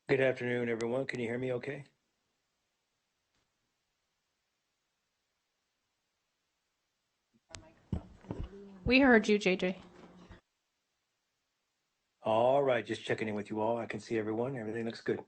Good afternoon, everyone. Can you hear me okay? We heard you, JJ. All right, just checking in with you all. I can see everyone. Everything looks good.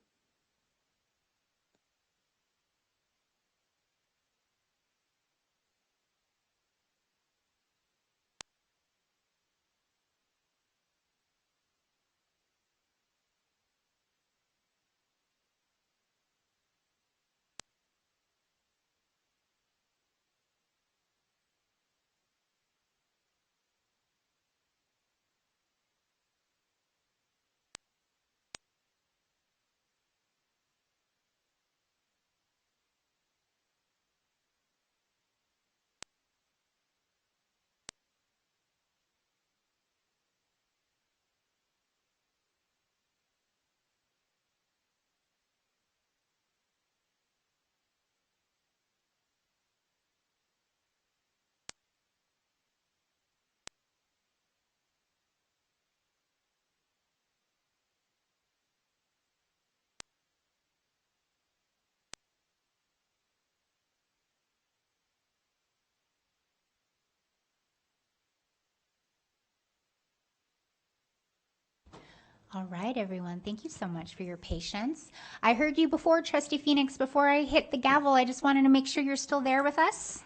All right, everyone. Thank you so much for your patience. I heard you before, Trustee Phoenix. Before I hit the gavel, I just wanted to make sure you're still there with us.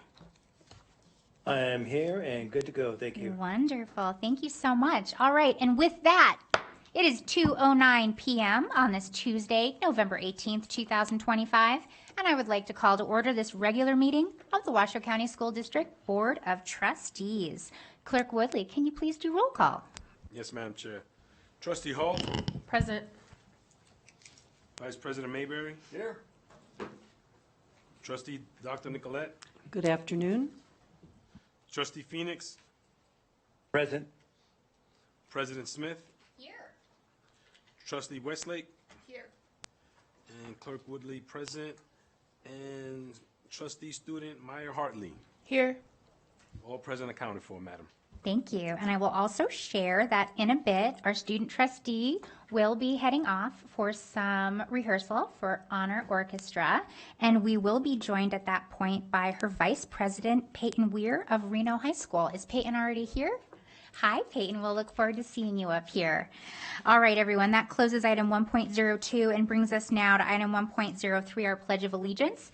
I am here and good to go. Thank you. Wonderful. Thank you so much. All right. And with that, it is 2:09 p.m. on this Tuesday, November 18th, 2025. And I would like to call to order this regular meeting of the Washoe County School District Board of Trustees. Clerk Woodley, can you please do roll call? Yes, Madam Chair. Trustee Hall. Present. Vice President Mayberry. Here. Trustee Dr. Nicolette. Good afternoon. Trustee Phoenix. Present. President Smith. Here. Trustee Westlake. Here. And Clerk Woodley present. And Trustee Student Meyer Hartley. Here. All present accounted for, Madam. Thank you. And I will also share that in a bit, our student trustee will be heading off for some rehearsal for Honor Orchestra. And we will be joined at that point by her Vice President, Peyton Weir of Reno High School. Is Peyton already here? Hi, Peyton. We'll look forward to seeing you up here. All right, everyone. That closes item 1.02 and brings us now to item 1.03, our Pledge of Allegiance.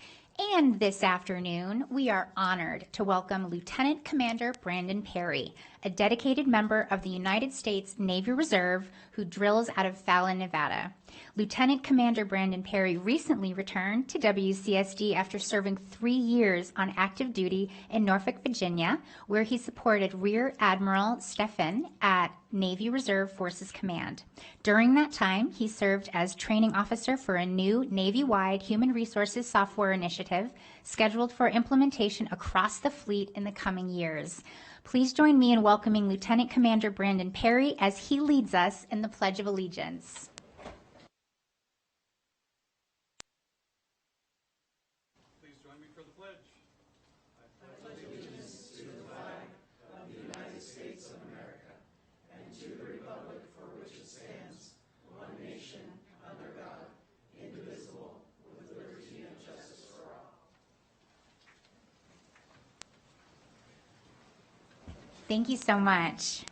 And this afternoon, we are honored to welcome Lieutenant Commander Brandon Perry, a dedicated member of the United States Navy Reserve who drills out of Fallon, Nevada. Lieutenant Commander Brandon Perry recently returned to WCSD after serving 3 years on active duty in Norfolk, Virginia, where he supported Rear Admiral Stephan at Navy Reserve Forces Command. During that time, he served as training officer for a new Navy-wide human resources software initiative scheduled for implementation across the fleet in the coming years. Please join me in welcoming Lieutenant Commander Brandon Perry as he leads us in the Pledge of Allegiance. Please join me for the pledge. Thank you so much.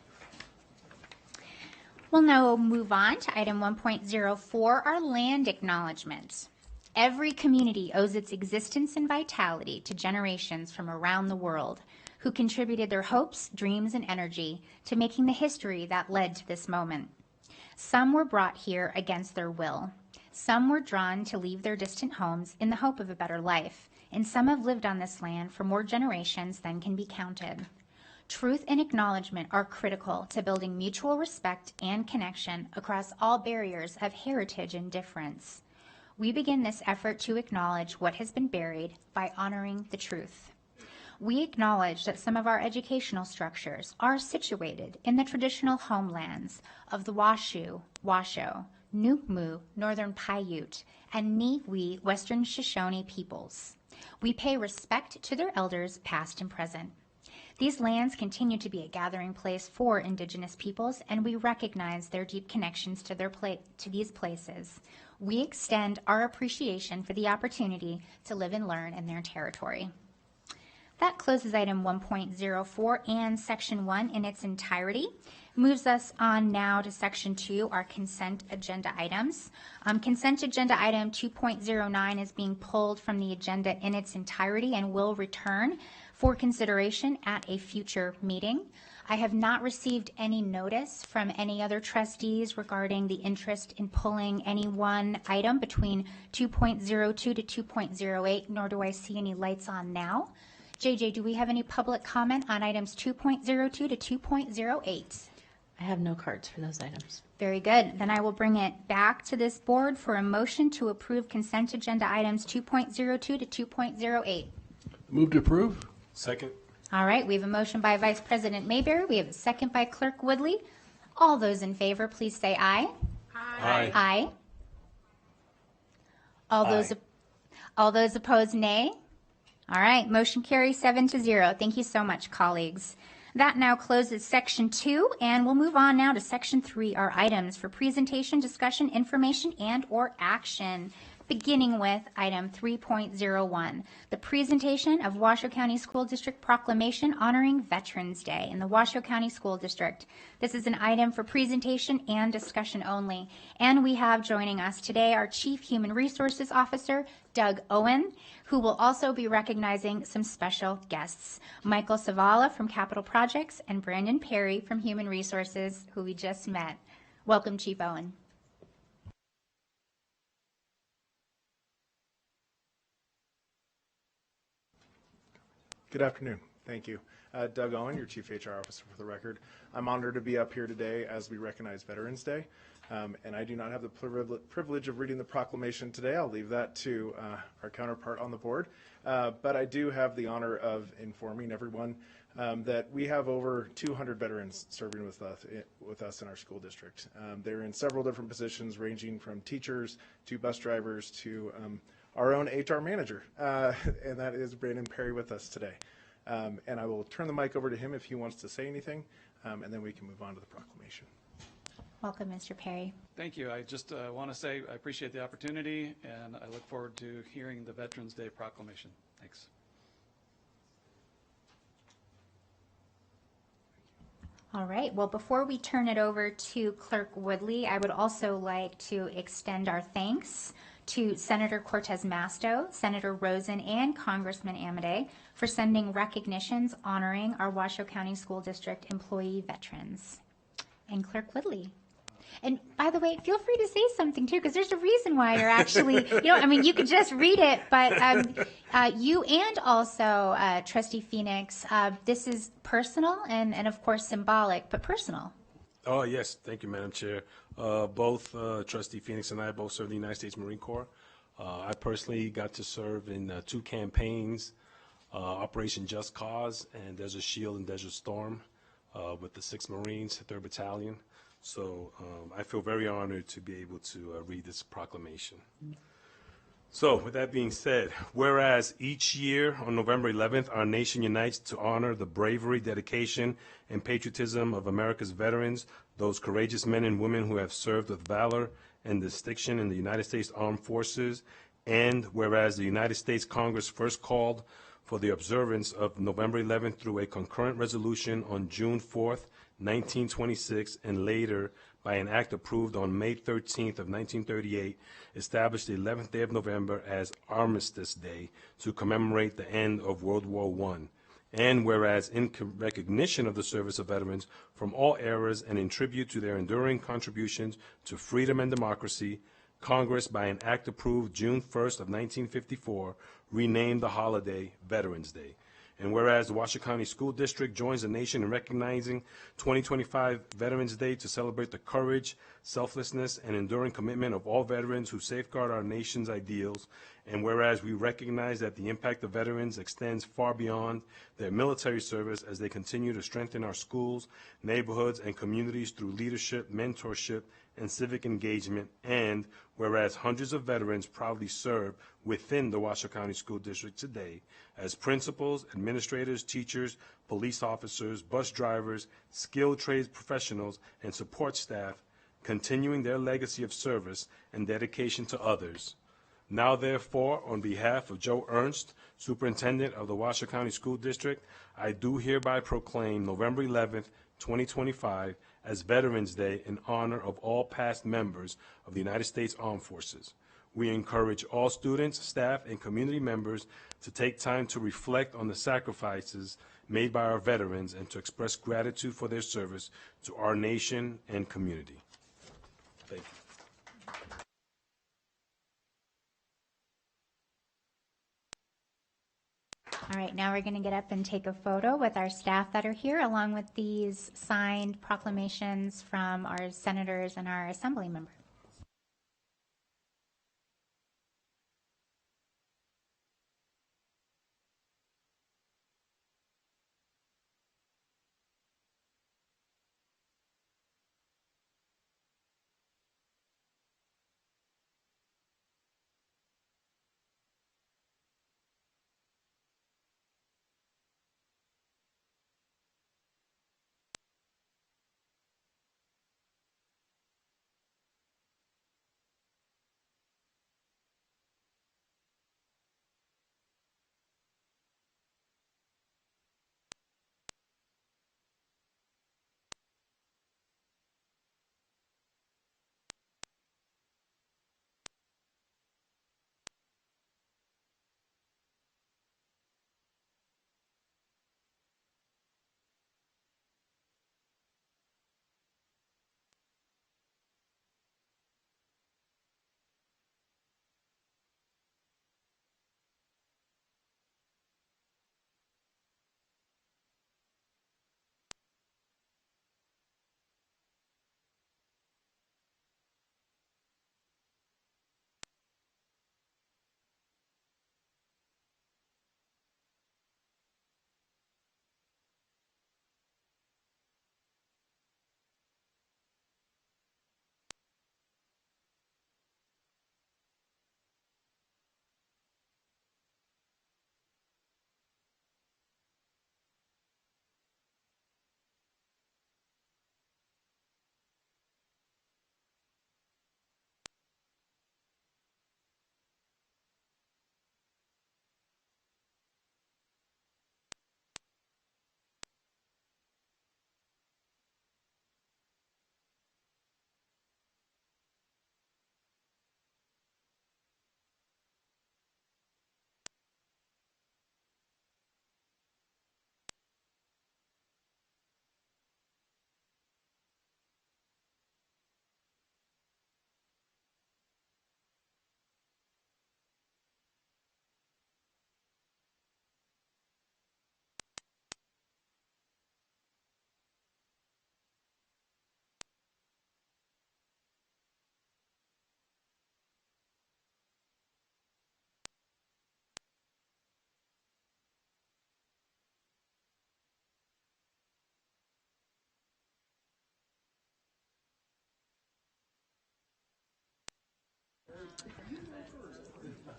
We'll now move on to item 1.04, our land acknowledgement. Every community owes its existence and vitality to generations from around the world who contributed their hopes, dreams, and energy to making the history that led to this moment. Some were brought here against their will. Some were drawn to leave their distant homes in the hope of a better life, and some have lived on this land for more generations than can be counted. Truth and acknowledgement are critical to building mutual respect and connection across all barriers of heritage and difference. We begin this effort to acknowledge what has been buried by honoring the truth. We acknowledge that some of our educational structures are situated in the traditional homelands of the Washoe, Nukmu, Northern Paiute, and Niwi, Western Shoshone peoples. We pay respect to their elders, past and present. These lands continue to be a gathering place for Indigenous peoples, and we recognize their deep connections to these places. we extend our appreciation for the opportunity to live and learn in their territory. That closes item 1.04 and section 1 in its entirety. Moves us on now to section 2, our consent agenda items. Consent agenda item 2.09 is being pulled from the agenda in its entirety and will return for consideration at a future meeting. I have not received any notice from any other trustees regarding the interest in pulling any one item between 2.02 to 2.08, nor do I see any lights on now. JJ, do we have any public comment on items 2.02 to 2.08? I have no cards for those items. Very good. Then I will bring it back to this board for a motion to approve consent agenda items 2.02 to 2.08. Move to approve. Second. All right, we have a motion by Vice President Mayberry. We have a second by Clerk Woodley. All those in favor, please say aye. Aye. Aye. All those opposed, nay. All right, motion carries 7-0. Thank you so much, colleagues. That now closes section 2, and we'll move on now to section 3, our items for presentation, discussion, information, and or action. Beginning with item 3.01, the presentation of Washoe County School District proclamation honoring Veterans Day in the Washoe County School District. This is an item for presentation and discussion only. And we have joining us today our Chief Human Resources Officer, Doug Owen, who will also be recognizing some special guests. Michael Savala from Capital Projects and Brandon Perry from Human Resources, who we just met. Welcome, Chief Owen. Good afternoon. Thank you. Doug Owen, your Chief HR Officer for the record. I'm honored to be up here today as we recognize Veterans Day. And I do not have the privilege of reading the proclamation today. I'll leave that to our counterpart on the board. But I do have the honor of informing everyone that we have over 200 veterans serving with us in our school district. They're in several different positions, ranging from teachers to bus drivers to our own HR manager, and that is Brandon Perry with us today. And I will turn the mic over to him if he wants to say anything, and then we can move on to the proclamation. Welcome, Mr. Perry. Thank you. I just want to say I appreciate the opportunity, and I look forward to hearing the Veterans Day proclamation. Thanks. All right. Well, before we turn it over to Clerk Woodley, I would also like to extend our thanks to Senator Cortez Masto, Senator Rosen, and Congressman Amade for sending recognitions honoring our Washoe County School District employee veterans. And Clerk Woodley. And by the way, feel free to say something too, because there's a reason why you're actually, you could just read it, but you and also Trustee Phoenix, this is personal and of course symbolic, but personal. Oh, yes. Thank you, Madam Chair. Both Trustee Phoenix and I both served in the United States Marine Corps. I personally got to serve in 2 campaigns, Operation Just Cause and Desert Shield and Desert Storm with the 6th Marines, 3rd Battalion. So I feel very honored to be able to read this proclamation. So with that being said, whereas each year on November 11th, our nation unites to honor the bravery, dedication, and patriotism of America's veterans, those courageous men and women who have served with valor and distinction in the United States Armed Forces, and whereas the United States Congress first called for the observance of November 11th through a concurrent resolution on June 4th, 1926, and later by an act approved on May 13th of 1938, established the 11th day of November as Armistice Day to commemorate the end of World War I. And whereas in recognition of the service of veterans from all eras and in tribute to their enduring contributions to freedom and democracy, Congress, by an act approved June 1st of 1954, renamed the holiday Veterans Day. And whereas the Washoe County School District joins the nation in recognizing 2025 Veterans Day to celebrate the courage, selflessness, and enduring commitment of all veterans who safeguard our nation's ideals, and whereas we recognize that the impact of veterans extends far beyond their military service as they continue to strengthen our schools, neighborhoods, and communities through leadership, mentorship, and civic engagement, and whereas hundreds of veterans proudly serve within the Washoe County School District today as principals, administrators, teachers, police officers, bus drivers, skilled trades professionals, and support staff, continuing their legacy of service and dedication to others. Now, therefore, on behalf of Joe Ernst, Superintendent of the Washoe County School District, I do hereby proclaim November 11th, 2025 as Veterans Day in honor of all past members of the United States Armed Forces. We encourage all students, staff, and community members to take time to reflect on the sacrifices made by our veterans and to express gratitude for their service to our nation and community. Thank you. All right, now we're going to get up and take a photo with our staff that are here, along with these signed proclamations from our senators and our assembly members.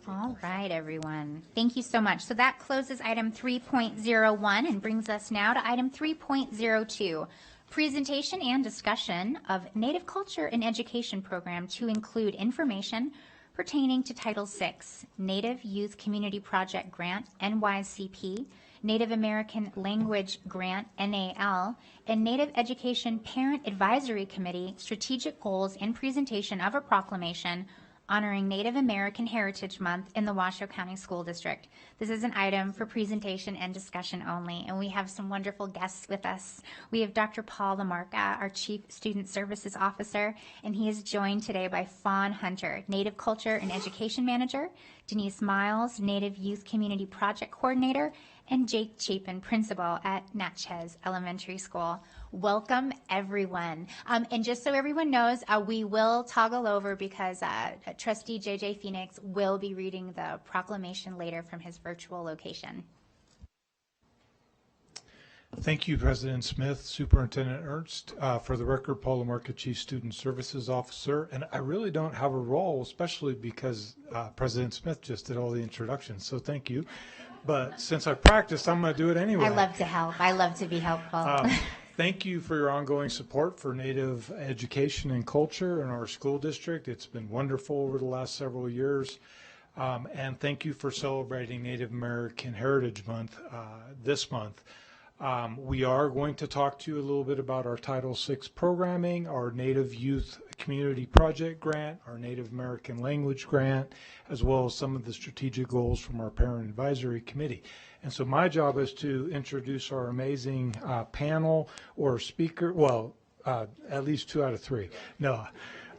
All right, everyone. Thank you so much. So that closes item 3.01 and brings us now to item 3.02, presentation and discussion of Native Culture and Education Program to include information pertaining to Title VI, Native Youth Community Project Grant, NYCP, Native American Language Grant, NAL, and Native Education Parent Advisory Committee strategic goals and presentation of a proclamation honoring Native American Heritage Month in the Washoe County School District. This is an item for presentation and discussion only, and we have some wonderful guests with us. We have Dr. Paul Lamarca, our Chief Student Services Officer, and he is joined today by Fawn Hunter, Native Culture and Education Manager, Denise Miles, Native Youth Community Project Coordinator, and Jake Chapin, Principal at Natchez Elementary School. Welcome, everyone. And just so everyone knows, we will toggle over because Trustee J.J. Phoenix will be reading the proclamation later from his virtual location. Thank you, President Smith, Superintendent Ernst. For the record, Paul Lamarca, Chief Student Services Officer. And I really don't have a role, especially because President Smith just did all the introductions, so thank you. But since I practiced, I'm going to do it anyway. I love to help. I love to be helpful. Thank you for your ongoing support for Native education and culture in our school district. It's been wonderful over the last several years. And thank you for celebrating Native American Heritage Month this month. We are going to talk to you a little bit about our Title VI programming, our Native Youth Community Project Grant, our Native American Language Grant, as well as some of the strategic goals from our Parent Advisory Committee. And so my job is to introduce our amazing panel or speaker, well, at least 2 out of 3. No.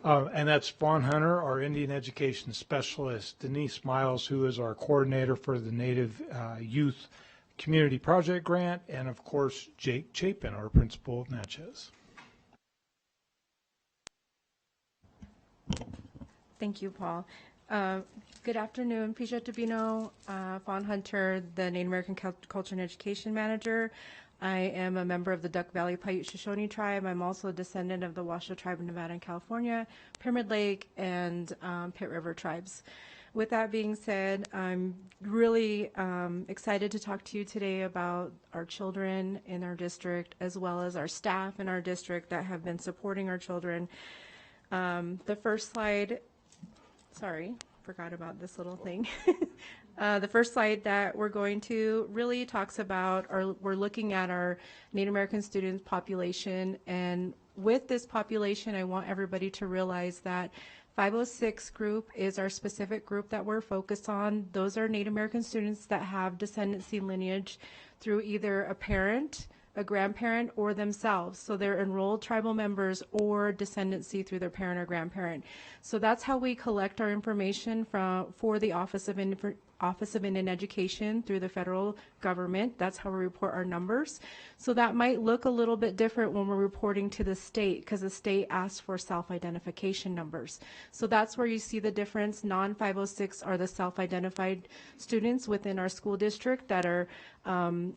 And that's Fawn Hunter, our Indian Education Specialist, Denise Miles, who is our coordinator for the Native Youth Community Project Grant, and of course, Jake Chapin, our principal of Natchez. Thank you, Paul. Good afternoon, Pisha Tabino, Fawn Hunter, the Native American Culture and Education Manager. I am a member of the Duck Valley Paiute Shoshone tribe. I'm also a descendant of the Washoe tribe in Nevada and California, Pyramid Lake, and Pitt River tribes. With that being said, I'm really excited to talk to you today about our children in our district, as well as our staff in our district that have been supporting our children. The first slide, sorry, forgot about this little thing. The first slide that we're going to really talks about, we're looking at our Native American student population. And with this population, I want everybody to realize that 506 group is our specific group that we're focused on. Those are Native American students that have descendancy lineage through either a parent, a grandparent, or themselves. So they're enrolled tribal members or descendancy through their parent or grandparent. So that's how we collect our information for the Office of Indian Education through the federal government. That's how we report our numbers. So that might look a little bit different when we're reporting to the state, because the state asks for self-identification numbers. So that's where you see the difference. Non-506 are the self-identified students within our school district that are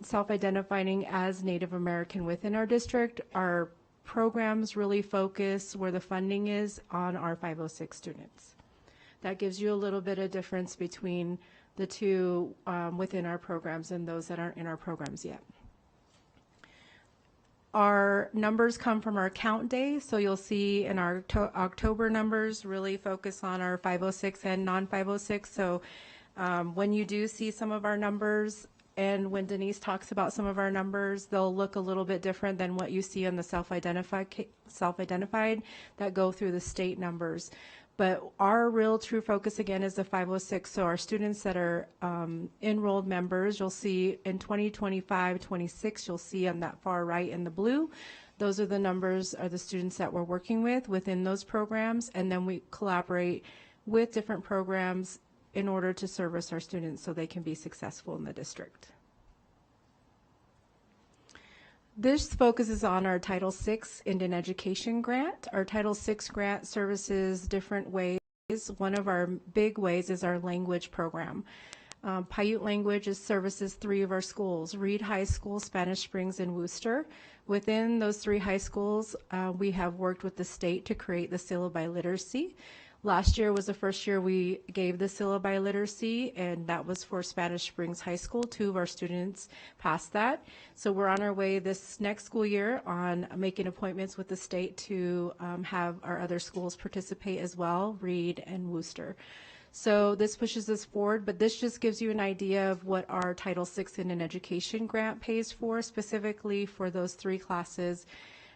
self-identifying as Native American within our district. Our programs really focus where the funding is on our 506 students. That gives you a little bit of difference between the two within our programs and those that aren't in our programs yet. Our numbers come from our count day, so you'll see in our October numbers really focus on our 506 and non-506. So when you do see some of our numbers, and when Denise talks about some of our numbers, they'll look a little bit different than what you see on the self-identified that go through the state numbers. But our real true focus, again, is the 506. So our students that are enrolled members, you'll see in 2025-26, you'll see on that far right in the blue, those are the numbers, are the students that we're working with within those programs. And then we collaborate with different programs in order to service our students so they can be successful in the district. This focuses on our Title VI Indian Education Grant. Our Title VI grant services different ways. One of our big ways is our language program. Paiute language services 3 of our schools, Reed High School, Spanish Springs, and Worcester. Within those 3 high schools, we have worked with the state to create the syllabi literacy. Last year was the first year we gave the syllabi literacy, and that was for Spanish Springs High School. 2 of our students passed that. So we're on our way this next school year on making appointments with the state to have our other schools participate as well, Reed and Worcester. So this pushes us forward, but this just gives you an idea of what our Title VI Indian Education Grant pays for, specifically for those 3 classes.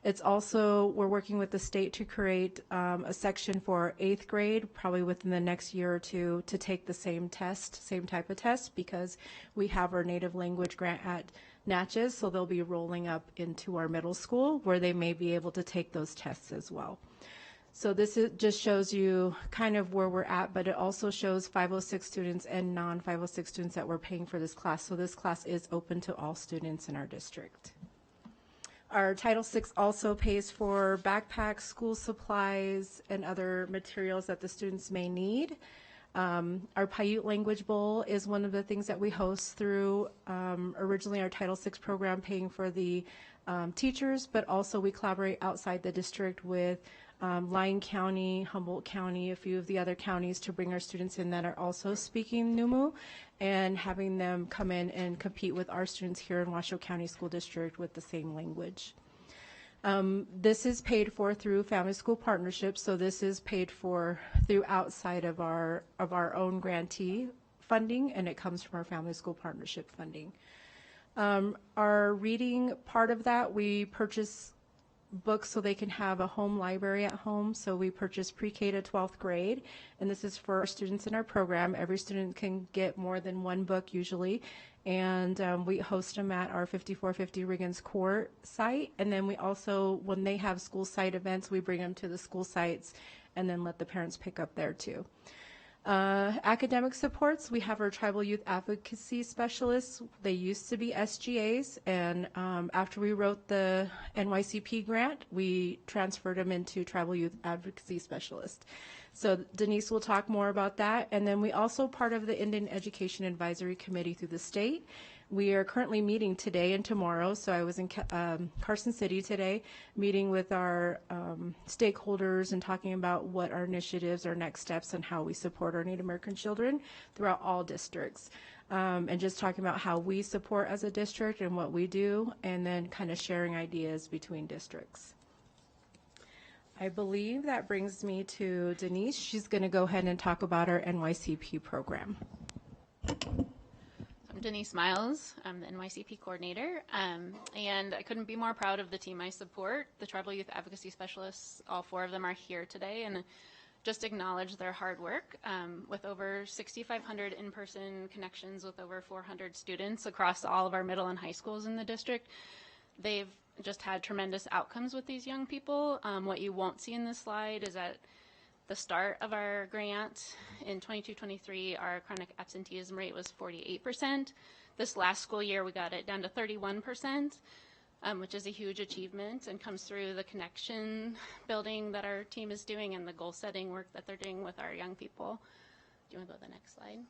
It's also, we're working with the state to create a section for 8th grade, probably within the next year or 2, to take the same test, same type of test, because we have our native language grant at Natchez, so they'll be rolling up into our middle school where they may be able to take those tests as well. So this just shows you kind of where we're at, but it also shows 506 students and non-506 students that we're paying for this class. So this class is open to all students in our district. Our Title VI also pays for backpacks, school supplies, and other materials that the students may need. Our Paiute Language Bowl is one of the things that we host through originally our Title VI program paying for the teachers, but also we collaborate outside the district with Lyon County, Humboldt County, a few of the other counties to bring our students in that are also speaking Numu and having them come in and compete with our students here in Washoe County School District with the same language. This is paid for through Family School Partnerships, so this is paid for through outside of our own grantee funding, and it comes from our Family School Partnership funding. Our reading part of that, we purchase books so they can have a home library at home. So we purchase pre-K to 12th grade, and this is for our students in our program. Every student can get more than one book usually, and we host them at our 5450 Riggins Court site. And then we also, when they have school site events, we bring them to the school sites and then let the parents pick up there too. Academic supports, we have our tribal youth advocacy specialists. They used to be SGAs, and after we wrote the NYCP grant, we transferred them into tribal youth advocacy specialists. So Denise will talk more about that. And then we also part of the Indian Education Advisory Committee through the state. We are currently meeting today and tomorrow. So I was in Carson City today, meeting with our stakeholders and talking about what our initiatives, our next steps, and how we support our Native American children throughout all districts. And just talking about how we support as a district and what we do, and then kind of sharing ideas between districts. I believe that brings me to Denise. She's going to go ahead and talk about our NYCP program. I'm Denise Miles. I'm the NYCP coordinator, and I couldn't be more proud of the team I support. The Tribal Youth Advocacy Specialists, all 4 of them are here today, and just acknowledge their hard work. With over 6,500 in-person connections with over 400 students across all of our middle and high schools in the district, they've just had tremendous outcomes with these young people. What you won't see in this slide is at the start of our grant in 22-23, our chronic absenteeism rate was 48%. This last school year, we got it down to 31%, which is a huge achievement and comes through the connection building that our team is doing and the goal setting work that they're doing with our young people. Do you want to go to the next slide?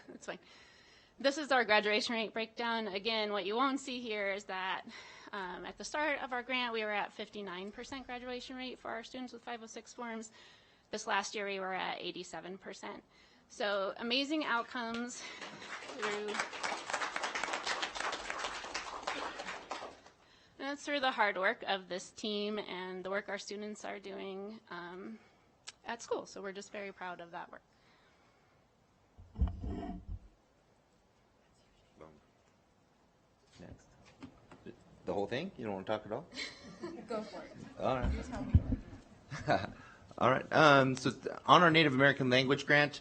That's fine. This is our graduation rate breakdown. Again, what you won't see here is that at the start of our grant, we were at 59% graduation rate for our students with 506 forms. This last year, we were at 87%. So amazing outcomes through the hard work of this team and the work our students are doing at school. So we're just very proud of that work. Next. The whole thing? You don't want to talk at all? Go for it. All right. All right. So on our Native American language grant,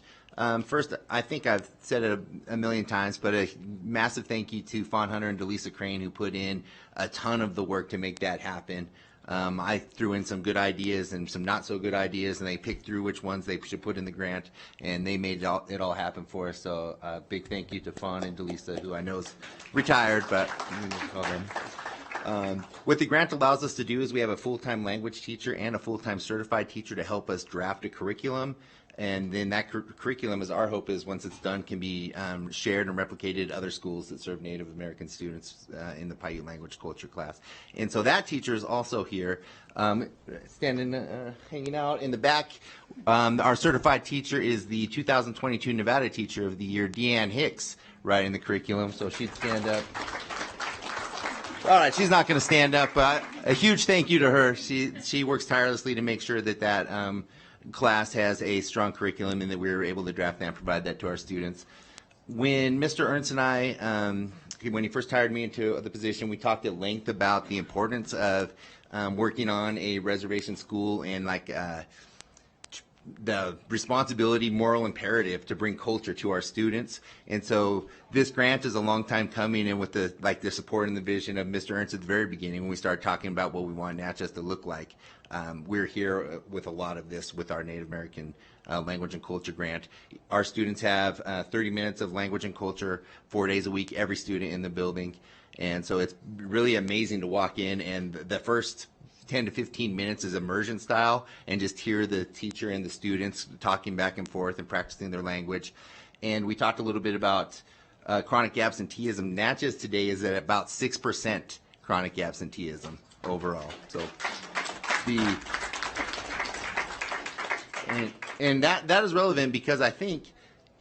first, I think I've said it a million times, but a massive thank you to Fawn Hunter and Delisa Crane, who put in a ton of the work to make that happen. I threw in some good ideas and some not so good ideas, and they picked through which ones they should put in the grant, and they made it all happen for us. So big thank you to Fawn and Delisa, who I know is retired, but I'm going to call them. What the grant allows us to do is we have a full-time language teacher and a full-time certified teacher to help us draft a curriculum. And then that curriculum, is our hope, is once it's done, can be shared and replicated at other schools that serve Native American students in the Paiute language culture class. And so that teacher is also here, standing, hanging out in the back. Our certified teacher is the 2022 Nevada Teacher of the Year, Deanne Hicks, writing the curriculum. So she'd stand up. All right, she's not going to stand up, but a huge thank you to her. She works tirelessly to make sure that class has a strong curriculum and that we were able to draft that and provide that to our students. When Mr. Ernst and I, when he first hired me into the position, we talked at length about the importance of working on a reservation school and the responsibility, moral imperative to bring culture to our students. And so this grant is a long time coming, and with the support and the vision of Mr. Ernst at the very beginning, when we started talking about what we want Natchez to look like, we're here with a lot of this with our Native American language and culture grant. Our students have 30 minutes of language and culture 4 days a week, every student in the building. And so it's really amazing to walk in, and the first 10 to 15 minutes is immersion style, and just hear the teacher and the students talking back and forth and practicing their language. And we talked a little bit about chronic absenteeism. Natchez today is at about 6% chronic absenteeism overall. So and that is relevant because I think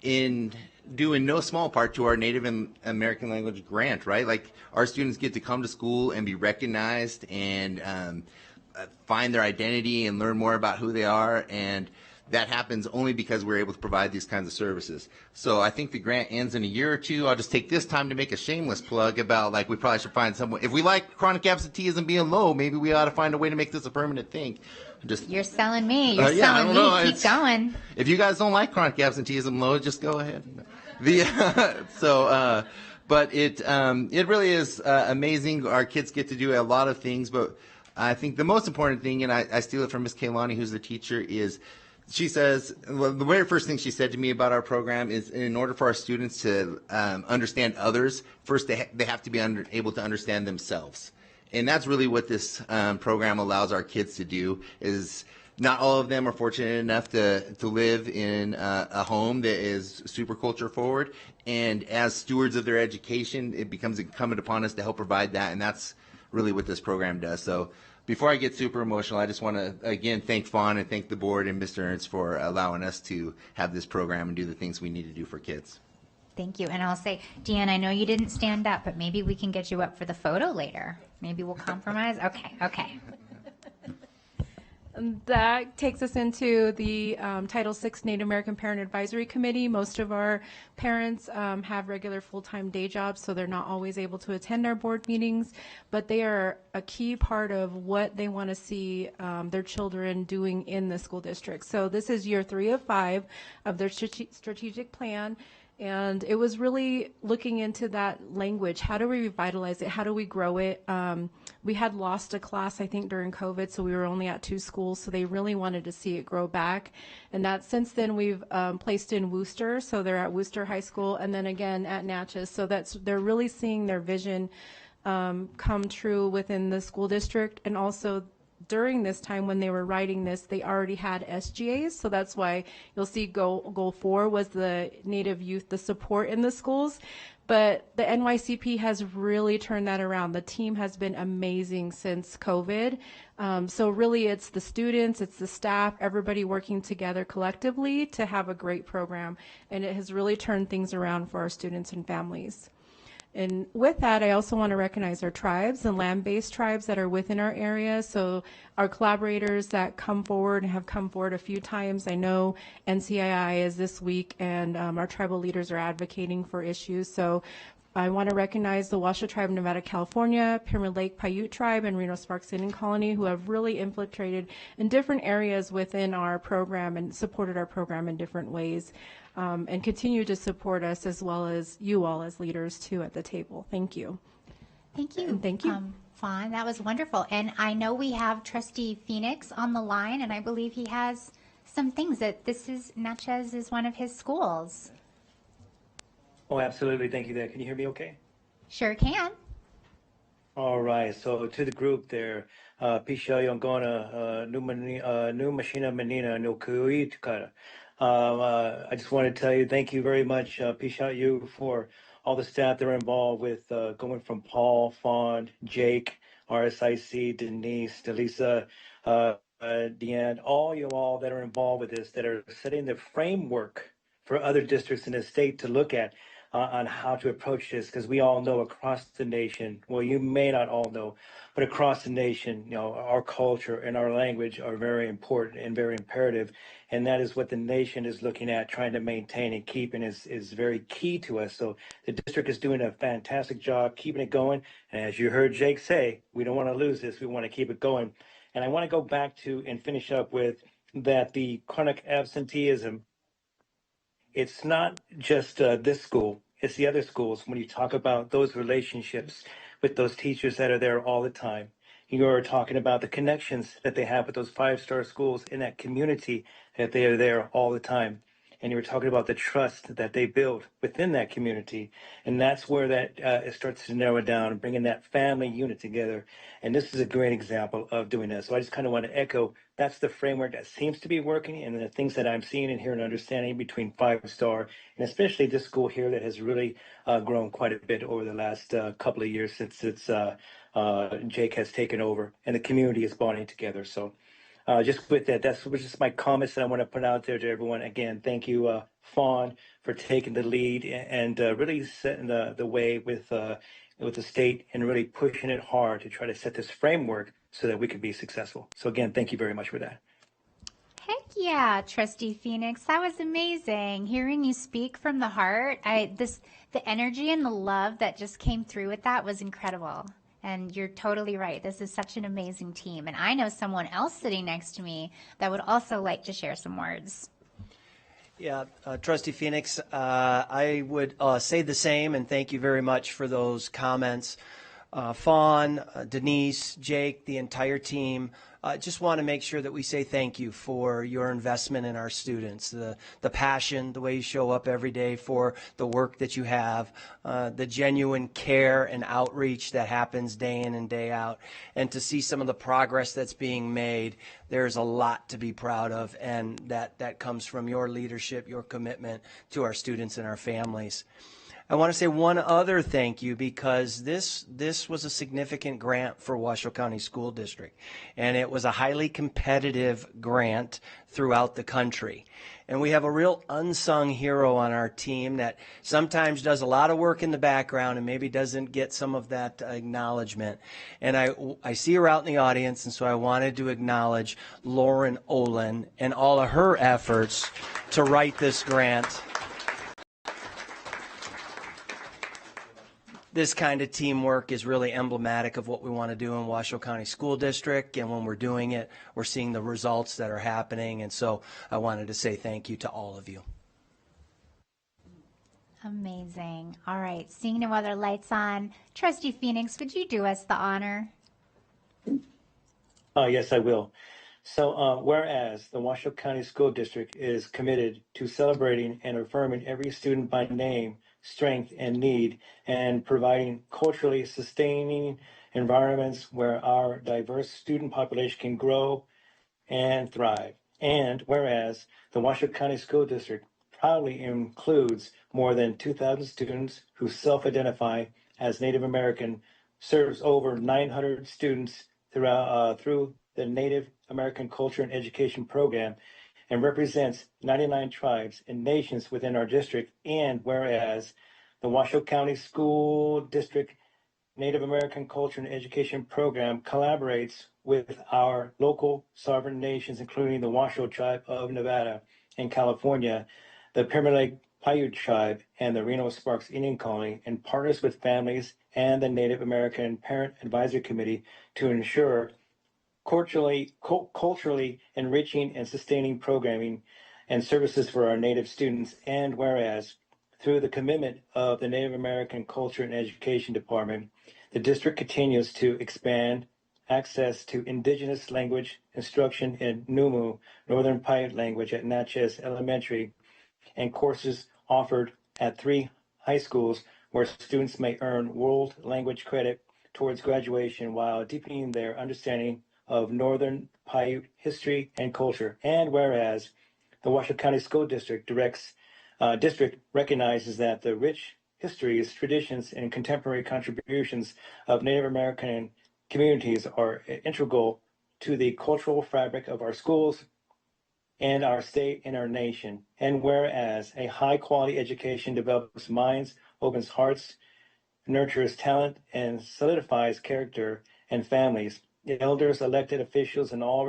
in due in no small part to our Native American language grant, right? Like our students get to come to school and be recognized and find their identity and learn more about who they are, and that happens only because we're able to provide these kinds of services. So I think the grant ends in a year or two. I'll just take this time to make a shameless plug about, like, we probably should find someone. If we like chronic absenteeism being low, maybe we ought to find a way to make this a permanent thing. Just You're selling me. You're yeah, I selling don't know. me. Keep going. If you guys don't like chronic absenteeism low, just go ahead. But it really is amazing. Our kids get to do a lot of things, but I think the most important thing, and I steal it from Miss Kaylani, who's the teacher, is she says, well, the very first thing she said to me about our program is, in order for our students to understand others, first they have to be able to understand themselves. And that's really what this program allows our kids to do. Is not all of them are fortunate enough to live in a home that is super culture forward. And as stewards of their education, it becomes incumbent upon us to help provide that. And that's really what this program does. So before I get super emotional, I just want to, again, thank Fawn and thank the board and Mr. Ernst for allowing us to have this program and do the things we need to do for kids. Thank you. And I'll say, Deanne, I know you didn't stand up, but maybe we can get you up for the photo later. Maybe we'll compromise. Okay. That takes us into the Title VI Native American Parent Advisory Committee. Most of our parents have regular full-time day jobs, so they're not always able to attend our board meetings, but they are a key part of what they want to see their children doing in the school district. So this is year 3 of 5 of their strategic plan. And it was really looking into that language. How do we revitalize it? How do we grow it? We had lost a class, I think, during COVID, so we were only at 2 schools, so they really wanted to see it grow back. And that since then we've placed in Worcester, so they're at Worcester High School, and then again at Natchez. So they're really seeing their vision come true within the school district. And also during this time when they were writing this, they already had SGAs, so that's why you'll see goal 4 was the Native youth, the support in the schools. But the NYCP has really turned that around. The team has been amazing since COVID. So really it's the students, it's the staff, everybody working together collectively to have a great program. And it has really turned things around for our students and families. And with that, I also want to recognize our tribes and land-based tribes that are within our area. So our collaborators that come forward and have come forward a few times. I know NCII is this week, and our tribal leaders are advocating for issues. So I want to recognize the Washoe Tribe of Nevada, California, Pyramid Lake Paiute Tribe, and Reno Sparks Indian Colony, who have really infiltrated in different areas within our program and supported our program in different ways. And continue to support us, as well as you all as leaders too at the table. Thank you. Thank you. And thank you. Fawn, that was wonderful. And I know we have Trustee Phoenix on the line, and I believe he has some things that Natchez is one of his schools. Oh, absolutely. Thank you there. Can you hear me okay? Sure can. All right. So to the group there, Pisha Yongona, New Machina Menina, No Kui Tukara. I just want to tell you, thank you very much, Pisha, you, for all the staff that are involved with going from Paul, Fawn, Jake, RSIC, Denise, Delisa, Deanne, all you all that are involved with this, that are setting the framework for other districts in the state to look at on how to approach this, because we all know across the nation, well, you may not all know, but across the nation, you know, our culture and our language are very important and very imperative. And that is what the nation is looking at, trying to maintain and keep, and is very key to us. So the district is doing a fantastic job keeping it going. And as you heard Jake say, we don't want to lose this. We want to keep it going. And I want to go back to and finish up with that the chronic absenteeism, it's not just this school, it's the other schools. When you talk about those relationships with those teachers that are there all the time, you're talking about the connections that they have with those 5-star schools in that community, that they are there all the time. And you were talking about the trust that they build within that community. And that's where that it starts to narrow it down and bringing that family unit together. And this is a great example of doing that. So I just kind of want to echo, that's the framework that seems to be working, and the things that I'm seeing and hearing and understanding between 5-star, and especially this school here that has really grown quite a bit over the last couple of years since Jake has taken over and the community is bonding together. So just with that, that's just my comments that I want to put out there to everyone. Again, thank you, Fawn for taking the lead and really setting the way with the state and really pushing it hard to try to set this framework so that we can be successful. So again, thank you very much for that. Heck yeah, Trustee Phoenix, that was amazing. Hearing you speak from the heart, the energy and the love that just came through with that was incredible. And you're totally right. This is such an amazing team. And I know someone else sitting next to me that would also like to share some words. Yeah, Trustee Phoenix, I would say the same, and thank you very much for those comments. Fawn, Denise, Jake, the entire team, just want to make sure that we say thank you for your investment in our students, the passion, the way you show up every day for the work that you have, the genuine care and outreach that happens day in and day out, and to see some of the progress that's being made. There's a lot to be proud of, and that comes from your leadership, your commitment to our students and our families. I want to say one other thank you, because this was a significant grant for Washoe County School District, and it was a highly competitive grant throughout the country. And we have a real unsung hero on our team that sometimes does a lot of work in the background and maybe doesn't get some of that acknowledgement. And I see her out in the audience, and so I wanted to acknowledge Lauren Olin and all of her efforts to write this grant. This kind of teamwork is really emblematic of what we want to do in Washoe County School District, and when we're doing it, we're seeing the results that are happening, and so I wanted to say thank you to all of you. Amazing. All right, seeing no other lights on, Trustee Phoenix, would you do us the honor? Yes, I will. So whereas the Washoe County School District is committed to celebrating and affirming every student by name, strength, and need, and providing culturally sustaining environments where our diverse student population can grow and thrive. And whereas the Washoe County School District proudly includes more than 2,000 students who self-identify as Native American, serves over 900 students through the Native American Culture and Education Program, and represents 99 tribes and nations within our district. And whereas the Washoe County School District Native American Culture and Education Program collaborates with our local sovereign nations, including the Washoe Tribe of Nevada and California, the Pyramid Lake Paiute Tribe, and the Reno Sparks Indian Colony, and partners with families and the Native American Parent Advisory Committee to ensure culturally enriching and sustaining programming and services for our Native students. And whereas through the commitment of the Native American Culture and Education Department, the district continues to expand access to Indigenous language instruction in Numu, Northern Paiute language at Natchez Elementary, and courses offered at 3 high schools where students may earn world language credit towards graduation while deepening their understanding of Northern Paiute history and culture. And whereas the Washoe County School District recognizes that the rich histories, traditions, and contemporary contributions of Native American communities are integral to the cultural fabric of our schools and our state and our nation. And whereas a high quality education develops minds, opens hearts, nurtures talent, and solidifies character and families, the elders, elected officials, and all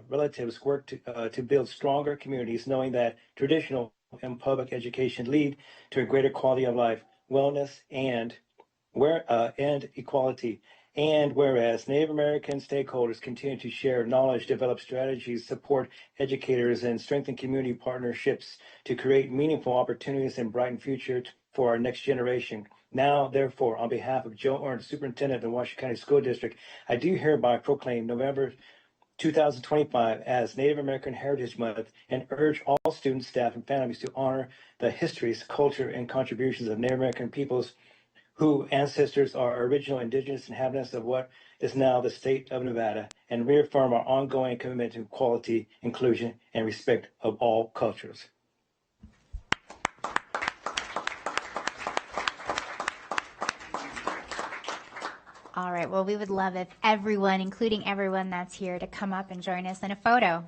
relatives work to build stronger communities, knowing that traditional and public education lead to a greater quality of life, wellness, and equality. And whereas Native American stakeholders continue to share knowledge, develop strategies, support educators, and strengthen community partnerships to create meaningful opportunities and brighten future for our next generation. Now, therefore, on behalf of Joe Ernst, Superintendent of the Washoe County School District, I do hereby proclaim November 2025 as Native American Heritage Month and urge all students, staff, and families to honor the histories, culture, and contributions of Native American peoples whose ancestors are original indigenous inhabitants of what is now the state of Nevada, and reaffirm our ongoing commitment to equality, inclusion, and respect of all cultures. All right, well, we would love if everyone, including everyone that's here, to come up and join us in a photo.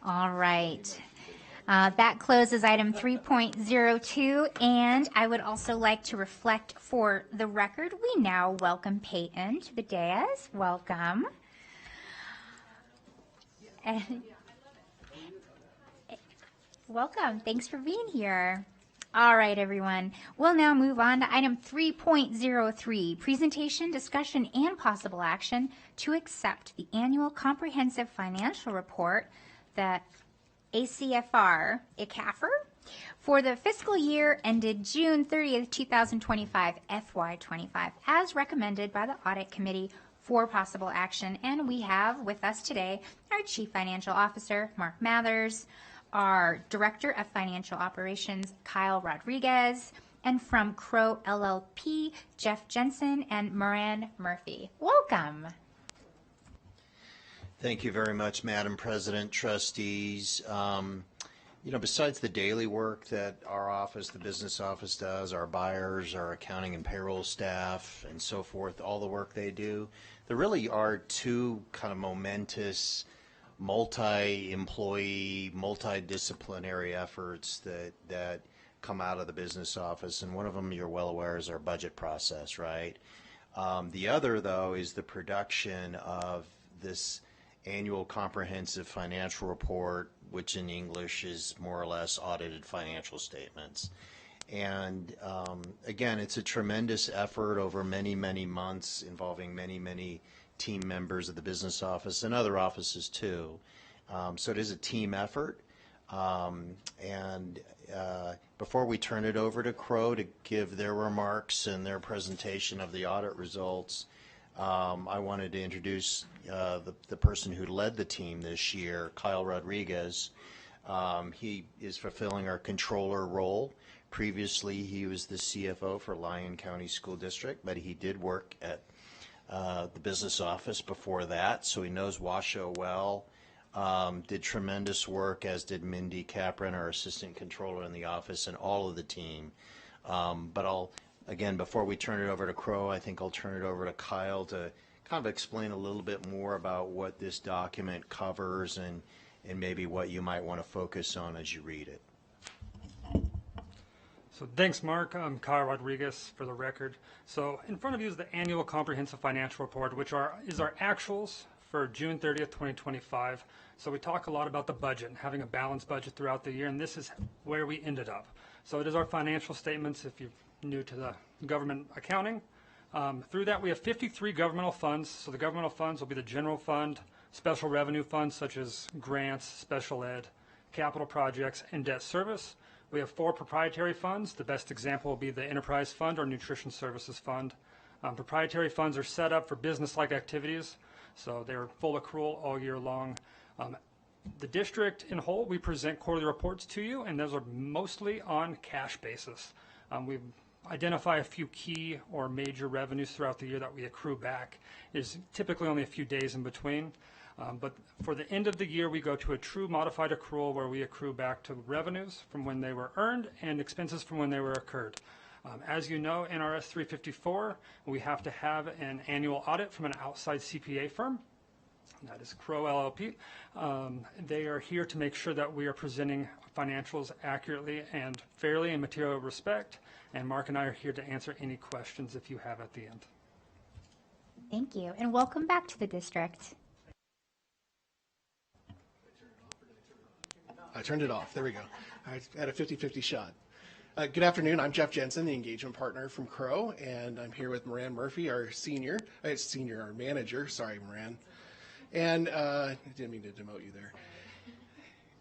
All right. That closes item 3.02, and I would also like to reflect for the record, we now welcome Peyton to the dais. Welcome. And welcome. Thanks for being here. All right, everyone. We'll now move on to item 3.03, presentation, discussion, and possible action to accept the annual comprehensive financial report, the ACFR, for the fiscal year ended June 30th, 2025, FY25, as recommended by the Audit Committee for possible action. And we have with us today our Chief Financial Officer, Mark Mathers, our Director of Financial Operations, Kyle Rodriguez, and from Crow LLP, Jeff Jensen and Moran Murphy. Welcome. Thank you very much, Madam President, trustees. Besides the daily work that our office, the business office does, our buyers, our accounting and payroll staff, and so forth, all the work they do, there really are two kind of momentous multi-employee, multidisciplinary efforts that come out of the business office, and one of them, you're well aware, is our budget process, right? The other, though, is the production of this annual comprehensive financial report, which in English is more or less audited financial statements. And again, it's a tremendous effort over many, many months involving many, many team members of the business office and other offices too. So it is a team effort. Before we turn it over to Crow to give their remarks and their presentation of the audit results, I wanted to introduce the person who led the team this year, Kyle Rodriguez. He is fulfilling our controller role. Previously, he was the CFO for Lyon County School District, but he did work at the business office before that, so he knows Washoe well. Did tremendous work, as did Mindy Capron, our assistant controller in the office, and all of the team. Again, before we turn it over to Crow, I think I'll turn it over to Kyle to kind of explain a little bit more about what this document covers and maybe what you might want to focus on as you read it. So thanks, Mark. I'm Kyle Rodriguez, for the record. So in front of you is the annual comprehensive financial report, which is our actuals for June 30th, 2025. So we talk a lot about the budget and having a balanced budget throughout the year, and this is where we ended up. So it is our financial statements, if you're new to the government accounting. Through that, we have 53 governmental funds. So the governmental funds will be the general fund, special revenue funds such as grants, special ed, capital projects, and debt service. We have 4 proprietary funds. The best example will be the enterprise fund or nutrition services fund. Proprietary funds are set up for business-like activities, so they're full accrual all year long. The district in whole, we present quarterly reports to you, and those are mostly on cash basis. We identify a few key or major revenues throughout the year that we accrue back. There's typically only a few days in between. But for the end of the year, we go to a true modified accrual where we accrue back to revenues from when they were earned and expenses from when they were incurred. As you know, NRS 354, we have to have an annual audit from an outside CPA firm. That is Crow LLP. They are here to make sure that we are presenting financials accurately and fairly in material respect. And Mark and I are here to answer any questions if you have at the end. Thank you, and welcome back to the district. I turned it off. There we go. I had a 50-50 shot. Good afternoon. I'm Jeff Jensen, the engagement partner from Crow, and I'm here with Moran Murphy, our our manager. Sorry, Moran. And I didn't mean to demote you there.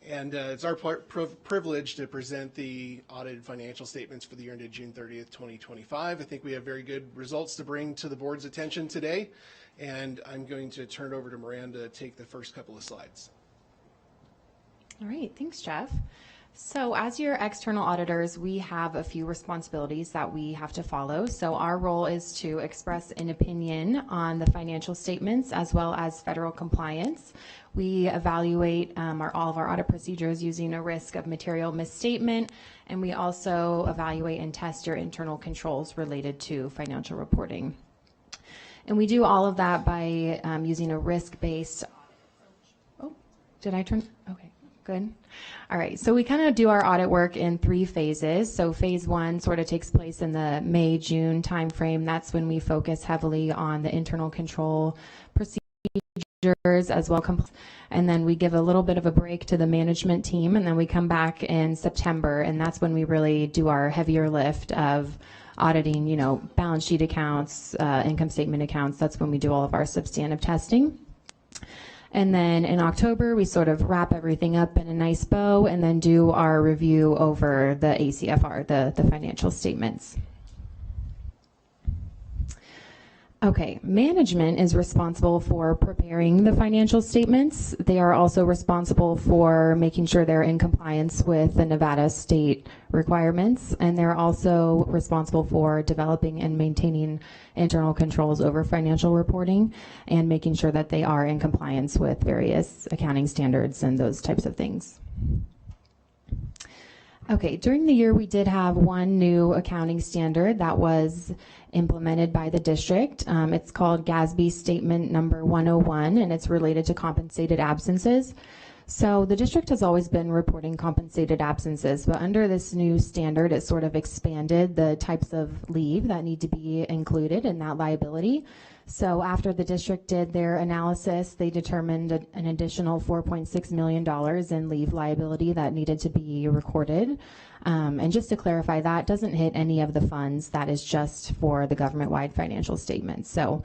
And it's our privilege to present the audited financial statements for the year ended June 30th, 2025. I think we have very good results to bring to the board's attention today, and I'm going to turn it over to Miranda to take the first couple of slides. All right, thanks, Jeff. So as your external auditors, we have a few responsibilities that we have to follow. So our role is to express an opinion on the financial statements as well as federal compliance. We evaluate all of our audit procedures using a risk of material misstatement, and we also evaluate and test your internal controls related to financial reporting. And we do all of that by using a risk-based, did I turn? Okay. Good. All right. So we kind of do our audit work in 3 phases. So phase 1 sort of takes place in the May, June timeframe. That's when we focus heavily on the internal control procedures as well. And then we give a little bit of a break to the management team. And then we come back in September. And that's when we really do our heavier lift of auditing, you know, balance sheet accounts, income statement accounts. That's when we do all of our substantive testing. And then in October, we sort of wrap everything up in a nice bow and then do our review over the ACFR, the financial statements. Okay, management is responsible for preparing the financial statements. They are also responsible for making sure they're in compliance with the Nevada state requirements, and they're also responsible for developing and maintaining internal controls over financial reporting and making sure that they are in compliance with various accounting standards and those types of things. Okay, during the year we did have one new accounting standard that was implemented by the district. It's called GASB Statement Number 101, and it's related to compensated absences. So the district has always been reporting compensated absences, but under this new standard, it sort of expanded the types of leave that need to be included in that liability. So after the district did their analysis, they determined an additional $4.6 million in leave liability that needed to be recorded. And just to clarify, that doesn't hit any of the funds. That is just for the government-wide financial statements. So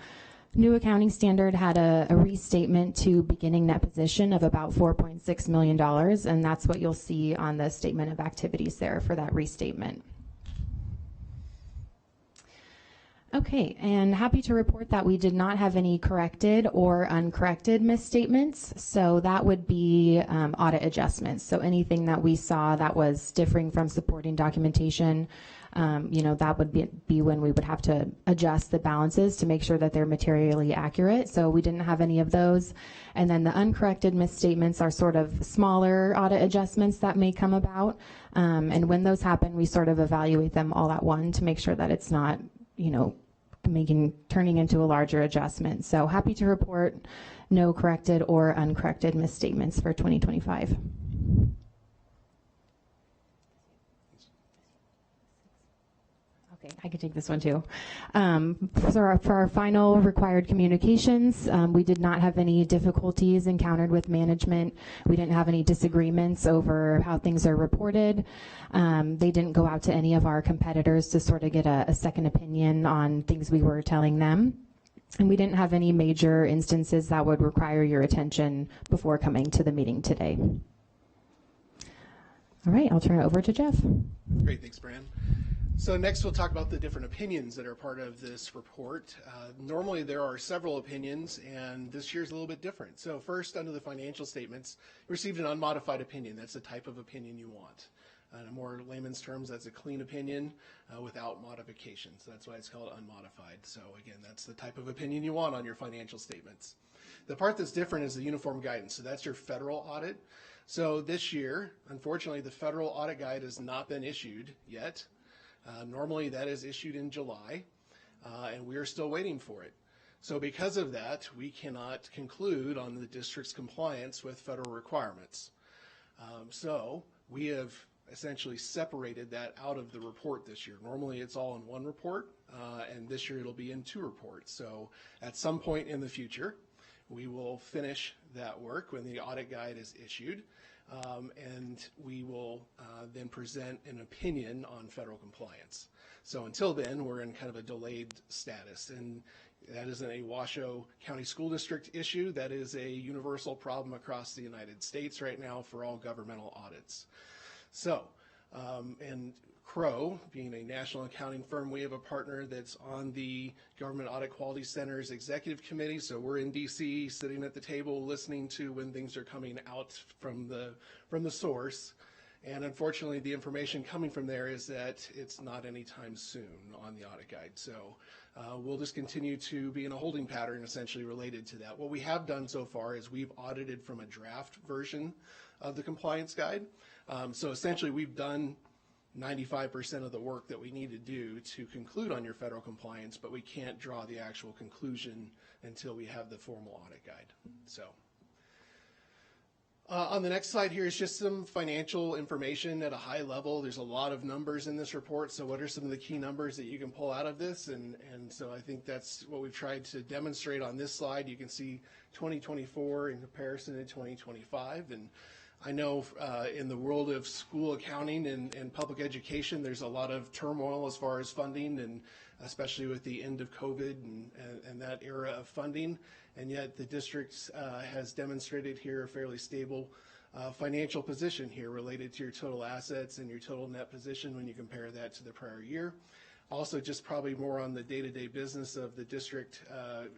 new accounting standard had a restatement to beginning net position of about $4.6 million, and that's what you'll see on the statement of activities there for that restatement. Okay, and happy to report that we did not have any corrected or uncorrected misstatements. So that would be audit adjustments. So anything that we saw that was differing from supporting documentation, you know, that would be when we would have to adjust the balances to make sure that they're materially accurate. So we didn't have any of those. And then the uncorrected misstatements are sort of smaller audit adjustments that may come about. And when those happen, we sort of evaluate them all at once to make sure that it's not, you know, turning into a larger adjustment. So happy to report no corrected or uncorrected misstatements for 2025. Okay, I can take this one too. For our final required communications, we did not have any difficulties encountered with management. We didn't have any disagreements over how things are reported. They didn't go out to any of our competitors to sort of get a second opinion on things we were telling them. And we didn't have any major instances that would require your attention before coming to the meeting today. All right, I'll turn it over to Jeff. Great, thanks, Fran. So next we'll talk about the different opinions that are part of this report. Normally there are several opinions, and this year's a little bit different. So first, under the financial statements, you received an unmodified opinion. That's the type of opinion you want. In more layman's terms, that's a clean opinion without modifications. That's why it's called unmodified. So again, that's the type of opinion you want on your financial statements. The part that's different is the uniform guidance. So that's your federal audit. So this year, unfortunately, the federal audit guide has not been issued yet. Normally that is issued in July, and we are still waiting for it. So because of that, we cannot conclude on the district's compliance with federal requirements. So we have essentially separated that out of the report this year. Normally it's all in one report, and this year it'll be in 2 reports. So at some point in the future, we will finish that work when the audit guide is issued. And we will then present an opinion on federal compliance. So until then, we're in kind of a delayed status. And that isn't a Washoe County School District issue. That is a universal problem across the United States right now for all governmental audits. So, and Crow, being a national accounting firm, we have a partner that's on the Government Audit Quality Center's executive committee. So we're in DC sitting at the table listening to when things are coming out from the source. And unfortunately, the information coming from there is that it's not anytime soon on the audit guide. So we'll just continue to be in a holding pattern essentially related to that. What we have done so far is we've audited from a draft version of the compliance guide. So essentially we've done 95% of the work that we need to do to conclude on your federal compliance, but we can't draw the actual conclusion until we have the formal audit guide. So On the next slide here is just some financial information at a high level. There's a lot of numbers in this report, so what are some of the key numbers that you can pull out of this? And so I think that's what we've tried to demonstrate on this slide. You can see 2024 in comparison to 2025. And I know in the world of school accounting and public education, there's a lot of turmoil as far as funding, and especially with the end of COVID and that era of funding. And yet the district has demonstrated here a fairly stable financial position here related to your total assets and your total net position when you compare that to the prior year. Also, just probably more on the day-to-day business of the district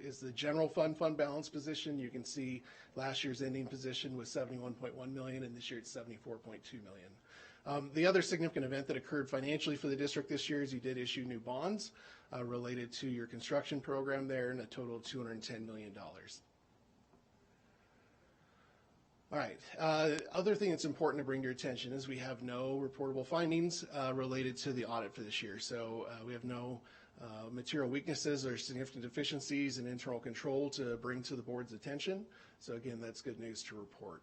is the general fund balance position. You can see last year's ending position was $71.1 million, and this year it's $74.2 million. The other significant event that occurred financially for the district this year is you did issue new bonds related to your construction program there in a total of $210 million. All right. Other thing that's important to bring to your attention is we have no reportable findings related to the audit for this year. So we have no material weaknesses or significant deficiencies in internal control to bring to the board's attention. So again, that's good news to report.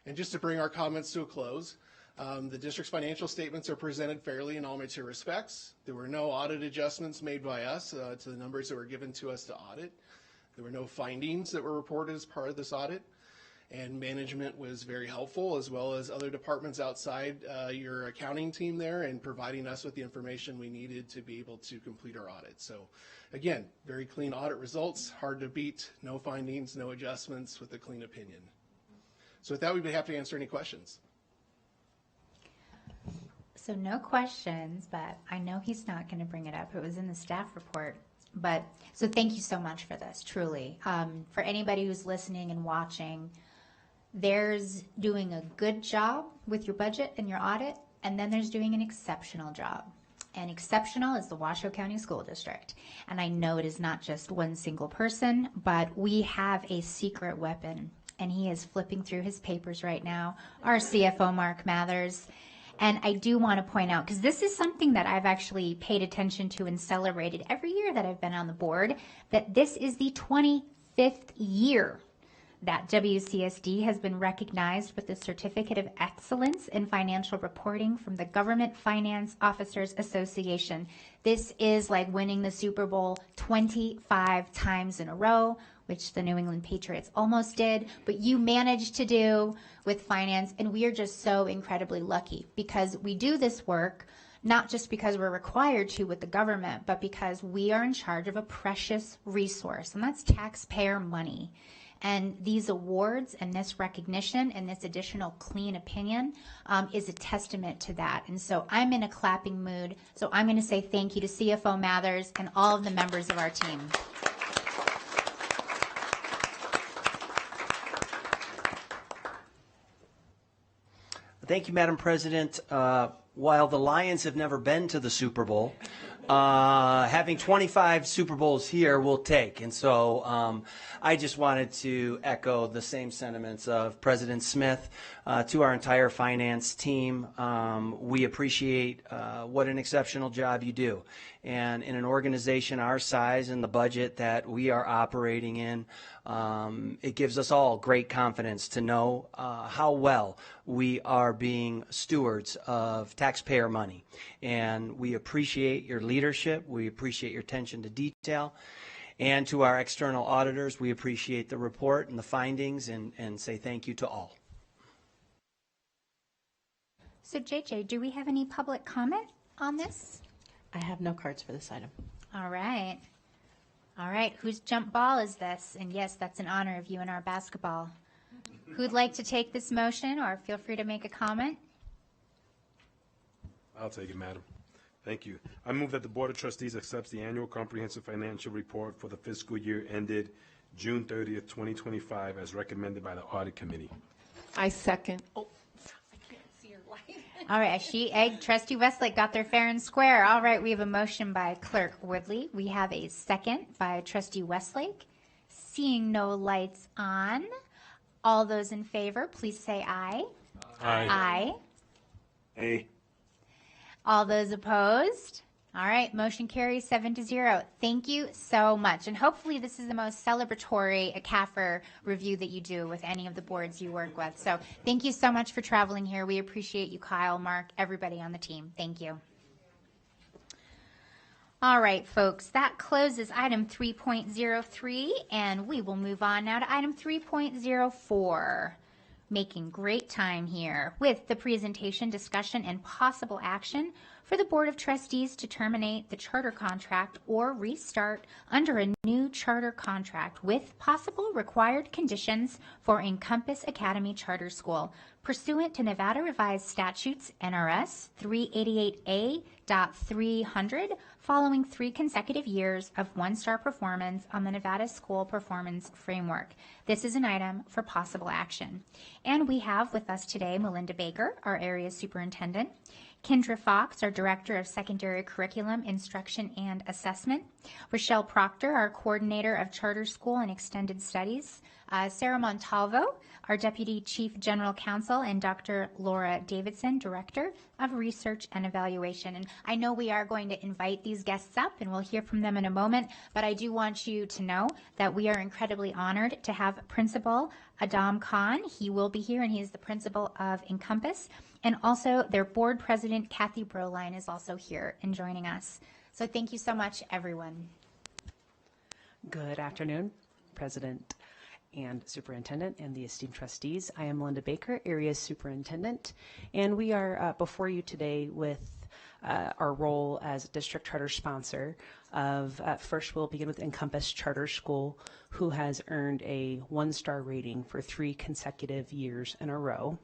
And just to bring our comments to a close, the district's financial statements are presented fairly in all material respects. There were no audit adjustments made by us to the numbers that were given to us to audit. There were no findings that were reported as part of this audit. And management was very helpful, as well as other departments outside your accounting team there, in providing us with the information we needed to be able to complete our audit. So again, very clean audit results, hard to beat, no findings, no adjustments, with a clean opinion. So with that, we'd be happy to answer any questions. So no questions, but I know he's not going to bring it up. It was in the staff report. But so thank you so much for this, truly. For anybody who's listening and watching, there's doing a good job with your budget and your audit, and then there's doing an exceptional job. And exceptional is the Washoe County School District. And I know it is not just one single person, but we have a secret weapon. And he is flipping through his papers right now, our CFO, Mark Mathers. And I do want to point out, because this is something that I've actually paid attention to and celebrated every year that I've been on the board, that this is the 25th year that WCSD has been recognized with the Certificate of Excellence in Financial Reporting from the Government Finance Officers Association. This is like winning the Super Bowl 25 times in a row, which the New England Patriots almost did, but you managed to do with finance, and we are just so incredibly lucky because we do this work not just because we're required to with the government, but because we are in charge of a precious resource, and that's taxpayer money. And these awards and this recognition and this additional clean opinion is a testament to that. And so I'm in a clapping mood. So I'm going to say thank you to CFO Mathers and all of the members of our team. Thank you, Madam President. While the Lions have never been to the Super Bowl, having 25 Super Bowls here will take. And so I just wanted to echo the same sentiments of President Smith to our entire finance team. We appreciate what an exceptional job you do. And in an organization our size and the budget that we are operating in, it gives us all great confidence to know how well we are being stewards of taxpayer money. And we appreciate your leadership. We appreciate your attention to detail. And to our external auditors, we appreciate the report and the findings and say thank you to all. So JJ, do we have any public comment on this? I have no cards for this item. All right. All right, whose jump ball is this? And yes, that's an honor of you in our basketball. Who'd like to take this motion, or feel free to make a comment? I'll take it, Madam. Thank you. I move that the Board of Trustees accepts the annual comprehensive financial report for the fiscal year ended June 30th, 2025, as recommended by the Audit Committee. I second. Oh, I can't see your light. All right, Trustee Westlake got there fair and square. All right, we have a motion by Clerk Woodley. We have a second by Trustee Westlake. Seeing no lights on, all those in favor, please say aye. Aye. Aye. Aye. All those opposed? All right, motion carries 7-0. Thank you so much. And hopefully this is the most celebratory CAFR review that you do with any of the boards you work with. So thank you so much for traveling here. We appreciate you, Kyle, Mark, everybody on the team. Thank you. All right, folks, that closes item 3.03, and we will move on now to item 3.04. Making great time here with the presentation, discussion, and possible action for the Board of Trustees to terminate the charter contract or restart under a new charter contract with possible required conditions for Encompass Academy Charter School pursuant to Nevada Revised Statutes NRS 388A.300 following 3 consecutive years of one-star performance on the Nevada School Performance Framework. This is an item for possible action. And we have with us today Melinda Baker, our area superintendent, Kendra Fox, our Director of Secondary Curriculum, Instruction, and Assessment, Rochelle Proctor, our Coordinator of Charter School and Extended Studies, Sarah Montalvo, our Deputy Chief General Counsel, and Dr. Laura Davidson, Director of Research and Evaluation. And I know we are going to invite these guests up, and we'll hear from them in a moment, but I do want you to know that we are incredibly honored to have Principal Adam Khan. He will be here, and he is the principal of Encompass. And also their board president, Kathy Broline, is also here and joining us. So thank you so much, everyone. Good afternoon, President and Superintendent and the esteemed trustees. I am Melinda Baker, Area Superintendent, and we are before you today with our role as district charter sponsor of, first we'll begin with Encompass Charter School, who has earned a one-star rating for 3 consecutive years in a row.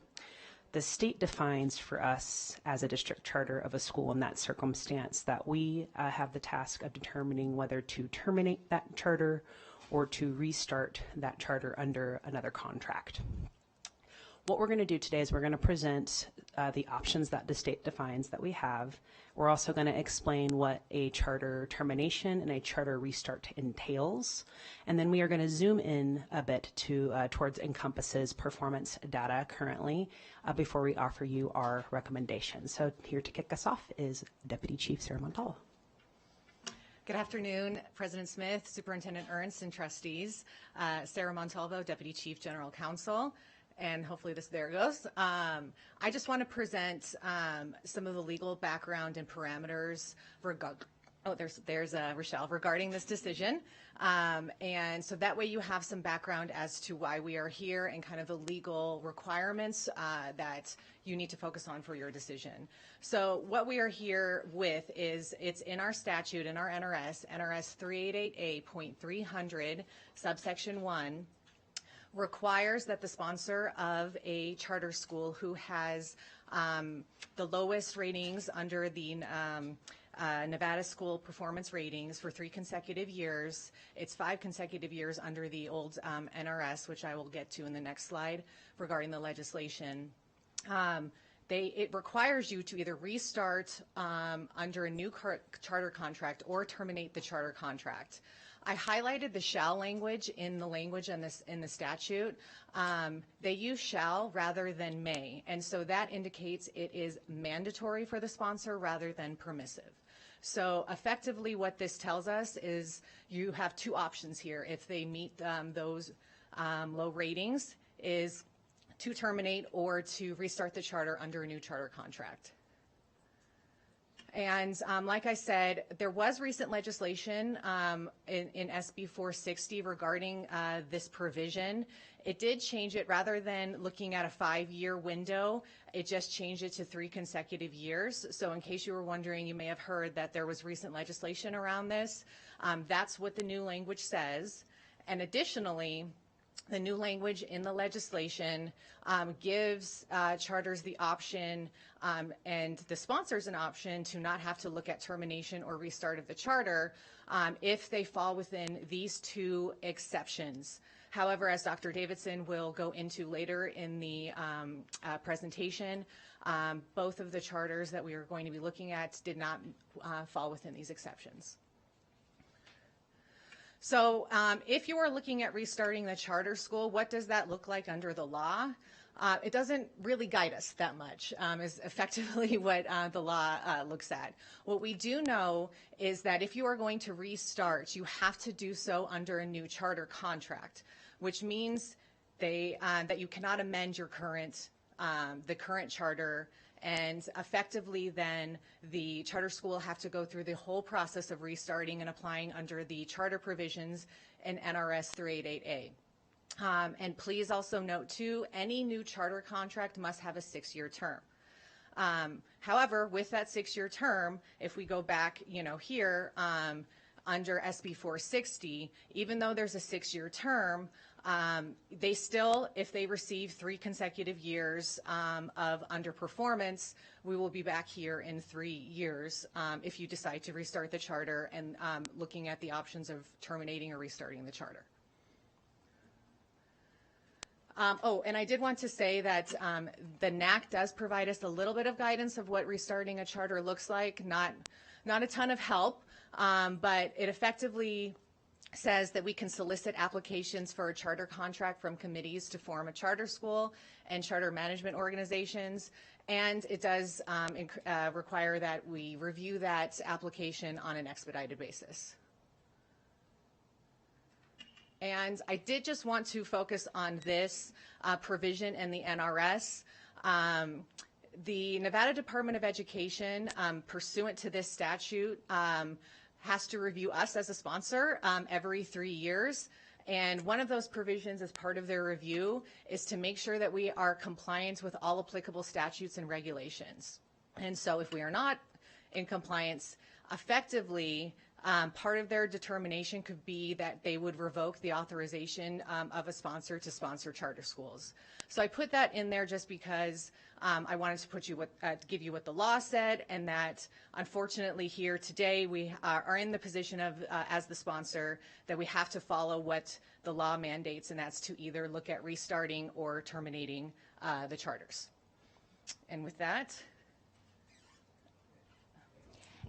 The state defines for us as a district charter of a school in that circumstance that we have the task of determining whether to terminate that charter or to restart that charter under another contract. What we're going to do today is we're going to present the options that the state defines that we have. We're also going to explain what a charter termination and a charter restart entails. And then we are going to zoom in a bit to towards Encompass's performance data currently before we offer you our recommendations. So here to kick us off is Deputy Chief Sarah Montalvo. Good afternoon, President Smith, Superintendent Ernst, and trustees. Sarah Montalvo, Deputy Chief General Counsel. And hopefully there it goes. I just want to present some of the legal background and parameters there's Rochelle regarding this decision. And so that way you have some background as to why we are here and kind of the legal requirements that you need to focus on for your decision. So what we are here with is it's in our statute, in our NRS 388A.300, subsection 1, requires that the sponsor of a charter school who has the lowest ratings under the Nevada School Performance Ratings for 3 consecutive years. It's 5 consecutive years under the old NRS, which I will get to in the next slide regarding the legislation. It requires you to either restart under a new charter contract or terminate the charter contract. I highlighted the shall language in the language in the statute. They use shall rather than may, and so that indicates it is mandatory for the sponsor rather than permissive. So effectively what this tells us is you have 2 options here. If they meet those low ratings, is to terminate or to restart the charter under a new charter contract. And like I said, there was recent legislation in SB 460 regarding this provision. It did change it rather than looking at a 5-year window. It just changed it to 3 consecutive years. So in case you were wondering, you may have heard that there was recent legislation around this. That's what the new language says. And additionally, the new language in the legislation gives charters the option and the sponsors an option to not have to look at termination or restart of the charter if they fall within these 2 exceptions. However, as Dr. Davidson will go into later in the presentation, both of the charters that we are going to be looking at did not fall within these exceptions. So if you are looking at restarting the charter school, what does that look like under the law? It doesn't really guide us that much, is effectively what the law looks at. What we do know is that if you are going to restart, you have to do so under a new charter contract, which means that you cannot amend your the current charter, and effectively then the charter school will have to go through the whole process of restarting and applying under the charter provisions in NRS 388A. And please also note too, any new charter contract must have a 6-year term. However, with that 6-year term, if we go back, here under SB 460, even though there's a 6-year term, they still, if they receive 3 consecutive years of underperformance, we will be back here in 3 years if you decide to restart the charter and looking at the options of terminating or restarting the charter. And I did want to say that the NAC does provide us a little bit of guidance of what restarting a charter looks like, not a ton of help, but it effectively says that we can solicit applications for a charter contract from committees to form a charter school and charter management organizations, and it does require that we review that application on an expedited basis. And I did just want to focus on this provision in the NRS. The Nevada Department of Education, pursuant to this statute, has to review us as a sponsor every 3 years. And one of those provisions as part of their review is to make sure that we are compliant with all applicable statutes and regulations. And so if we are not in compliance, effectively, part of their determination could be that they would revoke the authorization of a sponsor to sponsor charter schools. So I put that in there just because I wanted to give you what the law said, and that unfortunately here today we are in the position of, as the sponsor, that we have to follow what the law mandates, and that's to either look at restarting or terminating the charters. And with that,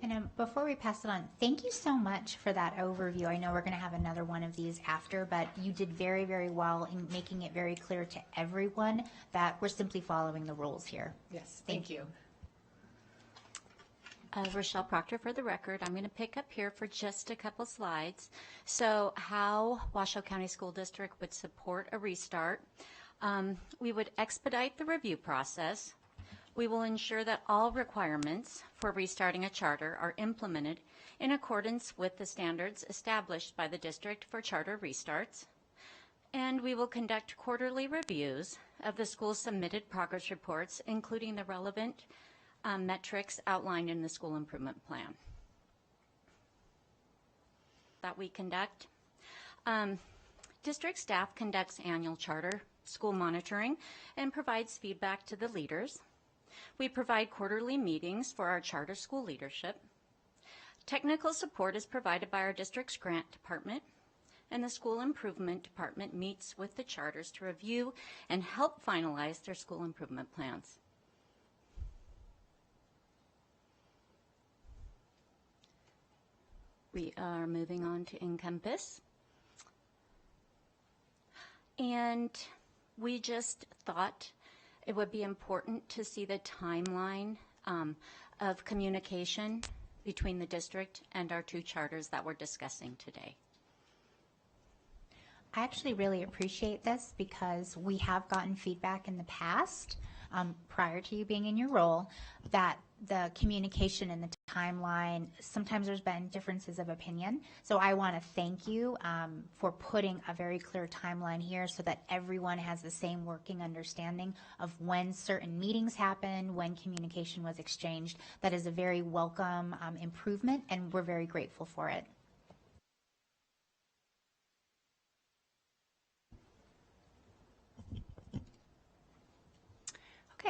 and before we pass it on, thank you so much for that overview. I know we're going to have another one of these after, but you did very, very well in making it very clear to everyone that we're simply following the rules here. Yes, thank you. Rochelle Proctor for the record. I'm going to pick up here for just a couple slides. So how Washoe County School District would support a restart. We would expedite the review process. We will ensure that all requirements for restarting a charter are implemented in accordance with the standards established by the district for charter restarts. And we will conduct quarterly reviews of the school's submitted progress reports, including the relevant metrics outlined in the school improvement plan that we conduct. District staff conducts annual charter school monitoring and provides feedback to the leaders. We provide quarterly meetings for our charter school leadership. Technical support is provided by our district's grant department, and the school improvement department meets with the charters to review and help finalize their school improvement plans. We are moving on to Encompass. And we just thought it would be important to see the timeline of communication between the district and our 2 charters that we're discussing today. I actually really appreciate this because we have gotten feedback in the past, prior to you being in your role, that the communication and the timeline, sometimes there's been differences of opinion. So I want to thank you for putting a very clear timeline here so that everyone has the same working understanding of when certain meetings happened, when communication was exchanged. That is a very welcome improvement, and we're very grateful for it.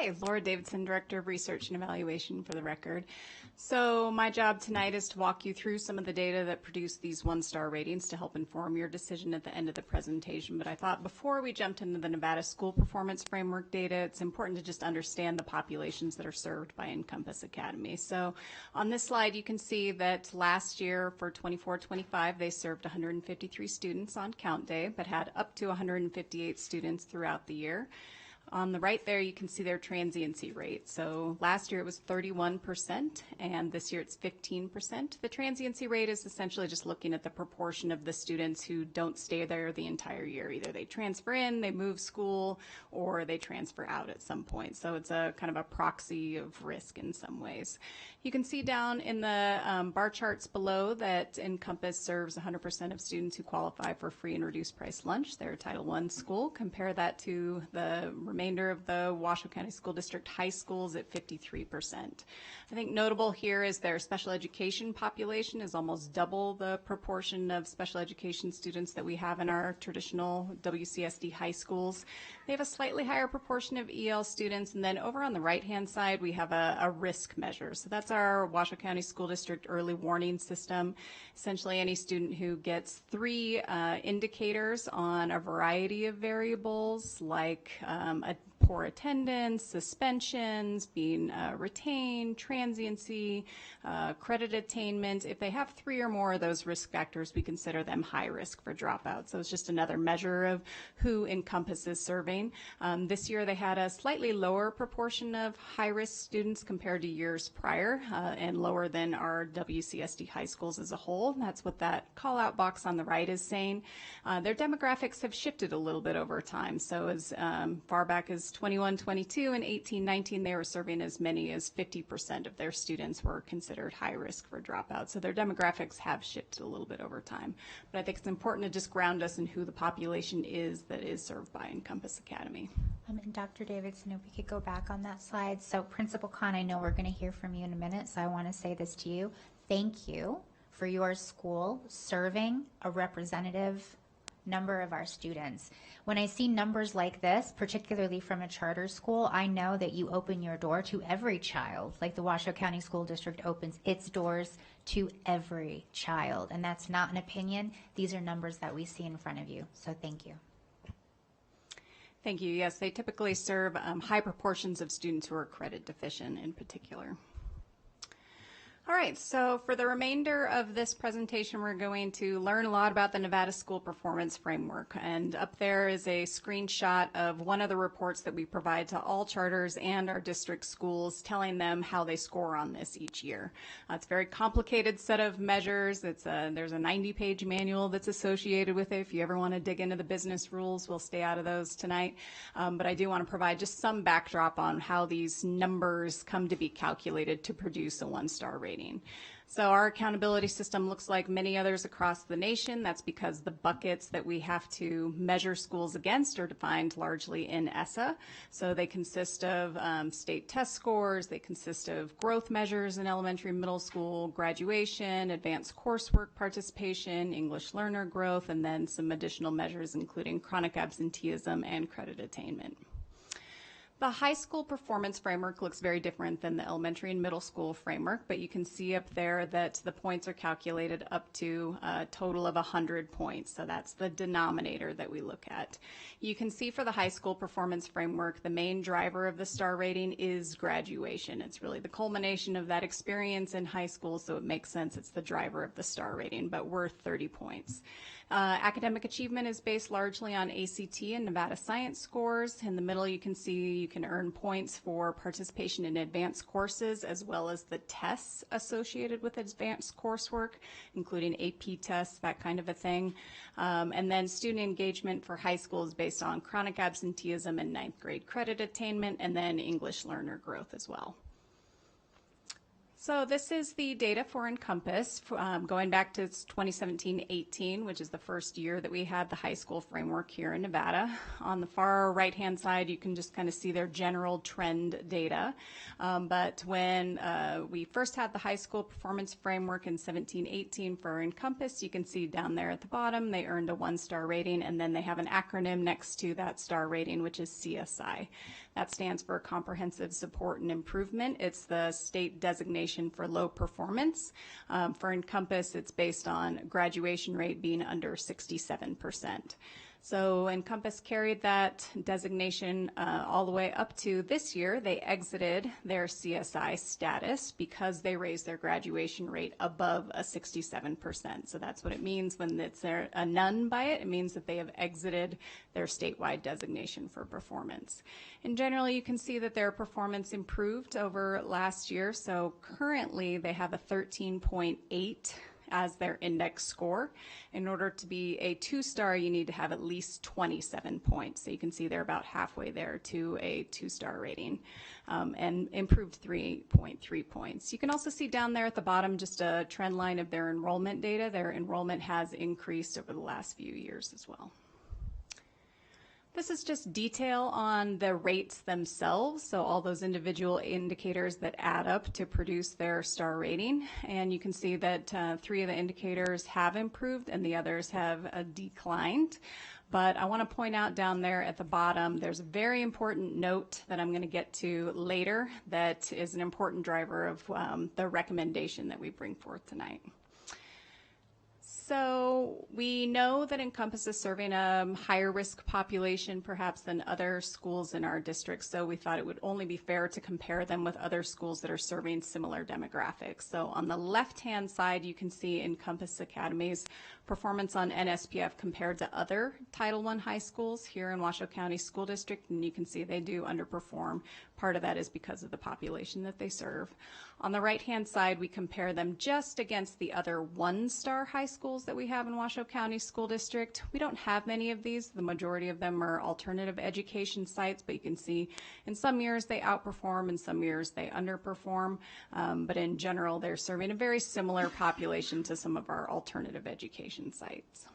Hi, Laura Davidson, Director of Research and Evaluation for the record. So my job tonight is to walk you through some of the data that produce these one-star ratings to help inform your decision at the end of the presentation. But I thought before we jumped into the Nevada School Performance Framework data, it's important to just understand the populations that are served by Encompass Academy. So on this slide, you can see that last year for 24-25, they served 153 students on count day, but had up to 158 students throughout the year. On the right there, you can see their transiency rate. So last year it was 31%, and this year it's 15%. The transiency rate is essentially just looking at the proportion of the students who don't stay there the entire year. Either they transfer in, they move school, or they transfer out at some point. So it's a kind of a proxy of risk in some ways. You can see down in the bar charts below that Encompass serves 100% of students who qualify for free and reduced price lunch. They're a Title I school. Compare that to the remainder of the Washoe County School District high schools at 53%. I think notable here is their special education population is almost double the proportion of special education students that we have in our traditional WCSD high schools. They have a slightly higher proportion of EL students, and then over on the right-hand side, we have a risk measure. So that's our Washoe County School District early warning system. Essentially, any student who gets 3 indicators on a variety of variables, like a poor attendance, suspensions, being retained, transiency, credit attainment. If they have 3 or more of those risk factors, we consider them high risk for dropout. So it's just another measure of who Encompass is serving. This year they had a slightly lower proportion of high risk students compared to years prior, and lower than our WCSD high schools as a whole. That's what that call out box on the right is saying. Their demographics have shifted a little bit over time. So as far back as 21-22 and 18-19, they were serving as many as 50% of their students were considered high risk for dropout. So their demographics have shifted a little bit over time. But I think it's important to just ground us in who the population is that is served by Encompass Academy. And Dr. Davidson, if we could go back on that slide. So Principal Khan, I know we're going to hear from you in a minute, so I want to say this to you. Thank you for your school serving a representative number of our students. When I see numbers like this, particularly from a charter school, I know that you open your door to every child, like the Washoe County School District opens its doors to every child. And that's not an opinion. These are numbers that we see in front of you. So thank you. Thank you. Yes, they typically serve high proportions of students who are credit deficient in particular. All right, so for the remainder of this presentation, we're going to learn a lot about the Nevada School Performance Framework. And up there is a screenshot of one of the reports that we provide to all charters and our district schools, telling them how they score on this each year. It's a very complicated set of measures. There's a 90-page manual that's associated with it. If you ever want to dig into the business rules, we'll stay out of those tonight. But I do want to provide just some backdrop on how these numbers come to be calculated to produce a one-star rating. So our accountability system looks like many others across the nation. That's because the buckets that we have to measure schools against are defined largely in ESSA. So they consist of state test scores, they consist of growth measures in elementary and middle school, graduation, advanced coursework participation, English learner growth, and then some additional measures including chronic absenteeism and credit attainment. The high school performance framework looks very different than the elementary and middle school framework, but you can see up there that the points are calculated up to a total of 100 points. So that's the denominator that we look at. You can see for the high school performance framework, the main driver of the star rating is graduation. It's really the culmination of that experience in high school, so it makes sense it's the driver of the star rating, but worth 30 points. Academic achievement is based largely on ACT and Nevada science scores. In the middle, you can see you can earn points for participation in advanced courses as well as the tests associated with advanced coursework, including AP tests, that kind of a thing. And then student engagement for high school is based on chronic absenteeism and 9th grade credit attainment, and then English learner growth as well. So this is the data for Encompass, going back to 2017-18, which is the first year that we had the high school framework here in Nevada. On the far right-hand side, you can just kind of see their general trend data. But when we first had the high school performance framework in 17-18 for Encompass, you can see down there at the bottom, they earned a 1-star rating, and then they have an acronym next to that star rating, which is CSI. That stands for Comprehensive Support and Improvement. It's the state designation for low performance. For Encompass, it's based on graduation rate being under 67%. So Encompass carried that designation all the way up to this year. They exited their CSI status because they raised their graduation rate above a 67%. So that's what it means when it's a none by it. It means that they have exited their statewide designation for performance. And generally, you can see that their performance improved over last year. So currently, they have a 13.8 as their index score. In order to be a 2-star, you need to have at least 27 points. So you can see they're about halfway there to a 2-star rating, and improved 3.3 points. You can also see down there at the bottom just a trend line of their enrollment data. Their enrollment has increased over the last few years as well. This is just detail on the rates themselves, so all those individual indicators that add up to produce their star rating. And you can see that 3 of the indicators have improved and the others have declined. But I want to point out down there at the bottom, there's a very important note that I'm going to get to later that is an important driver of the recommendation that we bring forth tonight. So we know that Encompass is serving a higher risk population perhaps than other schools in our district, so we thought it would only be fair to compare them with other schools that are serving similar demographics. So on the left-hand side, you can see Encompass Academy's performance on NSPF compared to other Title I high schools here in Washoe County School District, and you can see they do underperform. Part of that is because of the population that they serve. On the right-hand side, we compare them just against the other 1-star high schools that we have in Washoe County School District. We don't have many of these. The majority of them are alternative education sites, but you can see in some years they outperform, in some years they underperform. But in general, they're serving a very similar population to some of our alternative education sites.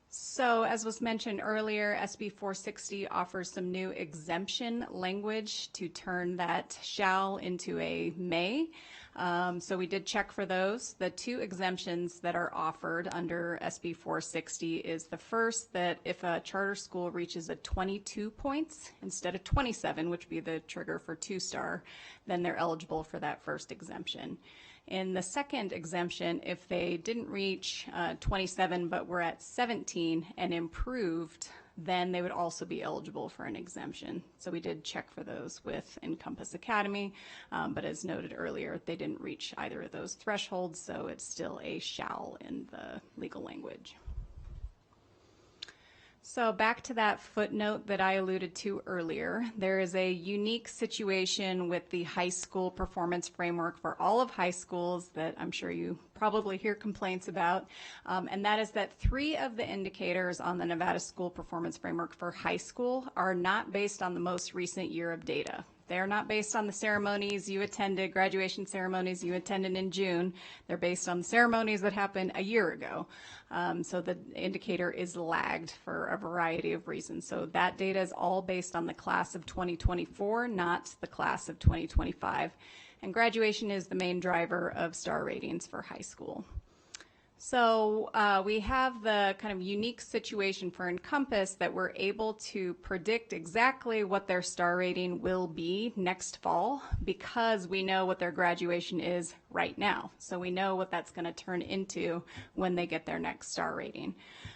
So as was mentioned earlier, SB 460 offers some new exemption language to turn that shall into a may. So we did check for those. The 2 exemptions that are offered under SB 460 is the first, that if a charter school reaches a 22 points instead of 27, which would be the trigger for 2-star, then they're eligible for that first exemption. In the second exemption, if they didn't reach 27 but were at 17 and improved, then they would also be eligible for an exemption. So we did check for those with Encompass Academy, but as noted earlier, they didn't reach either of those thresholds, so it's still a shall in the legal language. So back to that footnote that I alluded to earlier, there is a unique situation with the high school performance framework for all of high schools that I'm sure you probably hear complaints about, and that is that 3 of the indicators on the Nevada School Performance Framework for high school are not based on the most recent year of data. They're not based on the ceremonies you attended, graduation ceremonies you attended in June. They're based on the ceremonies that happened a year ago. So the indicator is lagged for a variety of reasons. So that data is all based on the class of 2024, not the class of 2025. And graduation is the main driver of star ratings for high school. So we have the kind of unique situation for Encompass that we're able to predict exactly what their star rating will be next fall because we know what their graduation is right now. So we know what that's going to turn into when they get their next star rating.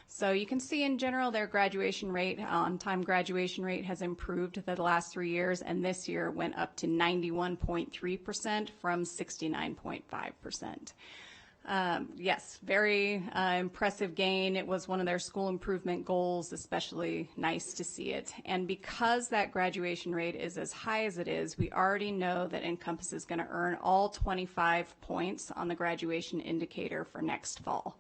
So you can see in general their graduation rate, on-time graduation rate has improved the last 3 years, and this year went up to 91.3% from 69.5%. Yes, very impressive gain. It was one of their school improvement goals, especially nice to see it. And because that graduation rate is as high as it is, we already know that Encompass is going to earn all 25 points on the graduation indicator for next fall.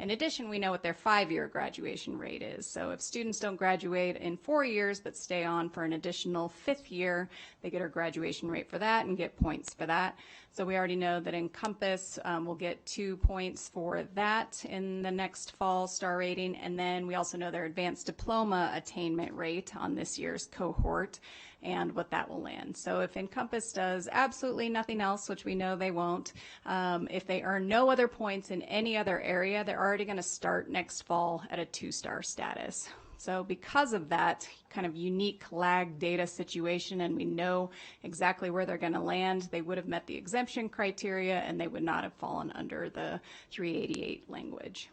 In addition, we know what their 5-year graduation rate is. So if students don't graduate in 4 years but stay on for an additional 5th year, they get our graduation rate for that and get points for that. So we already know that Encompass will get 2 points for that in the next fall star rating. And then we also know their advanced diploma attainment rate on this year's cohort and what that will land. So if Encompass does absolutely nothing else, which we know they won't, if they earn no other points in any other area, they're already going to start next fall at a 2-star status. So because of that kind of unique lag data situation, and we know exactly where they're going to land, they would have met the exemption criteria and they would not have fallen under the 388 language.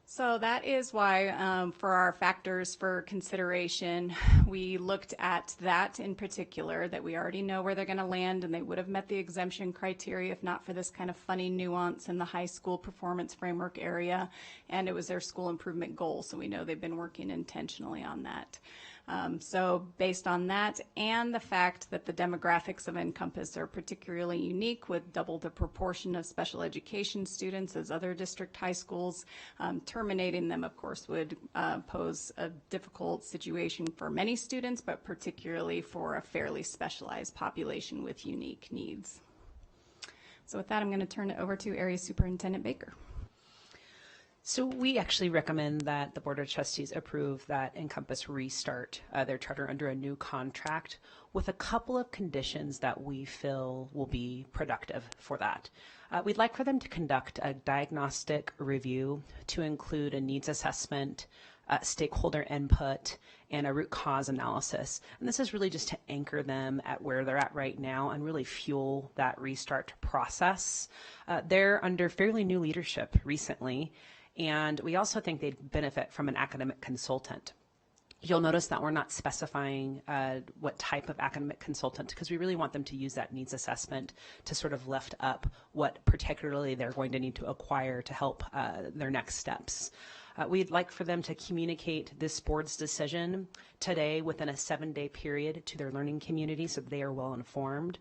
So that is why for our factors for consideration, we looked at that in particular, that we already know where they're going to land and they would have met the exemption criteria if not for this kind of funny nuance in the high school performance framework area, and it was their school improvement goal, so we know they've been working intentionally on that. So based on that and the fact that the demographics of Encompass are particularly unique with double the proportion of special education students as other district high schools, terminating them, of course, would pose a difficult situation for many students, but particularly for a fairly specialized population with unique needs. So with that, I'm going to turn it over to Area Superintendent Baker. So we actually recommend that the Board of Trustees approve that Encompass restart their charter under a new contract with a couple of conditions that we feel will be productive for that. We'd like for them to conduct a diagnostic review to include a needs assessment, stakeholder input, and a root cause analysis. And this is really just to anchor them at where they're at right now and really fuel that restart process. They're under fairly new leadership recently, and we also think they'd benefit from an academic consultant. You'll notice that we're not specifying what type of academic consultant, because we really want them to use that needs assessment to sort of lift up what particularly they're going to need to acquire to help their next steps. We'd like for them to communicate this board's decision today within a 7-day period to their learning community so that they are well informed.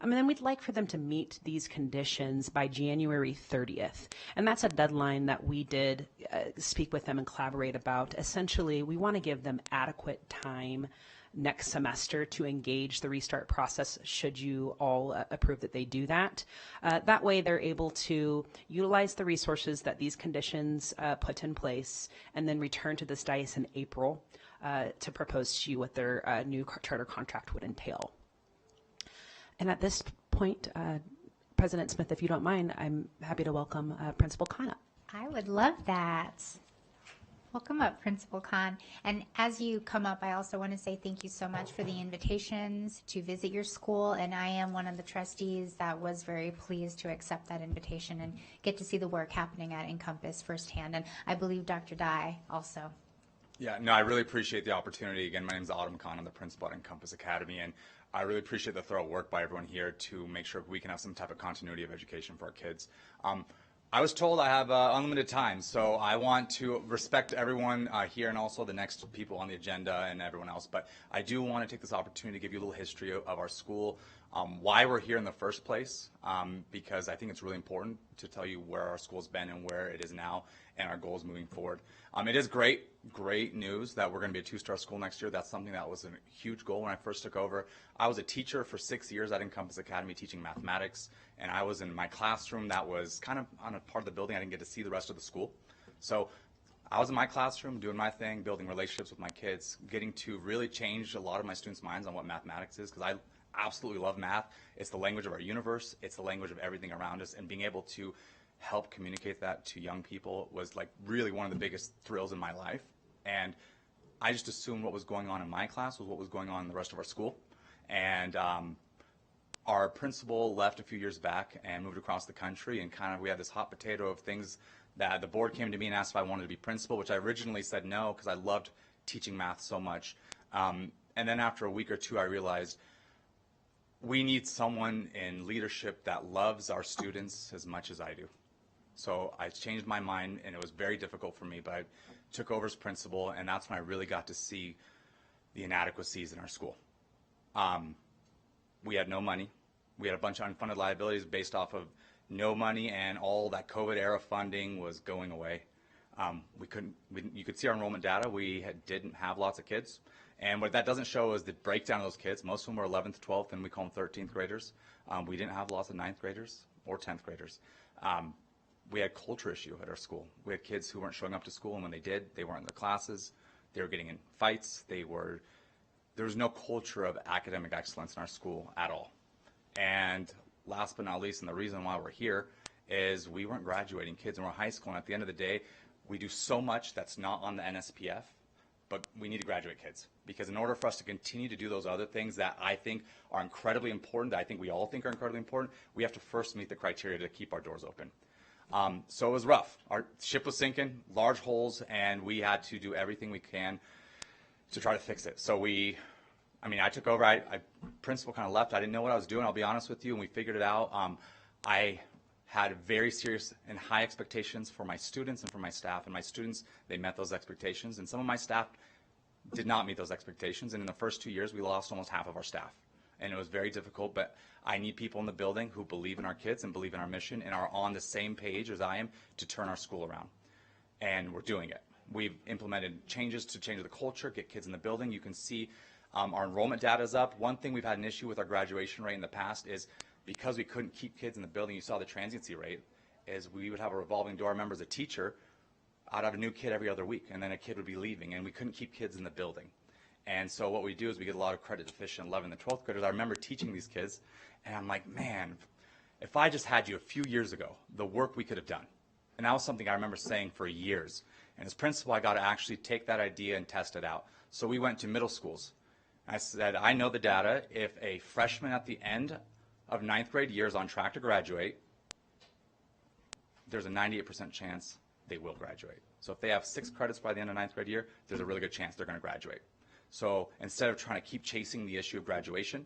And then we'd like for them to meet these conditions by January 30th. And that's a deadline that we did speak with them and collaborate about. Essentially, we want to give them adequate time next semester to engage the restart process should you all approve that they do that. That way they're able to utilize the resources that these conditions put in place and then return to this dais in April to propose to you what their new charter contract would entail. And at this point, President Smith, if you don't mind, I'm happy to welcome Principal Khan up. I would love that. Welcome up, Principal Khan. And as you come up, I also want to say thank you so much for the invitations to visit your school. And I am one of the trustees that was very pleased to accept that invitation and get to see the work happening at Encompass firsthand. And I believe Dr. Dye also. Yeah, no, I really appreciate the opportunity. Again, my name is Autumn Khan. I'm the principal at Encompass Academy, and I really appreciate the thorough work by everyone here to make sure we can have some type of continuity of education for our kids. I was told I have unlimited time, so I want to respect everyone here and also the next people on the agenda and everyone else, but I do want to take this opportunity to give you a little history of our school, why we're here in the first place, because I think it's really important to tell you where our school's been and where it is now and our goals moving forward. It is great news that we're going to be a 2-star school next year. That's something that was a huge goal when I first took over. I was a teacher for 6 years at Encompass Academy teaching mathematics, and I was in my classroom that was kind of on a part of the building. I didn't get to see the rest of the school. So I was in my classroom doing my thing, building relationships with my kids, getting to really change a lot of my students' minds on what mathematics is, because I absolutely love math. It's the language of our universe. It's the language of everything around us, and being able to help communicate that to young people was like really one of the biggest thrills in my life. And I just assumed what was going on in my class was what was going on in the rest of our school. And our principal left a few years back and moved across the country, and kind of we had this hot potato of things that the board came to me and asked if I wanted to be principal, which I originally said no because I loved teaching math so much. And then after a week or two, I realized we need someone in leadership that loves our students as much as I do. So I changed my mind, and it was very difficult for me, but I took over as principal, and that's when I really got to see the inadequacies in our school. We had no money. We had a bunch of unfunded liabilities based off of no money and all that COVID era funding was going away. You could see our enrollment data. We didn't have lots of kids. And what that doesn't show is the breakdown of those kids. Most of them were 11th, 12th, and we call them 13th graders. We didn't have lots of 9th graders or 10th graders. We had culture issue at our school. We had kids who weren't showing up to school, and when they did, they weren't in the classes. They were getting in fights. There was no culture of academic excellence in our school at all. And last but not least, and the reason why we're here, is we weren't graduating kids, and we're high school, and at the end of the day, we do so much that's not on the NSPF, but we need to graduate kids. Because in order for us to continue to do those other things that I think are incredibly important, that I think we all think are incredibly important, we have to first meet the criteria to keep our doors open. So it was rough. Our ship was sinking, large holes, and we had to do everything we can to try to fix it. So I took over. Principal kind of left. I didn't know what I was doing, I'll be honest with you, and we figured it out. I had very serious and high expectations for my students and for my staff. And my students, they met those expectations. And some of my staff did not meet those expectations. And in the first 2 years, we lost almost half of our staff. And it was very difficult, but I need people in the building who believe in our kids and believe in our mission and are on the same page as I am to turn our school around. And we're doing it. We've implemented changes to change the culture, get kids in the building. You can see our enrollment data is up. One thing we've had an issue with our graduation rate in the past is because we couldn't keep kids in the building, you saw the transiency rate, is we would have a revolving door. I remember as a teacher, I'd have a new kid every other week, and then a kid would be leaving, and we couldn't keep kids in the building. And so what we do is we get a lot of credit deficient 11th and 12th graders. I remember teaching these kids, and I'm like, man, if I just had you a few years ago, the work we could have done. And that was something I remember saying for years. And as principal, I got to actually take that idea and test it out. So we went to middle schools. I said, I know the data. If a freshman at the end of 9th grade year is on track to graduate, there's a 98% chance they will graduate. So if they have 6 credits by the end of 9th grade year, there's a really good chance they're going to graduate. So instead of trying to keep chasing the issue of graduation,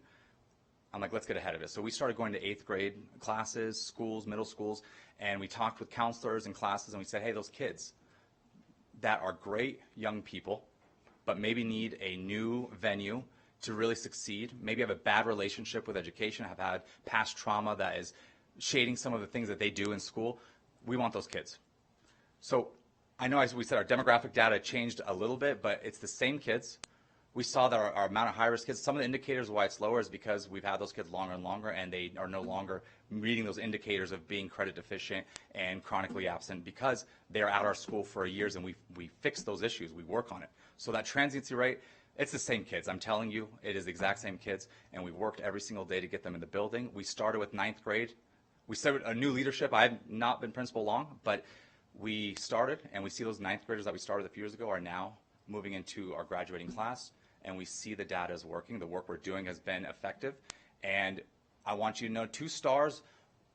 I'm like, let's get ahead of it. So we started going to 8th grade classes, schools, middle schools, and we talked with counselors in classes, and we said, hey, those kids that are great young people, but maybe need a new venue to really succeed, maybe have a bad relationship with education, have had past trauma that is shading some of the things that they do in school, we want those kids. So I know we said our demographic data changed a little bit, but it's the same kids. We saw that our amount of high-risk kids, some of the indicators why it's lower is because we've had those kids longer and longer, and they are no longer meeting those indicators of being credit deficient and chronically absent because they're at our school for years, and we fix those issues. We work on it. So that transiency rate, it's the same kids. I'm telling you, it is the exact same kids, and we've worked every single day to get them in the building. We started with 9th grade. We started a new leadership. I have not been principal long, but we started, and we see those 9th graders that we started a few years ago are now moving into our graduating class, and we see the data is working. The work we're doing has been effective, and I want you to know 2 stars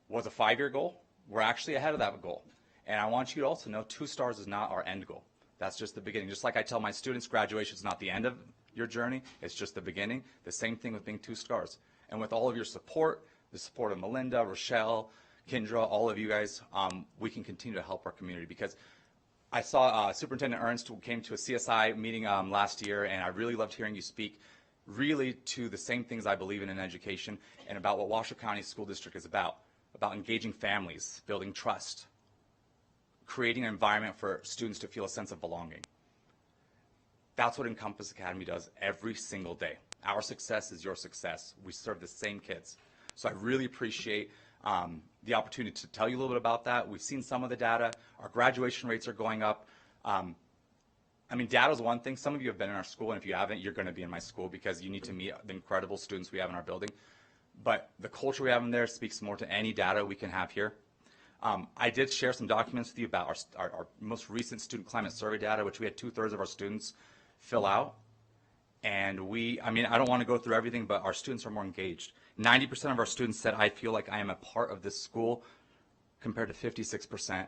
was a 5-year goal. We're actually ahead of that goal, and I want you to also know 2 stars is not our end goal. That's just the beginning. Just like I tell my students, graduation is not the end of your journey. It's just the beginning. The same thing with being 2 stars. And with all of your support, the support of Melinda, Rochelle, Kendra, all of you guys, we can continue to help our community. Because I saw Superintendent Ernst came to a CSI meeting last year, and I really loved hearing you speak really to the same things I believe in education and about what Washoe County School District is about engaging families, building trust, creating an environment for students to feel a sense of belonging. That's what Encompass Academy does every single day. Our success is your success. We serve the same kids. So I really appreciate the opportunity to tell you a little bit about that. We've seen some of the data. Our graduation rates are going up. Data is one thing. Some of you have been in our school, and if you haven't, you're going to be in my school because you need to meet the incredible students we have in our building. But the culture we have in there speaks more to any data we can have here. I did share some documents with you about our most recent student climate survey data, which we had 2/3 of our students fill out. And I don't want to go through everything, but our students are more engaged. 90% of our students said, I feel like I am a part of this school, compared to 56%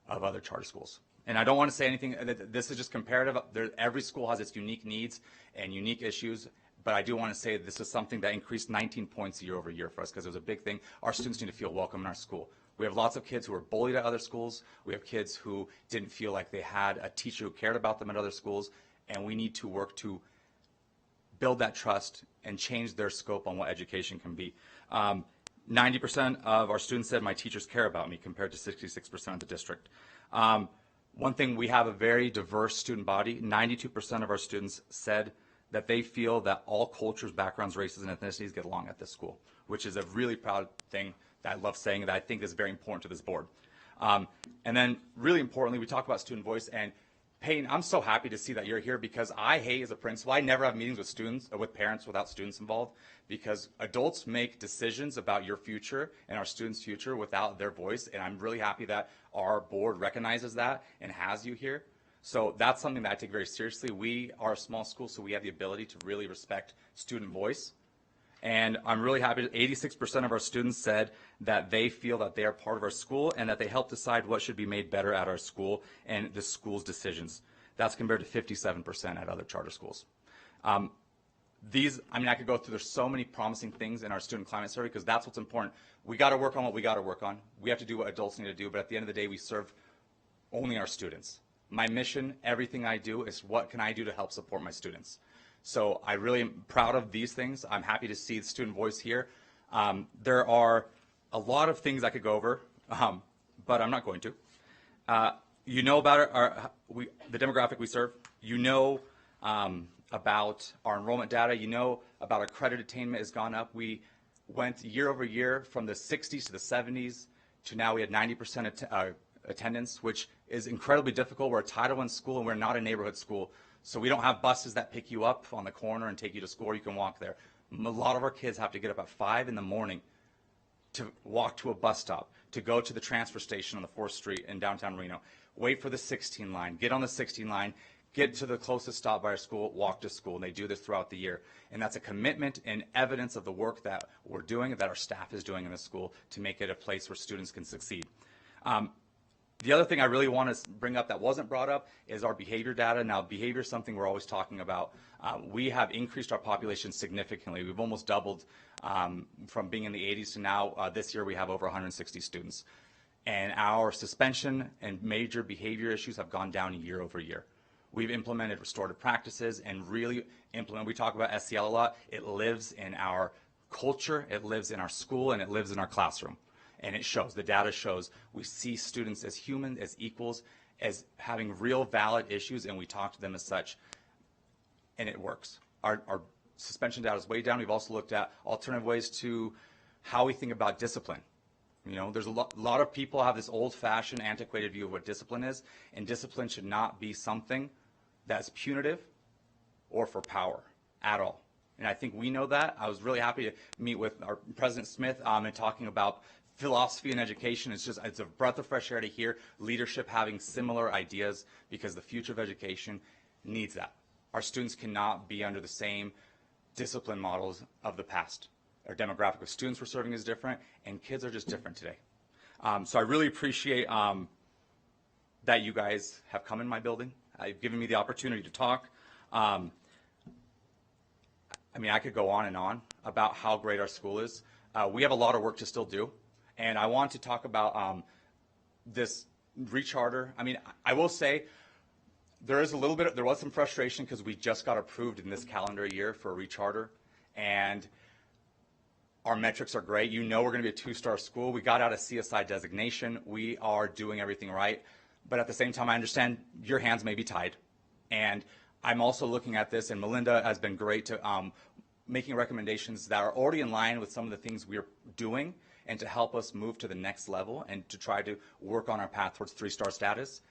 of other charter schools. And I don't want to say anything, this is just comparative. Every school has its unique needs and unique issues, but I do want to say this is something that increased 19 points year over year for us because it was a big thing. Our students need to feel welcome in our school. We have lots of kids who are bullied at other schools. We have kids who didn't feel like they had a teacher who cared about them at other schools, and we need to work to build that trust and change their scope on what education can be. 90% of our students said my teachers care about me, compared to 66% of the district. One thing, we have a very diverse student body. 92% of our students said that they feel that all cultures, backgrounds, races, and ethnicities get along at this school, which is a really proud thing that I love saying, that I think is very important to this board. And then really importantly, we talk about student voice. And Peyton, I'm so happy to see that you're here, because I hate, as a principal, I never have meetings with students or with parents without students involved, because adults make decisions about your future and our students' future without their voice. And I'm really happy that our board recognizes that and has you here. So that's something that I take very seriously. We are a small school, so we have the ability to really respect student voice. And I'm really happy, 86% of our students said that they feel that they are part of our school and that they help decide what should be made better at our school and the school's decisions. That's compared to 57% at other charter schools. I could go through, there's so many promising things in our student climate survey, because that's what's important. We got to work on what we got to work on. We have to do what adults need to do, but at the end of the day, we serve only our students. My mission, everything I do, is what can I do to help support my students? So I really am proud of these things. I'm happy to see the student voice here. There are a lot of things I could go over, but I'm not going to. You know about the demographic we serve. You know about our enrollment data. You know about our credit attainment has gone up. We went year over year from the 60s to the 70s to now we had 90% attendance, which is incredibly difficult. We're a Title I school and we're not a neighborhood school. So we don't have buses that pick you up on the corner and take you to school, or you can walk there. A lot of our kids have to get up at 5 in the morning to walk to a bus stop, to go to the transfer station on the 4th Street in downtown Reno, wait for the 16 line, get on the 16 line, get to the closest stop by our school, walk to school. And they do this throughout the year. And that's a commitment and evidence of the work that we're doing, that our staff is doing in the school to make it a place where students can succeed. The other thing I really want to bring up that wasn't brought up is our behavior data. Now, behavior is something we're always talking about. We have increased our population significantly. We've almost doubled from being in the 80s to now. This year we have over 160 students. And our suspension and major behavior issues have gone down year over year. We've implemented restorative practices and really we talk about SEL a lot. It lives in our culture, it lives in our school, and it lives in our classroom. And it shows, the data shows, we see students as human, as equals, as having real valid issues, and we talk to them as such, and it works. Our suspension data is way down. We've also looked at alternative ways to how we think about discipline. You know, there's a lot of people have this old-fashioned, antiquated view of what discipline is, and discipline should not be something that's punitive or for power at all. And I think we know that. I was really happy to meet with our President Smith and talking about philosophy and education. It's a breath of fresh air to hear leadership having similar ideas, because the future of education needs that. Our students cannot be under the same discipline models of the past. Our demographic of students we're serving is different, and kids are just different today. So I really appreciate that you guys have come in my building. You've given me the opportunity to talk. I could go on and on about how great our school is. We have a lot of work to still do. And I want to talk about this recharter. I will say there was some frustration because we just got approved in this calendar year for a recharter, and our metrics are great. You know we're going to be a 2-star school. We got out a CSI designation. We are doing everything right. But at the same time, I understand your hands may be tied. And I'm also looking at this, and Melinda has been great to making recommendations that are already in line with some of the things we're doing, and to help us move to the next level and to try to work on our path towards 3-star status.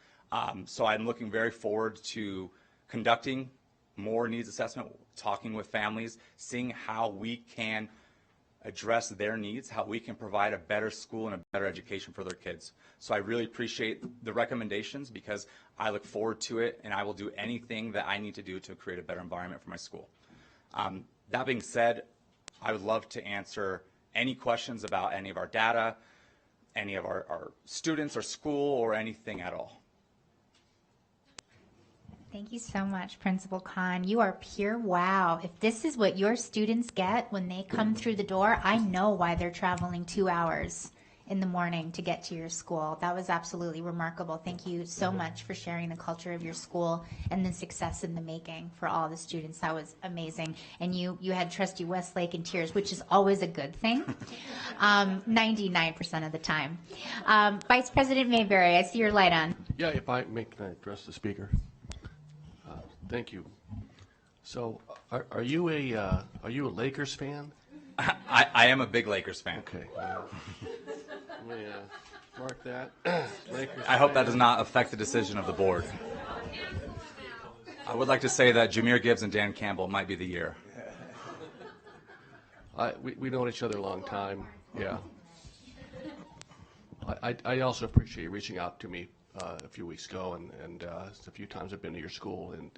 So I'm looking very forward to conducting more needs assessment, talking with families, seeing how we can address their needs, how we can provide a better school and a better education for their kids. So I really appreciate the recommendations, because I look forward to it, and I will do anything that I need to do to create a better environment for my school. That being said, I would love to answer any questions about any of our data, any of our students or school, or anything at all. Thank you so much, Principal Khan. You are pure wow. If this is what your students get when they come through the door, I know why they're traveling 2 hours. in the morning to get to your school. That was absolutely remarkable. Thank you so much for sharing the culture of your school and the success in the making for all the students. That was amazing. And you had Trustee Westlake in tears, which is always a good thing, 99% of the time. Vice President Mayberry, I see your light on. Yeah, if I may, can I address the speaker? Thank you. So, are you a Lakers fan? I am a big Lakers fan. Okay. Let me mark that. Lakers I hope fan. that does not affect the decision of the board. I would like to say that Jameer Gibbs and Dan Campbell might be the year. We've known each other a long time. Yeah. I also appreciate you reaching out to me a few weeks ago, and a few times I've been to your school, and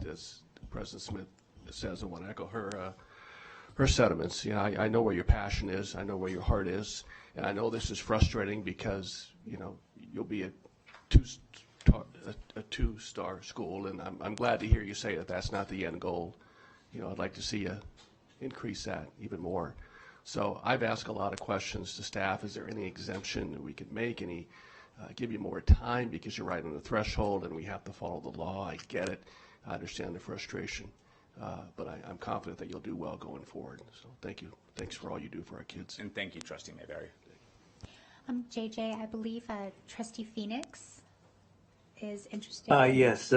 as President Smith says, I want to echo her sentiments. You know, I know where your passion is, I know where your heart is, and I know this is frustrating because, you know, you'll be a two-star school, and I'm glad to hear you say that that's not the end goal. You know, I'd like to see you increase that even more. So I've asked a lot of questions to staff. Is there any exemption that we could make? Any give you more time because you're right on the threshold and we have to follow the law? I get it. I understand the frustration. But I'm confident that you'll do well going forward. So thank you. Thanks for all you do for our kids. And thank you, Trustee Mayberry. JJ, I believe Trustee Phoenix is interested. Yes.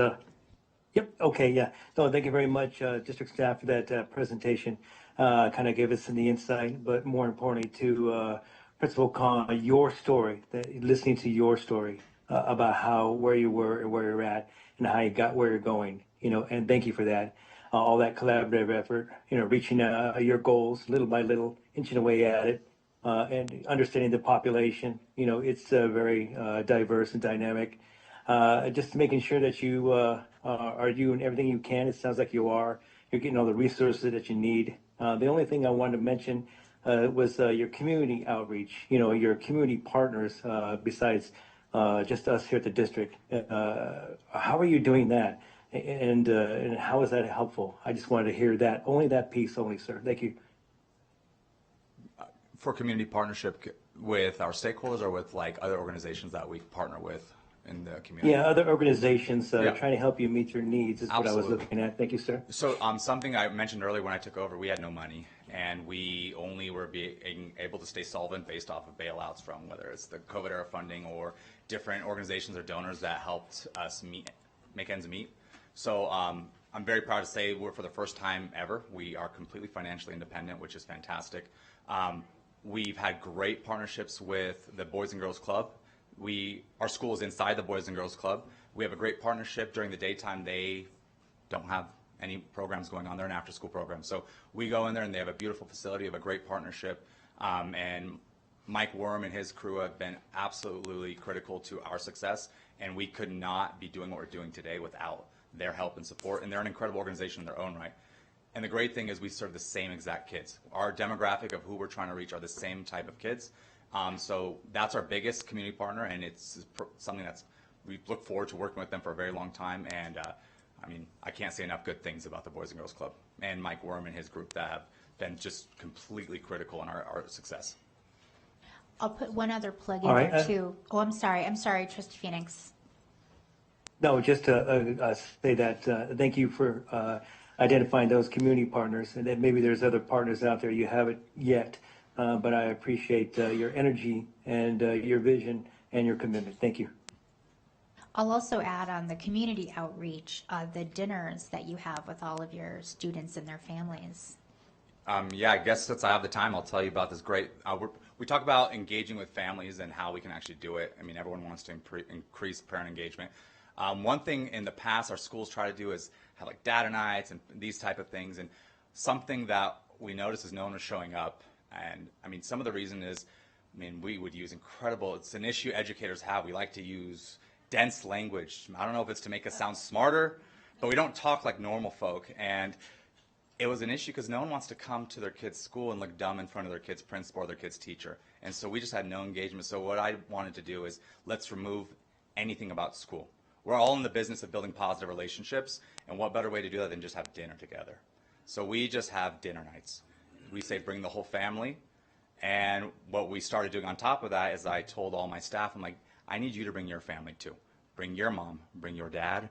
Yep. Okay. Yeah. No, thank you very much, district staff, for that presentation. Kind of gave us the insight, but more importantly, to Principal Khan, your story, listening to your story about where you were and where you're at, and how you got where you're going. You know, and thank you for that. All that collaborative effort. You know, reaching your goals little by little, inching away at it, and understanding the population. You know, it's very diverse and dynamic. Just making sure that you are doing everything you can. It sounds like you are. You're getting all the resources that you need. The only thing I wanted to mention was your community outreach. You know, your community partners besides just us here at the district. How are you doing that? And how is that helpful? I just wanted to hear that. Only that piece only, sir. Thank you. For community partnership with our stakeholders or with like other organizations that we partner with in the community? Yeah, other organizations trying to help you meet your needs is Absolutely. what I was looking at. Thank you, sir. So something I mentioned earlier when I took over, we had no money, and we only were being able to stay solvent based off of bailouts from whether it's the COVID era funding or different organizations or donors that helped us make ends meet. So I'm very proud to say for the first time ever, we are completely financially independent, which is fantastic. We've had great partnerships with the Boys and Girls Club. Our school is inside the Boys and Girls Club. We have a great partnership. During the daytime, they don't have any programs going on there, an after-school program. So we go in there, and they have a beautiful facility, have a great partnership. And Mike Worm and his crew have been absolutely critical to our success, and we could not be doing what we're doing today without their help and support. And they're an incredible organization in their own right. And the great thing is we serve the same exact kids. Our demographic of who we're trying to reach are the same type of kids. So that's our biggest community partner, and it's something we look forward to working with them for a very long time. And I mean, I can't say enough good things about the Boys and Girls Club and Mike Worm and his group that have been just completely critical in our success. I'll put one other plug in All right, there too. Oh, I'm sorry, Trustee Phoenix. No, just to say that thank you for identifying those community partners, and that maybe there's other partners out there you haven't yet, but I appreciate your energy and your vision and your commitment. Thank you. I'll also add on the community outreach, the dinners that you have with all of your students and their families. Yeah, I guess since I have the time, I'll tell you about this great. We talk about engaging with families and how we can actually do it. I mean, everyone wants to increase parent engagement. One thing in the past our schools try to do is have like data nights and these type of things. And something that we notice is no one is showing up. And I mean, some of the reason is, I mean, we would use it's an issue educators have. We like to use dense language. I don't know if it's to make us sound smarter, but we don't talk like normal folk. And it was an issue because no one wants to come to their kid's school and look dumb in front of their kid's principal or their kid's teacher. And so we just had no engagement. So what I wanted to do is let's remove anything about school. We're all in the business of building positive relationships, and what better way to do that than just have dinner together? So we just have dinner nights. We say bring the whole family, And what we started doing on top of that is I told all my staff, I'm like, I need you to bring your family too. Bring your mom, bring your dad,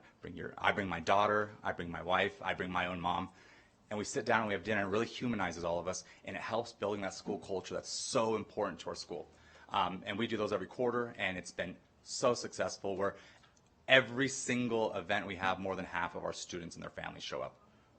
I bring my daughter, I bring my wife, I bring my own mom. And we sit down and we have dinner, and it really humanizes all of us, and it helps building that school culture that's so important to our school. And we do those every quarter, and it's been so successful where every single event we have, more than half of our students and their families show up.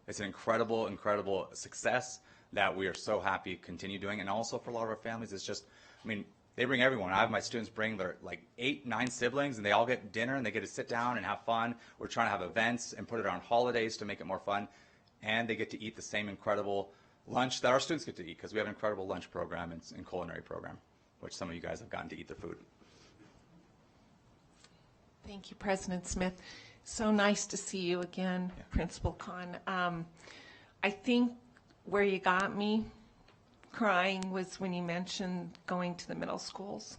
It's an incredible, incredible success that we are so happy to continue doing. And also for a lot of our families, it's just, I mean, they bring everyone. I have my students bring their like 8, 9 siblings, and they all get dinner, and they get to sit down and have fun. We're trying to have events and put it on holidays to make it more fun. And they get to eat the same incredible lunch that our students get to eat, because we have an incredible lunch program and culinary program, which some of you guys have gotten to eat the food. Thank you, President Smith. So nice to see you again, Principal Khan. I think where you got me crying was when you mentioned going to the middle schools.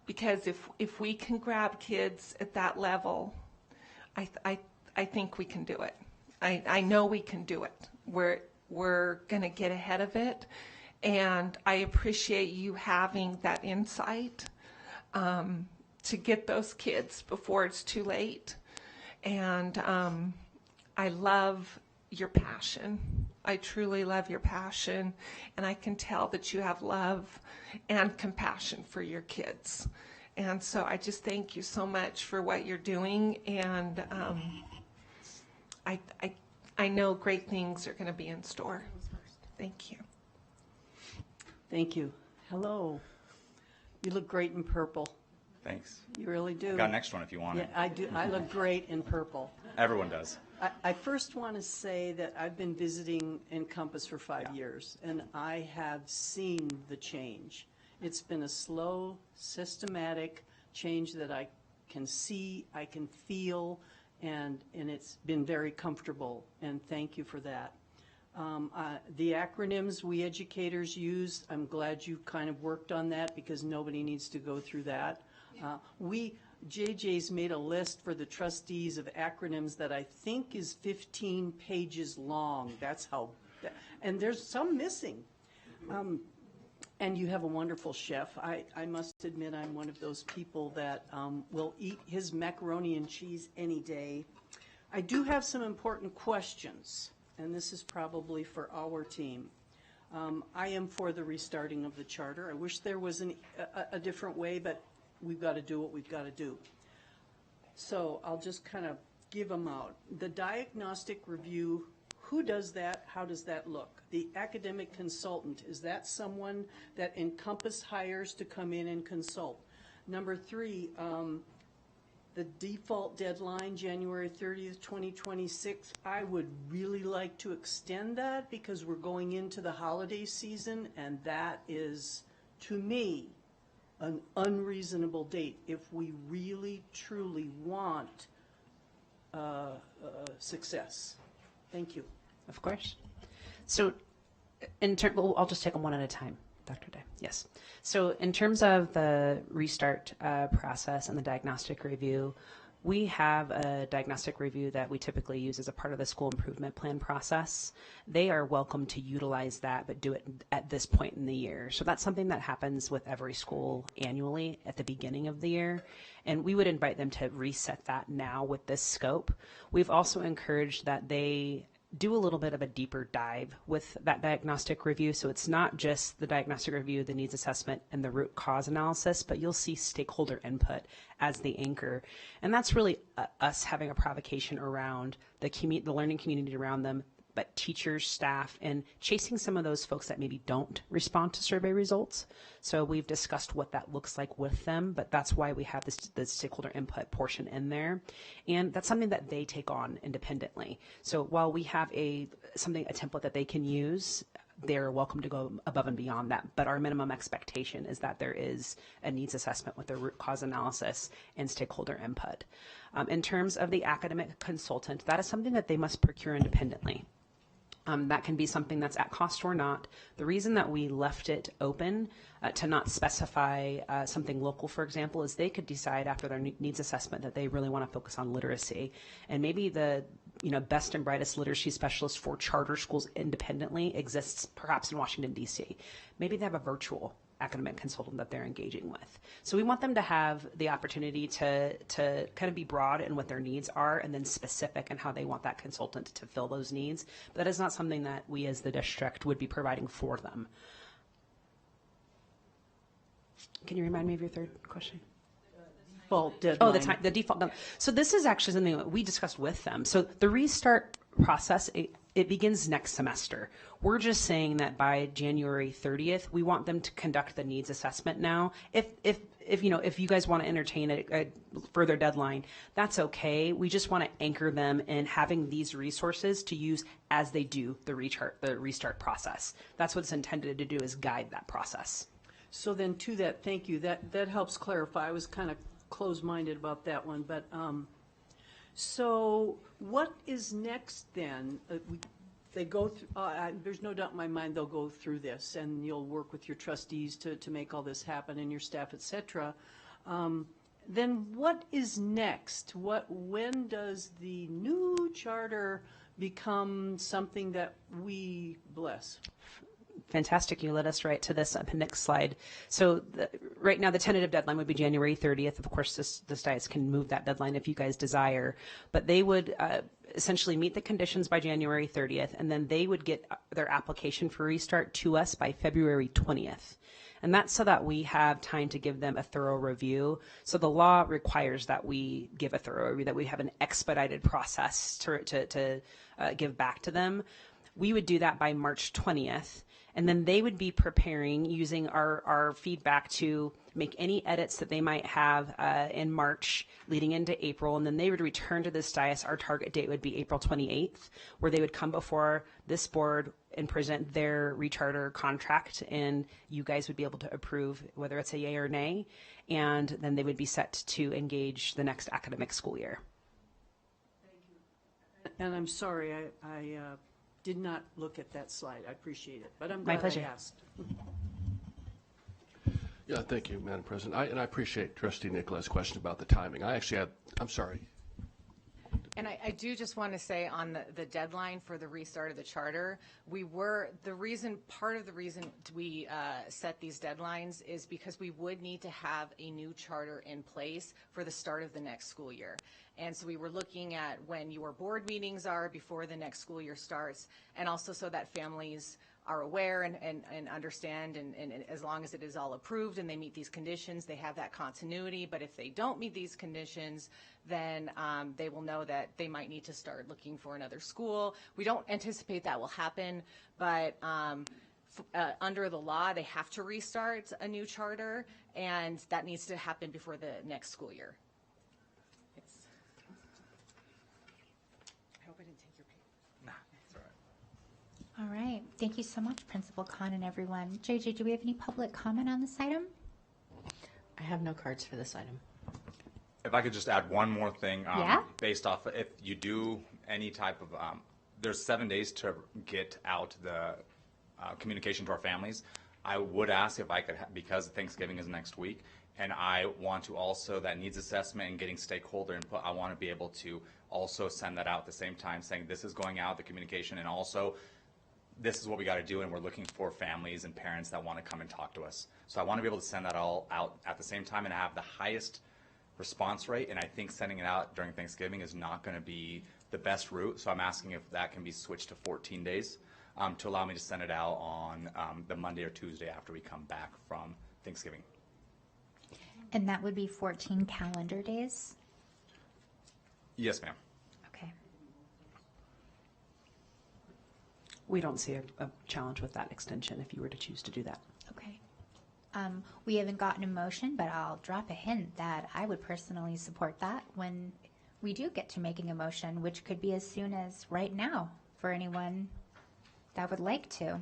Because if we can grab kids at that level, I think we can do it. I know we can do it. We're going to get ahead of it. And I appreciate you having that insight to get those kids before it's too late. And I love your passion. I truly love your passion, and I can tell that you have love and compassion for your kids. And so I just thank you so much for what you're doing, and I know great things are going to be in store. Thank you. Thank you. Hello. You look great in purple. Thanks. You really do. I've got an extra one if you want it. Yeah, I do. I look great in purple. Everyone does. I first want to say that I've been visiting Encompass for 5 years, and I have seen the change. It's been a slow, systematic change that I can see, I can feel, and it's been very comfortable, and thank you for that. The acronyms we educators use, I'm glad you kind of worked on that, because nobody needs to go through that. JJ's made a list for the trustees of acronyms that I think is 15 pages long. That's how, and there's some missing. And you have a wonderful chef. I must admit I'm one of those people that will eat his macaroni and cheese any day. I do have some important questions, and this is probably for our team. I am for the restarting of the charter. I wish there was a different way, but we've got to do what we've got to do. So I'll just kind of give them out. The diagnostic review, who does that? How does that look? The academic consultant, is that someone that Encompass hires to come in and consult? Number 3, the default deadline, January 30th, 2026. I would really like to extend that, because we're going into the holiday season, and that is, to me, an unreasonable date if we really, truly want success. Thank you. Of course. So, well, I'll just take them one at a time, Dr. Day. Yes. So, in terms of the restart process and the diagnostic review, we have a diagnostic review that we typically use as a part of the school improvement plan process. They are welcome to utilize that, but do it at this point in the year. So that's something that happens with every school annually at the beginning of the year. And we would invite them to reset that now with this scope. We've also encouraged that they do a little bit of a deeper dive with that diagnostic review. So it's not just the diagnostic review, the needs assessment, and the root cause analysis, but you'll see stakeholder input as the anchor. And that's really us having a provocation around the learning community around them, but teachers, staff, and chasing some of those folks that maybe don't respond to survey results. So we've discussed what that looks like with them, but that's why we have the stakeholder input portion in there. And that's something that they take on independently. So while we have a template that they can use, they're welcome to go above and beyond that. But our minimum expectation is that there is a needs assessment with a root cause analysis and stakeholder input. In terms of the academic consultant, that is something that they must procure independently. That can be something that's at cost or not. The reason that we left it open to not specify something local, for example, is they could decide after their needs assessment that they really want to focus on literacy. And maybe the best and brightest literacy specialist for charter schools independently exists perhaps in Washington, D.C. Maybe they have a virtual academic consultant that they're engaging with. So we want them to have the opportunity to kind of be broad in what their needs are and then specific in how they want that consultant to fill those needs. But that is not something that we as the district would be providing for them. Can you remind me of your third question? Default deadline. Oh, the default. So this is actually something that we discussed with them. So the restart process, it begins next semester. We're just saying that by January 30th, we want them to conduct the needs assessment now. If you guys want to entertain a further deadline, that's okay. We just want to anchor them in having these resources to use as they do the restart process. That's what it's intended to do, is guide that process. So then to that, thank you. That helps clarify. I was kind of closed-minded about that one, but so what is next then? They go through, there's no doubt in my mind they'll go through this, and you'll work with your trustees to make all this happen, and your staff, et cetera. Then what is next? When does the new charter become something that we bless? Fantastic. You led us right to this appendix slide. So right now the tentative deadline would be January 30th. Of course, this dais can move that deadline if you guys desire, but they would essentially meet the conditions by January 30th, and then they would get their application for restart to us by February 20th. And that's so that we have time to give them a thorough review. So the law requires that we give a thorough review, that we have an expedited process to give back to them. We would do that by March 20th. And then they would be preparing, using our feedback, to make any edits that they might have in March leading into April. And then they would return to this dais. Our target date would be April 28th, where they would come before this board and present their recharter contract. And you guys would be able to approve whether it's a yay or nay. And then they would be set to engage the next academic school year. And I'm sorry, I did not look at that slide. I appreciate it, but I'm glad I asked. Yeah, thank you, Madam President. And I appreciate Trustee Nicholas' question about the timing. I'm sorry. And I do just want to say on the deadline for the restart of the charter, part of the reason we set these deadlines is because we would need to have a new charter in place for the start of the next school year. And so we were looking at when your board meetings are before the next school year starts, and also so that families are aware and understand, and as long as it is all approved and they meet these conditions, they have that continuity. But if they don't meet these conditions, then they will know that they might need to start looking for another school. We don't anticipate that will happen, but under the law, they have to restart a new charter, and that needs to happen before the next school year. I hope I didn't take your paper. Nah, it's all right. All right. Thank you so much, Principal Khan and everyone. JJ, do we have any public comment on this item? I have no cards for this item. If I could just add one more thing, Yeah? based off, if you do any type of, there's 7 days to get out the communication to our families. I would ask if I could, because Thanksgiving is next week, and I want to also, that needs assessment and getting stakeholder input, I want to be able to also send that out at the same time, saying this is going out, the communication, and also this is what we got to do, and we're looking for families and parents that want to come and talk to us. So I want to be able to send that all out at the same time and have the highest response rate, and I think sending it out during Thanksgiving is not going to be the best route. So I'm asking if that can be switched to 14 days to allow me to send it out on the Monday or Tuesday after we come back from Thanksgiving. And that would be 14 calendar days? Yes, ma'am. Okay. We don't see a challenge with that extension if you were to choose to do that. Okay. We haven't gotten a motion, but I'll drop a hint that I would personally support that when we do get to making a motion, which could be as soon as right now for anyone that would like to.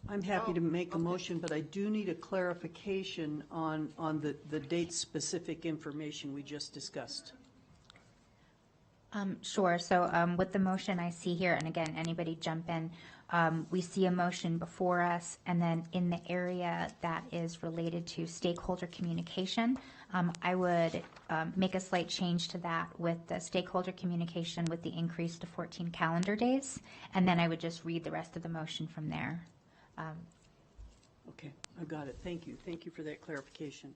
I'm happy to make a motion, but I do need a clarification on the date-specific information we just discussed. Sure. So with the motion I see here, and again, anybody jump in, we see a motion before us, and then in the area that is related to stakeholder communication, I would make a slight change to that with the stakeholder communication with the increase to 14 calendar days, and then I would just read the rest of the motion from there. Okay, I got it. Thank you. Thank you for that clarification.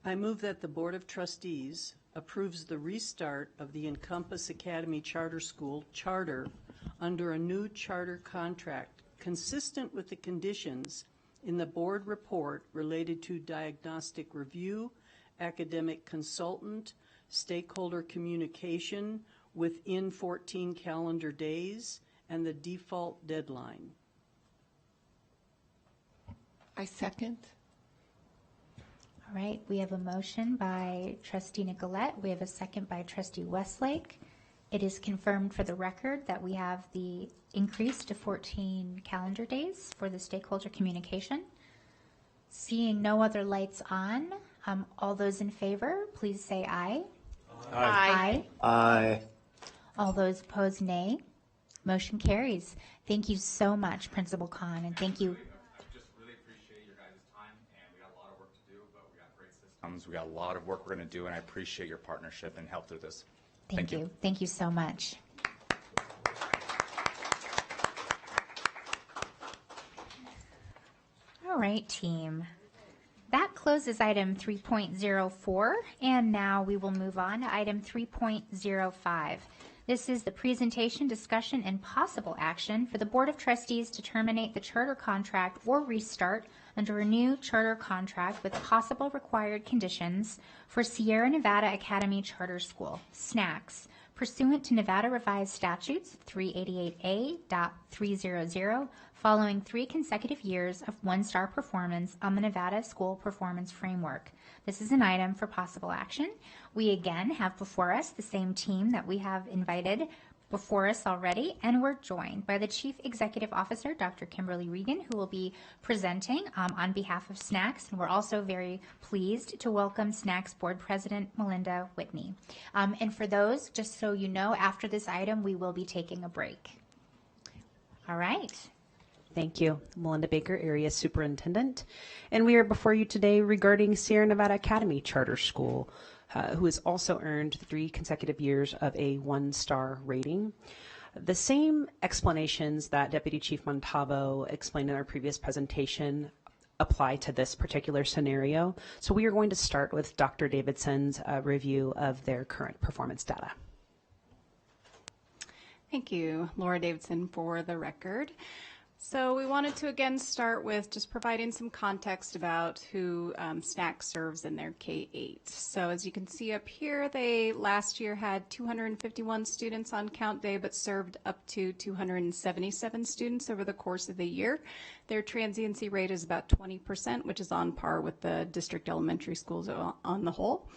I move that the Board of Trustees approves the restart of the Encompass Academy Charter School charter under a new charter contract consistent with the conditions in the board report related to diagnostic review, academic consultant, stakeholder communication within 14 calendar days, and the default deadline. I second. All right, we have a motion by Trustee Nicolette. We have a second by Trustee Westlake. It is confirmed for the record that we have the increase to 14 calendar days for the stakeholder communication. Seeing no other lights on, all those in favor, please say aye. Aye. Aye. Aye. All those opposed, nay. Motion carries. Thank you so much, Principal Khan, and thank you. We got a lot of work we're going to do, and I appreciate your partnership and help through this. Thank you. Thank you so much. All right, team. That closes item 3.04, and now we will move on to item 3.05. This is the presentation, discussion, and possible action for the Board of Trustees to terminate the charter contract or restart under a new charter contract with possible required conditions for Sierra Nevada Academy Charter School, SNACS, pursuant to Nevada Revised Statutes 388A.300, following 3 consecutive years of one-star performance on the Nevada School Performance Framework. This is an item for possible action. We again have before us the same team that we have invited before us already, and we're joined by the Chief Executive Officer, Dr. Kimberly Regan, who will be presenting on behalf of SNACS, and we're also very pleased to welcome SNACS Board President Melinda Whitney. And for those, just so you know, after this item, we will be taking a break. All right. Thank you. Melinda Baker, Area Superintendent. And we are before you today regarding Sierra Nevada Academy Charter School, who has also earned 3 consecutive years of a 1-star rating. The same explanations that Deputy Chief Montalvo explained in our previous presentation apply to this particular scenario. So we are going to start with Dr. Davidson's review of their current performance data. Thank you, Laura Davidson, for the record. So we wanted to again start with just providing some context about who SNACS serves in their K-8. So as you can see up here, they last year had 251 students on count day, but served up to 277 students over the course of the year. Their transiency rate is about 20%, which is on par with the district elementary schools on the whole.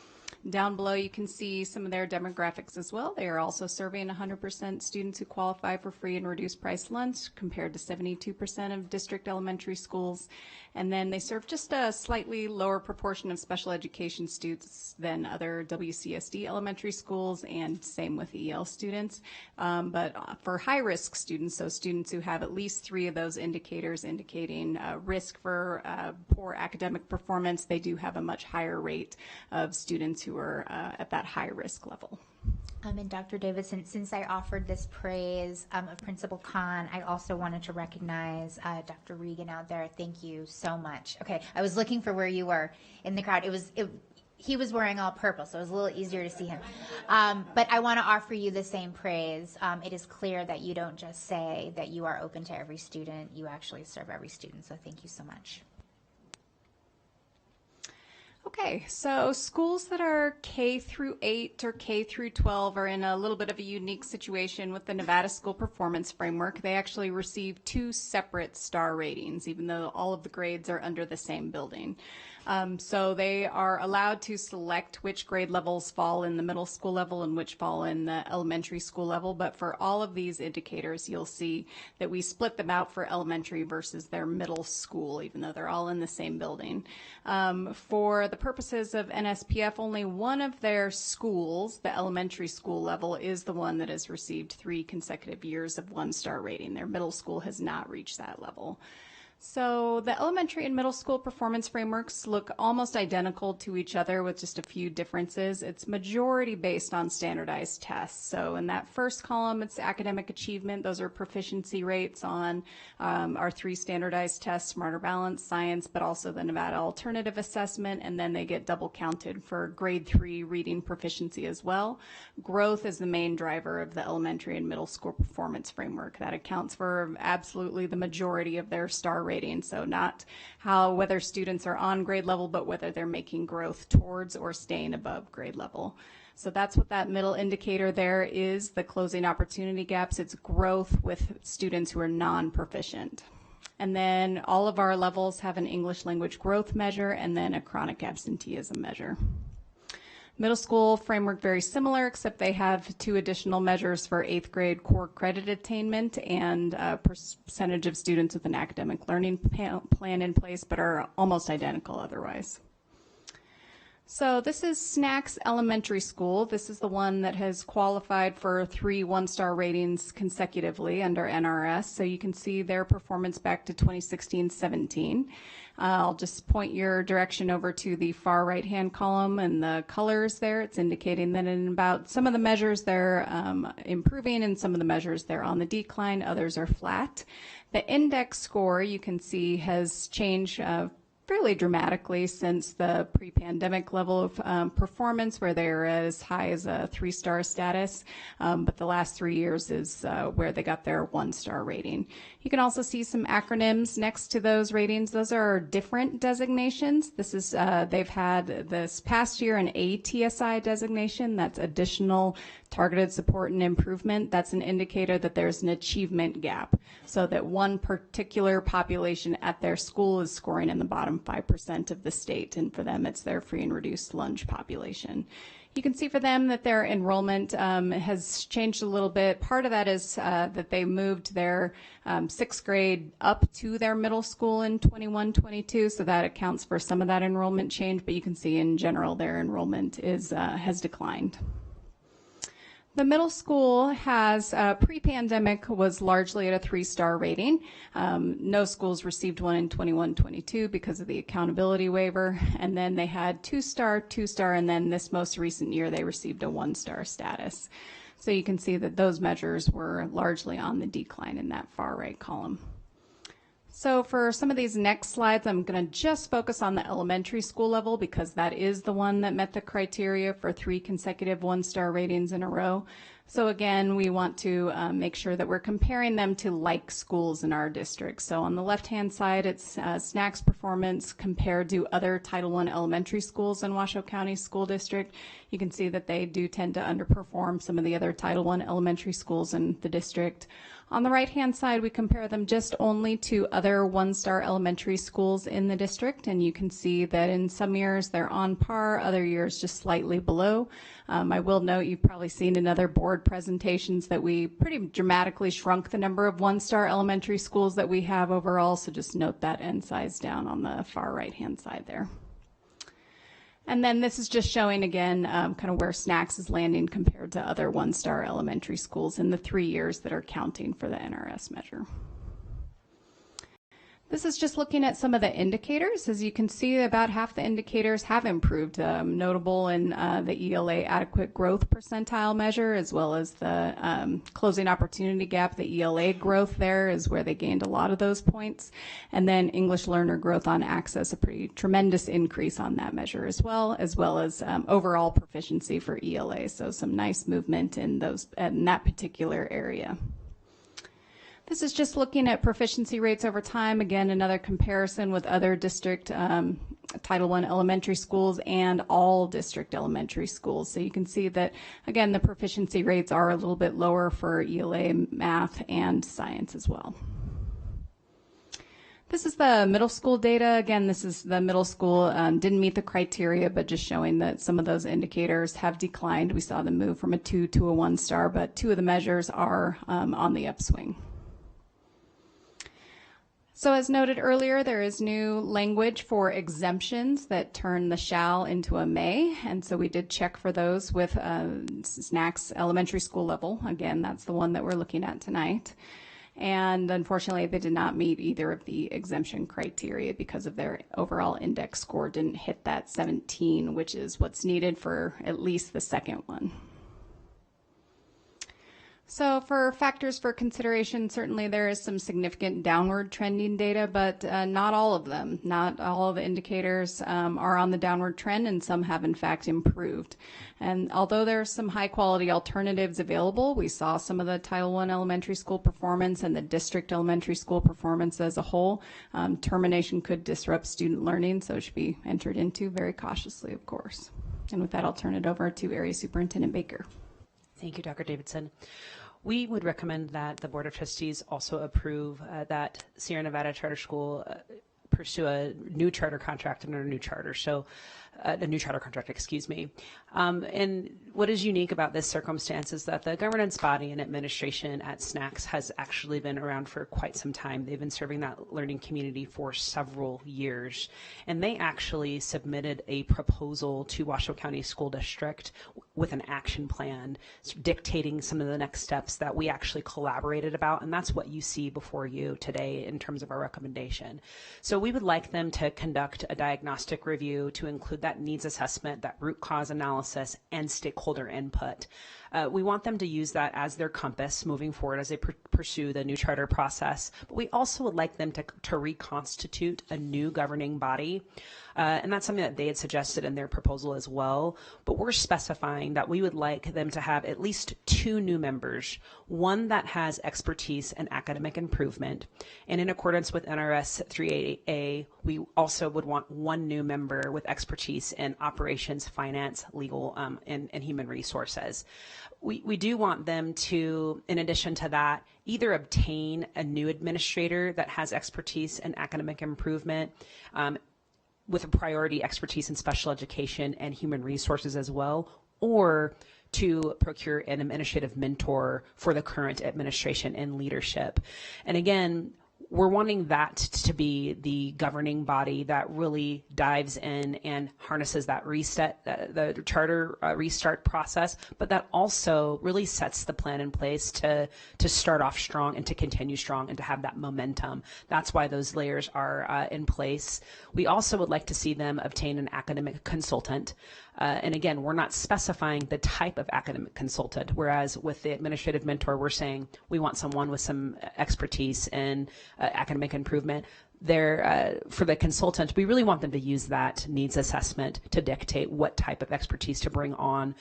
Down below, you can see some of their demographics as well. They are also serving 100% students who qualify for free and reduced price lunch, compared to 72% of district elementary schools. And then they serve just a slightly lower proportion of special education students than other WCSD elementary schools, and same with EL students. But for high-risk students, so students who have at least 3 of those indicators indicating risk for poor academic performance, they do have a much higher rate of students who are at that high-risk level. And Dr. Davidson, since I offered this praise of Principal Khan, I also wanted to recognize Dr. Regan out there. Thank you so much. Okay, I was looking for where you were in the crowd. He was wearing all purple, so it was a little easier to see him. But I want to offer you the same praise. It is clear that you don't just say that you are open to every student. You actually serve every student, so thank you so much. Okay, so schools that are K through 8 or K through 12 are in a little bit of a unique situation with the Nevada School Performance Framework. They actually receive 2 separate star ratings, even though all of the grades are under the same building. So they are allowed to select which grade levels fall in the middle school level and which fall in the elementary school level. But for all of these indicators, you'll see that we split them out for elementary versus their middle school, even though they're all in the same building. For the purposes of NSPF, only one of their schools, the elementary school level, is the one that has received 3 consecutive years of 1-star rating. Their middle school has not reached that level. So the elementary and middle school performance frameworks look almost identical to each other with just a few differences. It's majority based on standardized tests. So in that first column, it's academic achievement. Those are proficiency rates on our 3 standardized tests, Smarter Balance, Science, but also the Nevada Alternative Assessment, and then they get double counted for grade 3 reading proficiency as well. Growth is the main driver of the elementary and middle school performance framework. That accounts for absolutely the majority of their star rating. So not whether students are on grade level, but whether they're making growth towards or staying above grade level. So that's what that middle indicator there is, the closing opportunity gaps. It's growth with students who are non-proficient. And then all of our levels have an English language growth measure and then a chronic absenteeism measure. Middle school framework very similar, except they have 2 additional measures for 8th grade core credit attainment and percentage of students with an academic learning plan in place, but are almost identical otherwise. So this is Snacks Elementary School. This is the one that has qualified for 3 1-star ratings consecutively under NRS. So you can see their performance back to 2016-17. I'll just point your direction over to the far right-hand column and the colors there. It's indicating that in about some of the measures they're improving and some of the measures they're on the decline, others are flat. The index score you can see has changed fairly dramatically since the pre-pandemic level of performance, where they're as high as a 3-star status, but the last 3 years is where they got their 1-star rating. You can also see some acronyms next to those ratings. Those are different designations. This is they've had this past year an ATSI designation. That's additional targeted support and improvement. That's an indicator that there's an achievement gap, so that one particular population at their school is scoring in the bottom 5% of the state, and for them it's their free and reduced lunch population. You can see for them that their enrollment has changed a little bit. Part of that is that they moved their 6th grade up to their middle school in 21-22, so that accounts for some of that enrollment change, but you can see in general their enrollment has declined. The middle school has, pre-pandemic, was largely at a 3-star rating. No schools received one in 21-22 because of the accountability waiver. And then they had 2-star, 2-star, and then this most recent year they received a 1-star status. So you can see that those measures were largely on the decline in that far right column. So for some of these next slides, I'm going to just focus on the elementary school level because that is the one that met the criteria for 3 consecutive 1-star ratings in a row. So again, we want to make sure that we're comparing them to like schools in our district. So on the left-hand side, it's Snacks performance compared to other Title I elementary schools in Washoe County School District. You can see that they do tend to underperform some of the other Title I elementary schools in the district. On the right-hand side, we compare them just only to other 1-star elementary schools in the district, and you can see that in some years they're on par, other years just slightly below. I will note you've probably seen in other board presentations that we pretty dramatically shrunk the number of 1-star elementary schools that we have overall, so just note that end size down on the far right-hand side there. And then this is just showing again kind of where Snacks is landing compared to other 1-star elementary schools in the 3 years that are counting for the NRS measure. This is just looking at some of the indicators. As you can see, about half the indicators have improved, notable in the ELA adequate growth percentile measure, as well as the closing opportunity gap. The ELA growth there is where they gained a lot of those points. And then English learner growth on access, a pretty tremendous increase on that measure as well as overall proficiency for ELA. So some nice movement in that particular area. This is just looking at proficiency rates over time. Again, another comparison with other district Title I elementary schools and all district elementary schools. So you can see that, again, the proficiency rates are a little bit lower for ELA, math, and science as well. This is the middle school data. Again, this is the middle school, didn't meet the criteria, but just showing that some of those indicators have declined. We saw them move from a 2 to a 1 star, but 2 of the measures are on the upswing. So as noted earlier, there is new language for exemptions that turn the shall into a may, and so we did check for those with SNAC's elementary school level. Again, that's the one that we're looking at tonight. And unfortunately, they did not meet either of the exemption criteria because of their overall index score didn't hit that 17, which is what's needed for at least the second one. So for factors for consideration, certainly there is some significant downward trending data, but not all of them. Not all of the indicators are on the downward trend, and some have in fact improved. And although there are some high quality alternatives available, we saw some of the Title I elementary school performance and the district elementary school performance as a whole. Termination could disrupt student learning, so it should be entered into very cautiously, of course. And with that, I'll turn it over to Area Superintendent Baker. Thank you, Dr. Davidson. We would recommend that the Board of Trustees also approve that Sierra Nevada Charter School pursue a new charter contract under a new charter. So a new charter contract, excuse me. And what is unique about this circumstance is that the governance body and administration at SNACS has actually been around for quite some time. They've been serving that learning community for several years. And they actually submitted a proposal to Washoe County School District with an action plan dictating some of the next steps that we actually collaborated about. And that's what you see before you today in terms of our recommendation. So we would like them to conduct a diagnostic review to include that needs assessment, that root cause analysis, and stakeholder input. We want them to use that as their compass moving forward as they pursue the new charter process. But we also would like them to reconstitute a new governing body. And that's something that they had suggested in their proposal as well. But we're specifying that we would like them to have at least 2 new members, one that has expertise in academic improvement. And in accordance with NRS 388A, we also would want 1 new member with expertise in operations, finance, legal, and human resources. We do want them to, in addition to that, either obtain a new administrator that has expertise in academic improvement, with a priority expertise in special education and human resources as well, or to procure an administrative mentor for the current administration and leadership. And again, we're wanting that to be the governing body that really dives in and harnesses that reset, the charter restart process, but that also really sets the plan in place to start off strong and to continue strong and to have that momentum. That's why those layers are in place. We also would like to see them obtain an academic consultant. And again, we're not specifying the type of academic consultant, whereas with the administrative mentor, we're saying we want someone with some expertise in academic improvement. For the consultant, we really want them to use that needs assessment to dictate what type of expertise to bring on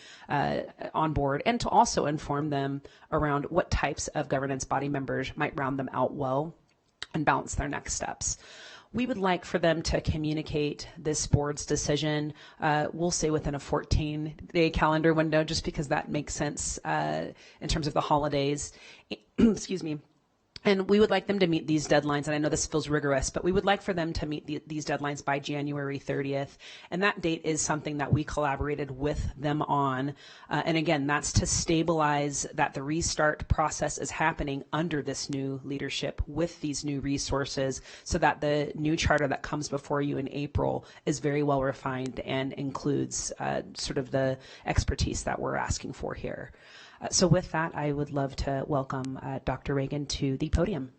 board, and to also inform them around what types of governance body members might round them out well and balance their next steps. We would like for them to communicate this board's decision, we'll say within a 14-day calendar window, just because that makes sense in terms of the holidays. Excuse me. And we would like them to meet these deadlines, and I know this feels rigorous, but we would like for them to meet these deadlines by January 30th. And that date is something that we collaborated with them on. And again, that's to stabilize that the restart process is happening under this new leadership with these new resources, so that the new charter that comes before you in April is very well refined and includes sort of the expertise that we're asking for here. So with that, I would love to welcome Dr. Reagan to the podium.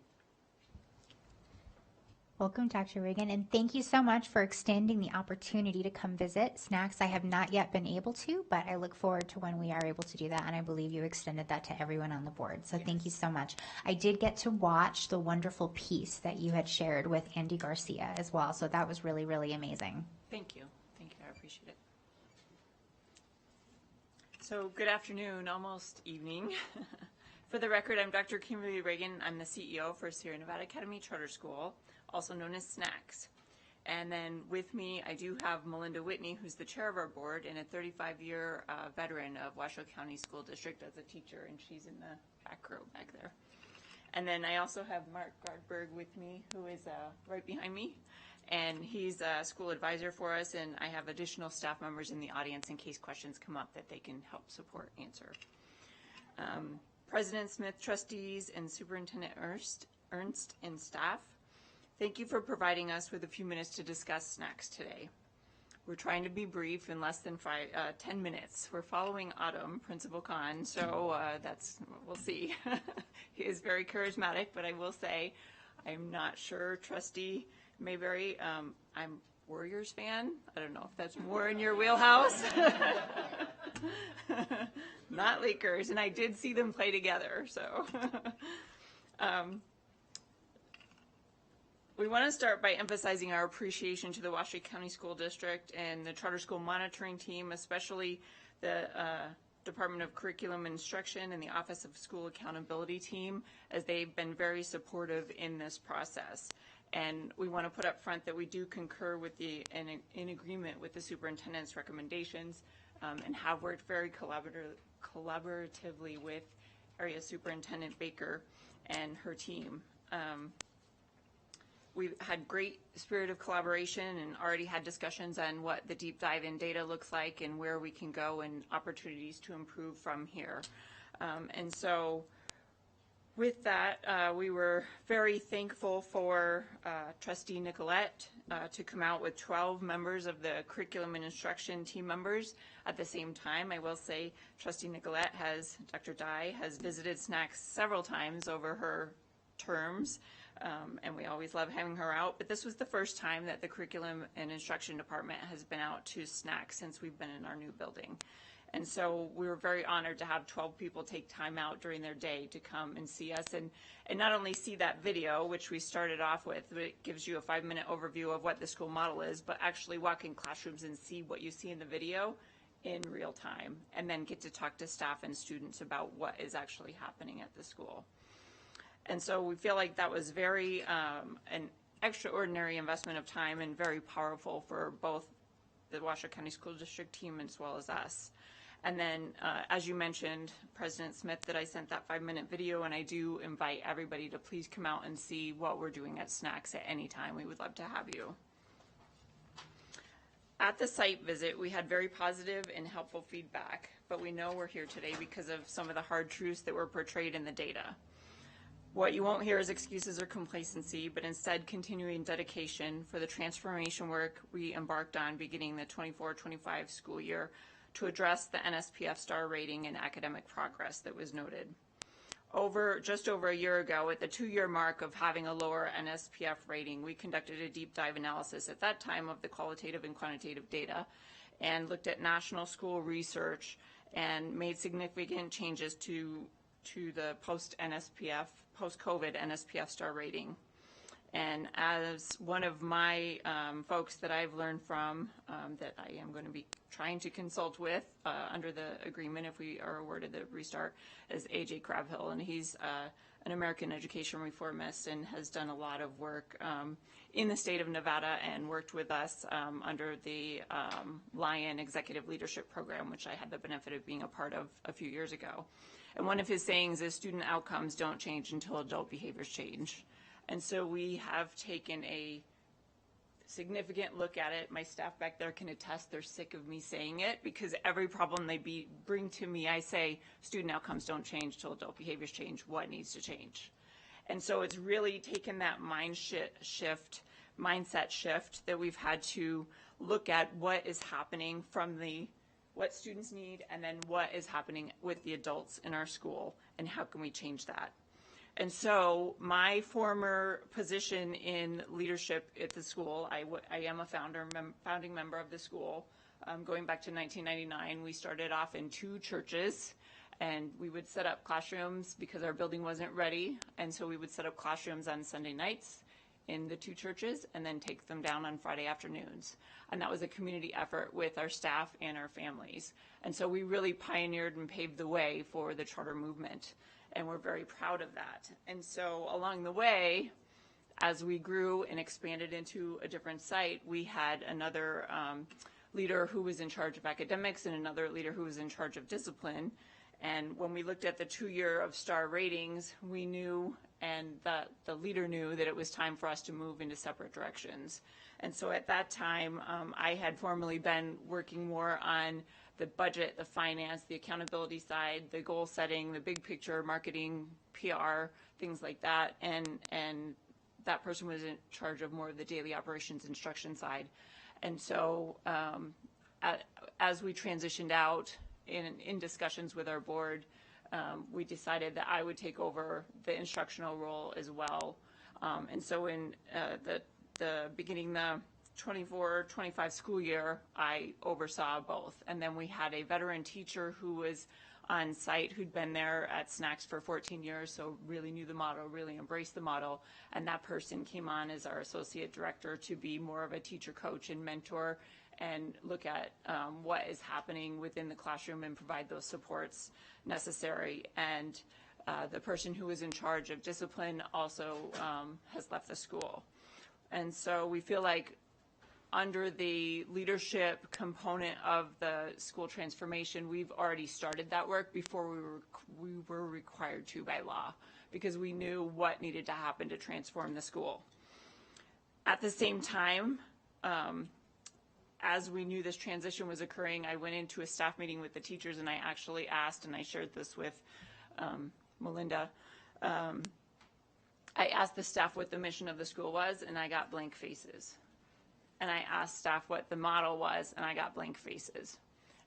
Welcome, Dr. Reagan, and thank you so much for extending the opportunity to come visit SNACS. I have not yet been able to, but I look forward to when we are able to do that, and I believe you extended that to everyone on the board, so thank you so much. I did get to watch the wonderful piece that you had shared with Andy Garcia as well, so that was really, really amazing. Thank you. Thank you. I appreciate it. So good afternoon, almost evening. For the record, I'm Dr. Kimberly Reagan. I'm the CEO for Sierra Nevada Academy Charter School, also known as SNACS. And then with me, I do have Melinda Whitney, who's the chair of our board and a 35-year veteran of Washoe County School District as a teacher, and she's in the back row back there. And then I also have Mark Gardberg with me, who is right behind me. And he's a school advisor for us, and I have additional staff members in the audience in case questions come up that they can help support answer. President Smith, trustees, and Superintendent Ernst and staff, thank you for providing us with a few minutes to discuss snacks today. We're trying to be brief in less than 10 minutes. We're following Autumn, Principal Khan, so we'll see. He is very charismatic, but I will say I'm not sure Trustee Mayberry, I'm Warriors fan. I don't know if that's more in your wheelhouse. Not Lakers, and I did see them play together, so. We want to start by emphasizing our appreciation to the Washoe County School District and the Charter School Monitoring Team, especially the Department of Curriculum and Instruction and the Office of School Accountability Team, as they've been very supportive in this process. And we want to put up front that we do concur with in agreement with the superintendent's recommendations and have worked very collaboratively with Area Superintendent Baker and her team. We've had great spirit of collaboration and already had discussions on what the deep dive in data looks like and where we can go and opportunities to improve from here. And so with that, we were very thankful for Trustee Nicolette to come out with 12 members of the curriculum and instruction team members at the same time. I will say Trustee Nicolette Dr. Dye has visited snacks several times over her terms. And we always love having her out, but this was the first time that the Curriculum and Instruction Department has been out to snacks since we've been in our new building. And so we were very honored to have 12 people take time out during their day to come and see us and not only see that video, which we started off with, but it gives you a 5-minute overview of what the school model is, but actually walk in classrooms and see what you see in the video in real time, and then get to talk to staff and students about what is actually happening at the school. And so we feel like that was very an extraordinary investment of time and very powerful for both the Washoe County School District team as well as us. And then, as you mentioned, President Smith, that I sent that 5-minute video, and I do invite everybody to please come out and see what we're doing at Snacks at any time. We would love to have you. At the site visit, we had very positive and helpful feedback, but we know we're here today because of some of the hard truths that were portrayed in the data. What you won't hear is excuses or complacency, but instead continuing dedication for the transformation work we embarked on beginning the 24-25 school year to address the NSPF star rating and academic progress that was noted. Just over a year ago, at the 2-year mark of having a lower NSPF rating, we conducted a deep dive analysis at that time of the qualitative and quantitative data and looked at national school research and made significant changes to the post-COVID NSPF star rating. And as one of my folks that I've learned from that I am going to be trying to consult with under the agreement if we are awarded the restart is A.J. Crabhill, and he's an American education reformist and has done a lot of work in the state of Nevada and worked with us under the Lion Executive Leadership Program, which I had the benefit of being a part of a few years ago. And one of his sayings is student outcomes don't change until adult behaviors change. And so we have taken a significant look at it. My staff back there can attest they're sick of me saying it because every problem they bring to me, I say, student outcomes don't change till adult behaviors change. What needs to change? And so it's really taken that mindset shift that we've had to look at what is happening from what students need and then what is happening with the adults in our school and how can we change that. And so my former position in leadership at the school, I am a founding member of the school. Going back to 1999, we started off in 2 churches, and we would set up classrooms because our building wasn't ready. And so we would set up classrooms on Sunday nights in the 2 churches and then take them down on Friday afternoons. And that was a community effort with our staff and our families. And so we really pioneered and paved the way for the charter movement. And we're very proud of that. And so along the way, as we grew and expanded into a different site, we had another leader who was in charge of academics and another leader who was in charge of discipline. And when we looked at the 2-year of star ratings, we knew, and the leader knew, that it was time for us to move into separate directions. And so at that time, I had formerly been working more on the budget, the finance, the accountability side, the goal setting, the big picture, marketing, PR, things like that. And that person was in charge of more of the daily operations instruction side. And so as we transitioned out in discussions with our board, we decided that I would take over the instructional role as well. And so in the beginning the 24-25 school year, I oversaw both. And then we had a veteran teacher who was on site who'd been there at Snacks for 14 years, so really knew the model, really embraced the model. And that person came on as our associate director to be more of a teacher coach and mentor and look at what is happening within the classroom and provide those supports necessary. And the person who was in charge of discipline also has left the school. And so we feel like under the leadership component of the school transformation, we've already started that work before we were required to by law, because we knew what needed to happen to transform the school. At the same time, as we knew this transition was occurring, I went into a staff meeting with the teachers, and I actually asked, and I shared this with Melinda, I asked the staff what the mission of the school was, and I got blank faces. And I asked staff what the model was, and I got blank faces.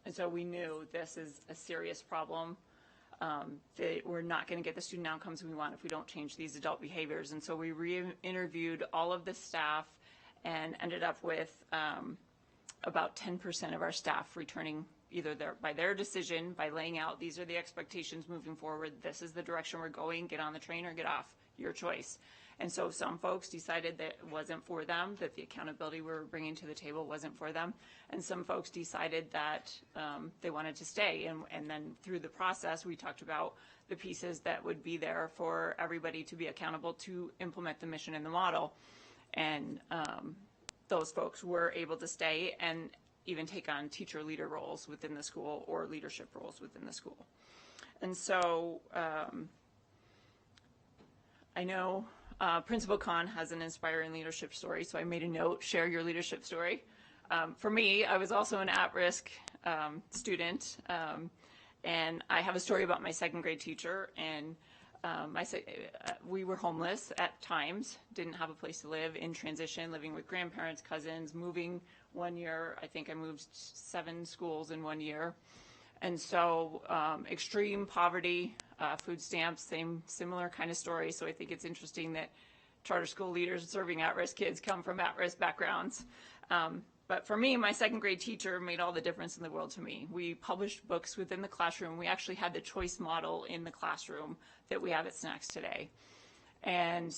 And so we knew this is a serious problem, that we're not going to get the student outcomes we want if we don't change these adult behaviors. And so we re-interviewed all of the staff and ended up with about 10% of our staff returning either by their decision, by laying out, these are the expectations moving forward, this is the direction we're going, get on the train or get off, your choice. And so some folks decided that it wasn't for them, that the accountability we were bringing to the table wasn't for them. And some folks decided that they wanted to stay. And then through the process, we talked about the pieces that would be there for everybody to be accountable to implement the mission and the model. And those folks were able to stay and even take on teacher leader roles within the school or leadership roles within the school. And so I know Principal Khan has an inspiring leadership story, so I made a note, share your leadership story. For me, I was also an at-risk student, and I have a story about my second grade teacher, and we were homeless at times, didn't have a place to live, in transition, living with grandparents, cousins, moving 1 year. I think I moved 7 schools in 1 year. And so extreme poverty, food stamps, similar kind of story. So I think it's interesting that charter school leaders serving at-risk kids come from at-risk backgrounds. But for me, my second grade teacher made all the difference in the world to me. We published books within the classroom. We actually had the choice model in the classroom that we have at Snacks today. And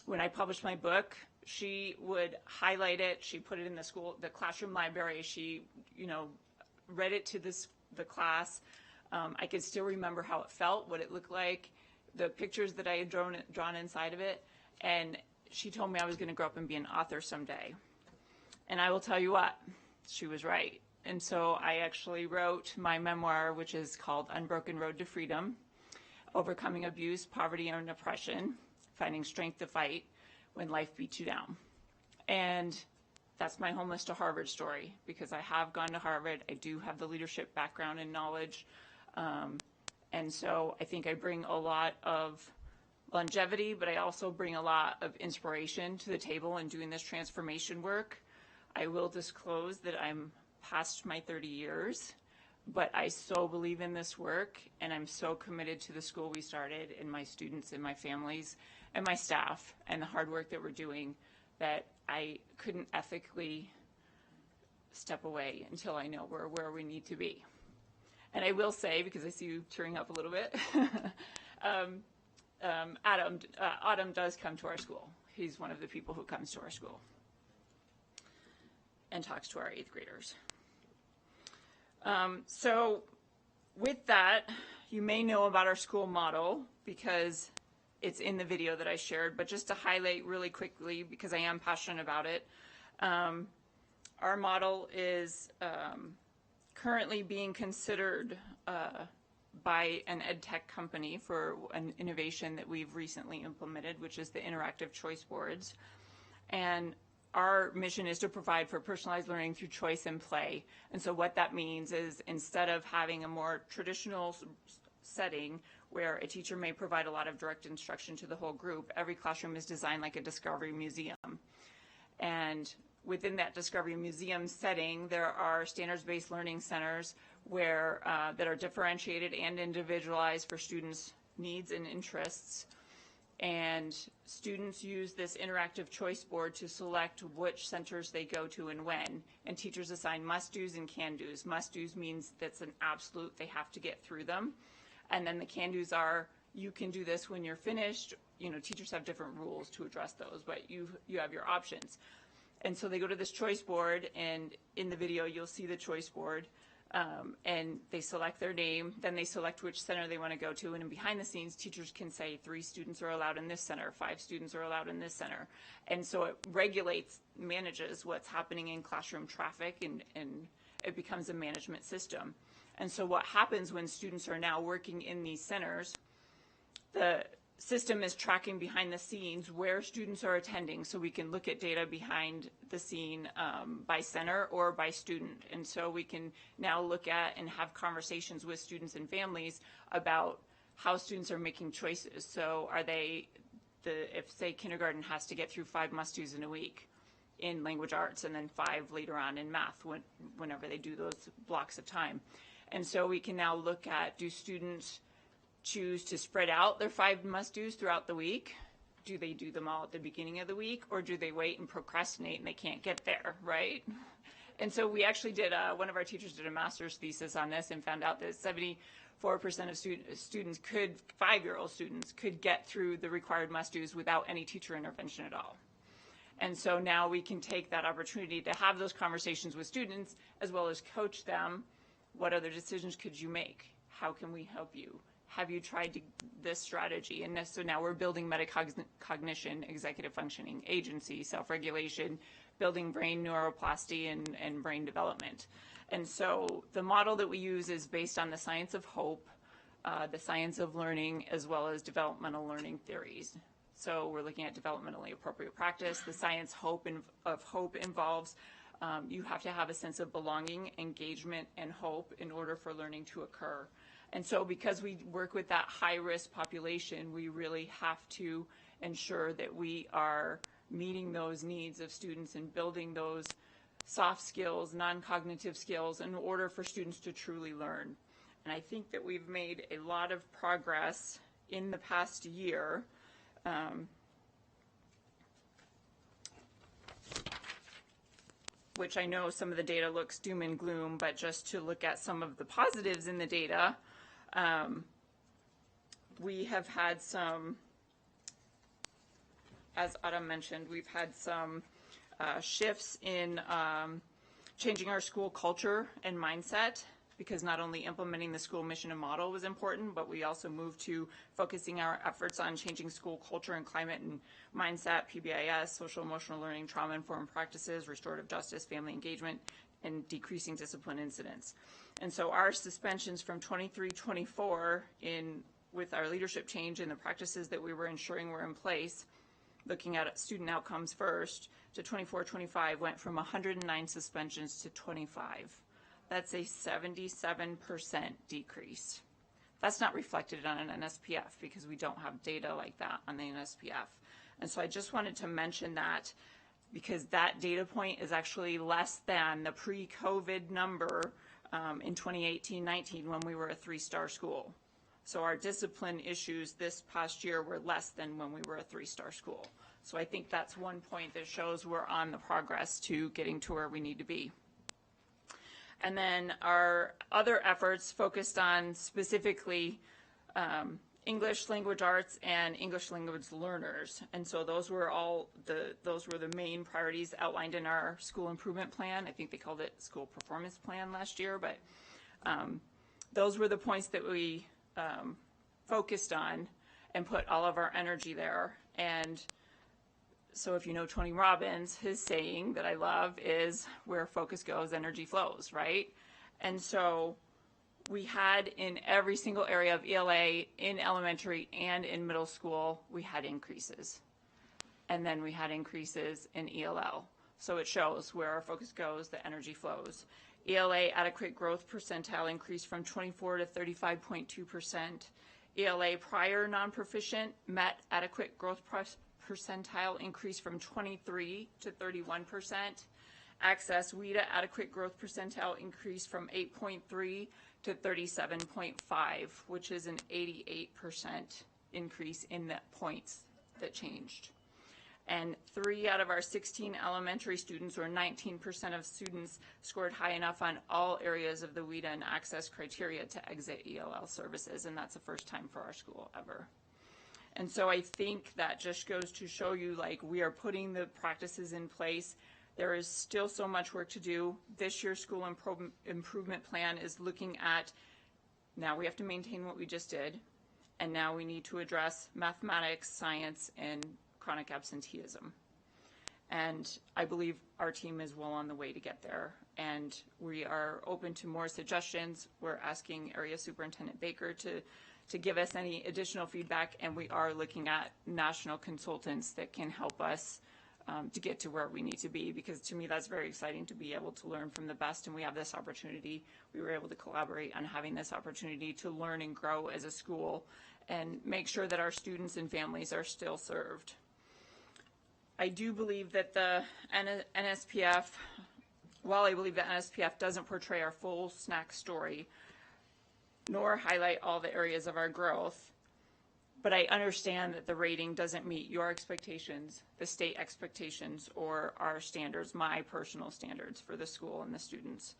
when I published my book, she would highlight it. She put it in the classroom library. She, read it to the class. I can still remember how it felt, what it looked like, the pictures that I had drawn inside of it. And she told me I was going to grow up and be an author someday. And I will tell you what, she was right. And so I actually wrote my memoir, which is called Unbroken Road to Freedom, Overcoming Abuse, Poverty, and Oppression, Finding Strength to Fight When Life Beats You Down. And that's my homeless to Harvard story, because I have gone to Harvard. I do have the leadership background and knowledge. And so I think I bring a lot of longevity, but I also bring a lot of inspiration to the table in doing this transformation work. I will disclose that I'm past my 30 years, but I so believe in this work, and I'm so committed to the school we started, and my students and my families and my staff and the hard work that we're doing, that I couldn't ethically step away until I know we're where we need to be. And I will say, because I see you tearing up a little bit, Autumn does come to our school. He's one of the people who comes to our school and talks to our 8th graders. So with that, you may know about our school model because it's in the video that I shared, but just to highlight really quickly, because I am passionate about it, our model is currently being considered by an ed tech company for an innovation that we've recently implemented, which is the interactive choice boards. And our mission is to provide for personalized learning through choice and play. And so what that means is, instead of having a more traditional setting where a teacher may provide a lot of direct instruction to the whole group, every classroom is designed like a discovery museum. And within that discovery museum setting, there are standards-based learning centers where that are differentiated and individualized for students' needs and interests. And students use this interactive choice board to select which centers they go to and when. And teachers assign must-dos and can-dos. Must-dos means that's an absolute, they have to get through them. And then the can-dos are, you can do this when you're finished. You know, teachers have different rules to address those, but you have your options. And so they go to this choice board, and in the video you'll see the choice board, and they select their name, then they select which center they want to go to, and behind the scenes teachers can say 3 students are allowed in this center, 5 students are allowed in this center. And so it regulates, manages what's happening in classroom traffic, and it becomes a management system. And so what happens when students are now working in these centers, the system is tracking behind the scenes where students are attending, so we can look at data behind the scene by center or by student. And so we can now look at and have conversations with students and families about how students are making choices. So are they, if say kindergarten has to get through 5 must-dos in a week in language arts, and then 5 later on in math whenever they do those blocks of time. And so we can now look at, do students choose to spread out their 5 must-dos throughout the week? Do they do them all at the beginning of the week, or do they wait and procrastinate and they can't get there, right? And so we actually did, one of our teachers did a master's thesis on this and found out that 74% of students could, 5-year-old students, could get through the required must-dos without any teacher intervention at all. And so now we can take that opportunity to have those conversations with students, as well as coach them. What other decisions could you make? How can we help you? Have you tried this strategy? And so now we're building metacognition, executive functioning, agency, self-regulation, building brain neuroplasty and brain development. And so the model that we use is based on the science of hope, the science of learning, as well as developmental learning theories. So we're looking at developmentally appropriate practice. The science of hope involves you have to have a sense of belonging, engagement, and hope in order for learning to occur. And so because we work with that high-risk population, we really have to ensure that we are meeting those needs of students and building those soft skills, non-cognitive skills, in order for students to truly learn. And I think that we've made a lot of progress in the past year. Which I know some of the data looks doom and gloom, but just to look at some of the positives in the data, we have had some, as Autumn mentioned, we've had some shifts in changing our school culture and mindset, because not only implementing the school mission and model was important, but we also moved to focusing our efforts on changing school culture and climate and mindset, PBIS, social emotional learning, trauma-informed practices, restorative justice, family engagement, and decreasing discipline incidents. And so our suspensions from 23-24 with our leadership change and the practices that we were ensuring were in place, looking at student outcomes first, to 24-25 went from 109 suspensions to 25. That's a 77% decrease. That's not reflected on an NSPF because we don't have data like that on the NSPF. And so I just wanted to mention that, because that data point is actually less than the pre-COVID number in 2018-19 when we were a 3-star school. So our discipline issues this past year were less than when we were a 3-star school. So I think that's one point that shows we're on the progress to getting to where we need to be. And then our other efforts focused on specifically English language arts and English language learners. And so those were the main priorities outlined in our school improvement plan. I think they called it school performance plan last year, but those were the points that we focused on and put all of our energy there. And so if you know Tony Robbins, his saying that I love is, where focus goes, energy flows, right? And so we had in every single area of ELA in elementary and in middle school, we had increases. And then we had increases in ELL. So it shows where our focus goes, the energy flows. ELA adequate growth percentile increased from 24 to 35.2%. ELA prior non-proficient met adequate growth percentile increased from 23 to 31%. Access WIDA adequate growth percentile increased from 8.3 to 37.5, which is an 88% increase in the points that changed. And 3 out of our 16 elementary students, or 19% of students, scored high enough on all areas of the WIDA and access criteria to exit ELL services, and that's the first time for our school ever. And so I think that just goes to show you, like, we are putting the practices in place. There is still so much work to do. This year's school improvement plan is looking at, now we have to maintain what we just did, and now we need to address mathematics, science, and chronic absenteeism. And I believe our team is well on the way to get there. And we are open to more suggestions. We're asking Area Superintendent Baker to give us any additional feedback, and we are looking at national consultants that can help us to get to where we need to be, because to me that's very exciting to be able to learn from the best, and we have this opportunity. We were able to collaborate on having this opportunity to learn and grow as a school and make sure that our students and families are still served. I do believe that the NSPF, while I believe that NSPF doesn't portray our full snack story, nor highlight all the areas of our growth, but I understand that the rating doesn't meet your expectations, the state expectations, or our standards, my personal standards for the school and the students.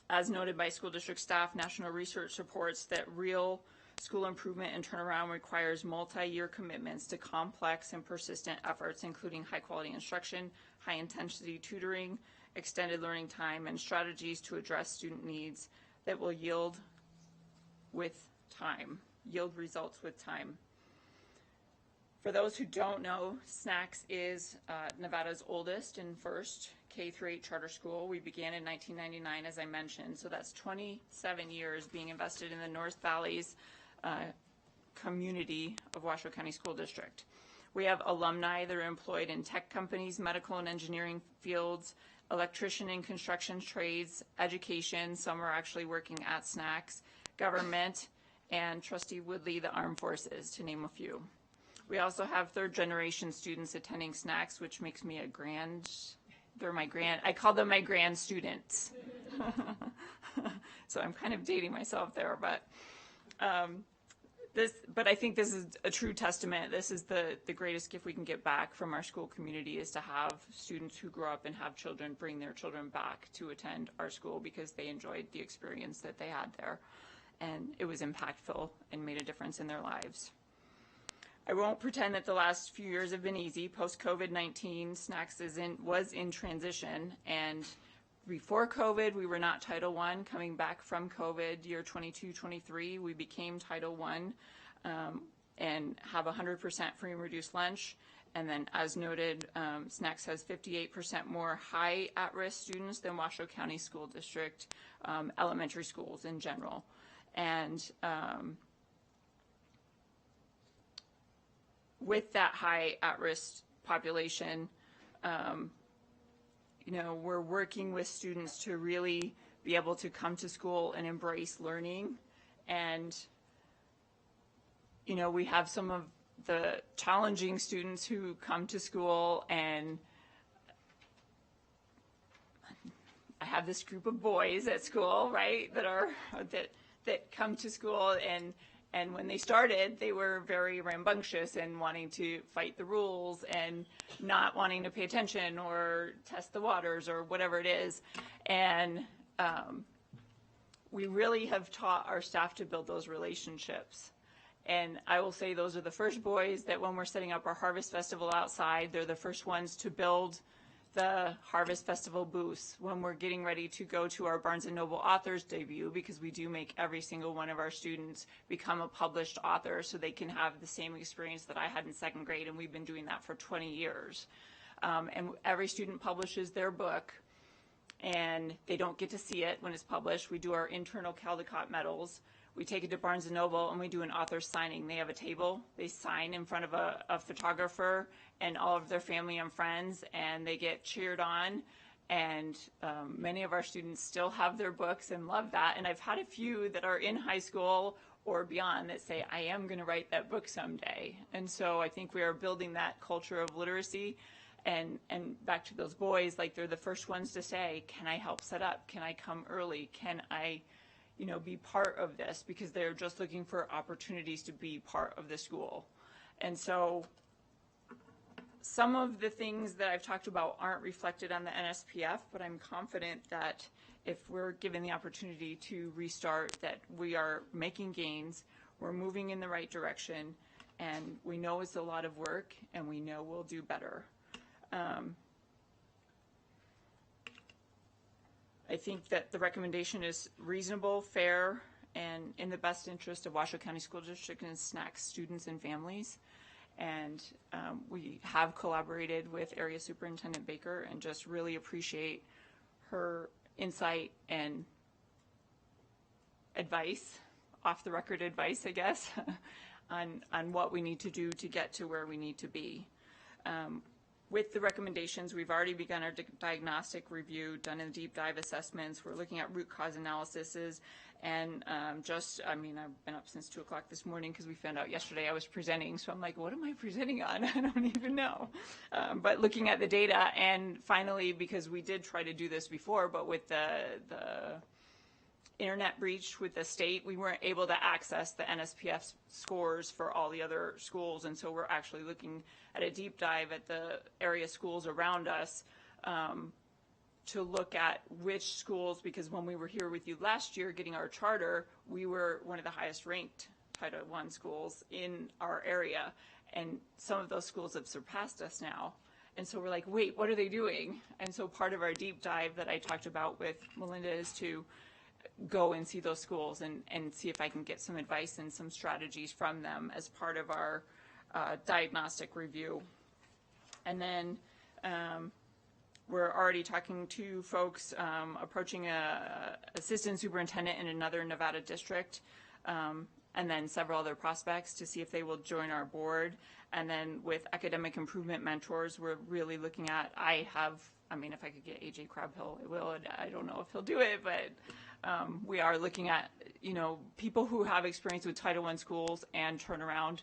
As noted by school district staff, national research supports that real school improvement and turnaround requires multi-year commitments to complex and persistent efforts, including high-quality instruction, high-intensity tutoring, extended learning time, and strategies to address student needs that will yield results with time. For those who don't know, SNACS is Nevada's oldest and first K-8 charter school. We began in 1999, as I mentioned, so that's 27 years being invested in the North Valley's community of Washoe County School District. We have alumni that are employed in tech companies, medical and engineering fields, electrician and construction trades, education. Some are actually working at SNACS, government, and Trustee Woodley, the Armed Forces, to name a few. We also have third-generation students attending SNACS, which makes me I call them my grand students. So I'm kind of dating myself there, but I think this is a true testament. This is the greatest gift we can get back from our school community, is to have students who grow up and have children bring their children back to attend our school because they enjoyed the experience that they had there, and it was impactful and made a difference in their lives. I won't pretend that the last few years have been easy. Post-COVID-19, SNACS was in transition, and before COVID, we were not Title I. Coming back from COVID, year 22-23, we became Title I and have 100% free and reduced lunch. And then, as noted, SNACS has 58% more high at-risk students than Washoe County School District elementary schools in general. And with that high at-risk population, we're working with students to really be able to come to school and embrace learning. And, we have some of the challenging students who come to school, and I have this group of boys at school, right, that come to school, and when they started, they were very rambunctious and wanting to fight the rules and not wanting to pay attention or test the waters or whatever it is. And we really have taught our staff to build those relationships. And I will say those are the first boys that, when we're setting up our Harvest Festival outside, they're the first ones to build the Harvest Festival booths when we're getting ready to go to our Barnes & Noble authors debut, because we do make every single one of our students become a published author so they can have the same experience that I had in second grade, and we've been doing that for 20 years. And every student publishes their book, and they don't get to see it when it's published. We do our internal Caldecott medals. We take it to Barnes & Noble and we do an author signing. They have a table. They sign in front of a photographer and all of their family and friends, and they get cheered on. And many of our students still have their books and love that. And I've had a few that are in high school or beyond that say, I am going to write that book someday. And so I think we are building that culture of literacy. And back to those boys, like they're the first ones to say, can I help set up? Can I come early? Can I, be part of this? Because they're just looking for opportunities to be part of the school. And so some of the things that I've talked about aren't reflected on the NSPF, but I'm confident that if we're given the opportunity to restart, that we are making gains, we're moving in the right direction, and we know it's a lot of work, and we know we'll do better. I think that the recommendation is reasonable, fair, and in the best interest of Washoe County School District and SNACS students and families. And we have collaborated with Area Superintendent Baker and just really appreciate her insight and advice, off the record advice, I guess, on what we need to do to get to where we need to be. With the recommendations, we've already begun our diagnostic review, done in deep dive assessments. We're looking at root cause analyses, and I've been up since 2 o'clock this morning because we found out yesterday I was presenting, so I'm like, what am I presenting on? I don't even know. But looking at the data, and finally, because we did try to do this before, but with the internet breach with the state, we weren't able to access the NSPF scores for all the other schools, and so we're actually looking at a deep dive at the area schools around us to look at which schools, because when we were here with you last year getting our charter, we were one of the highest ranked Title I schools in our area, and some of those schools have surpassed us now. And so we're like, wait, what are they doing? And so part of our deep dive that I talked about with Melinda is to go and see those schools and see if I can get some advice and some strategies from them as part of our diagnostic review. And then we're already talking to folks approaching a assistant superintendent in another Nevada district, and then several other prospects to see if they will join our board. And then with academic improvement mentors, we're really looking at, if I could get AJ Crabhill, I will. I don't know if he'll do it, but we are looking at, people who have experience with Title I schools and turnaround.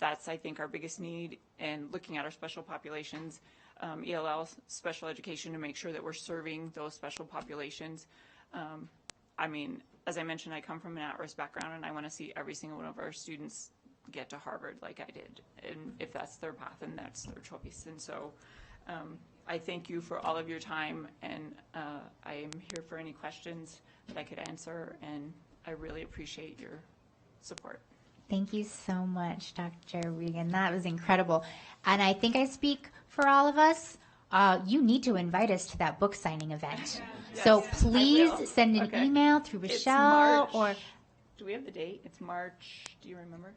That's, I think, our biggest need, and looking at our special populations, ELL, special education, to make sure that we're serving those special populations. As I mentioned, I come from an at-risk background, and I want to see every single one of our students get to Harvard like I did, and if that's their path and that's their choice. And so I thank you for all of your time, and I am here for any questions that I could answer, and I really appreciate your support. Thank you so much, Dr. Regan. That was incredible. And I think I speak for all of us. You need to invite us to that book signing event. Yes, so please send an email through Michelle or... Do we have the date? It's March. Do you remember?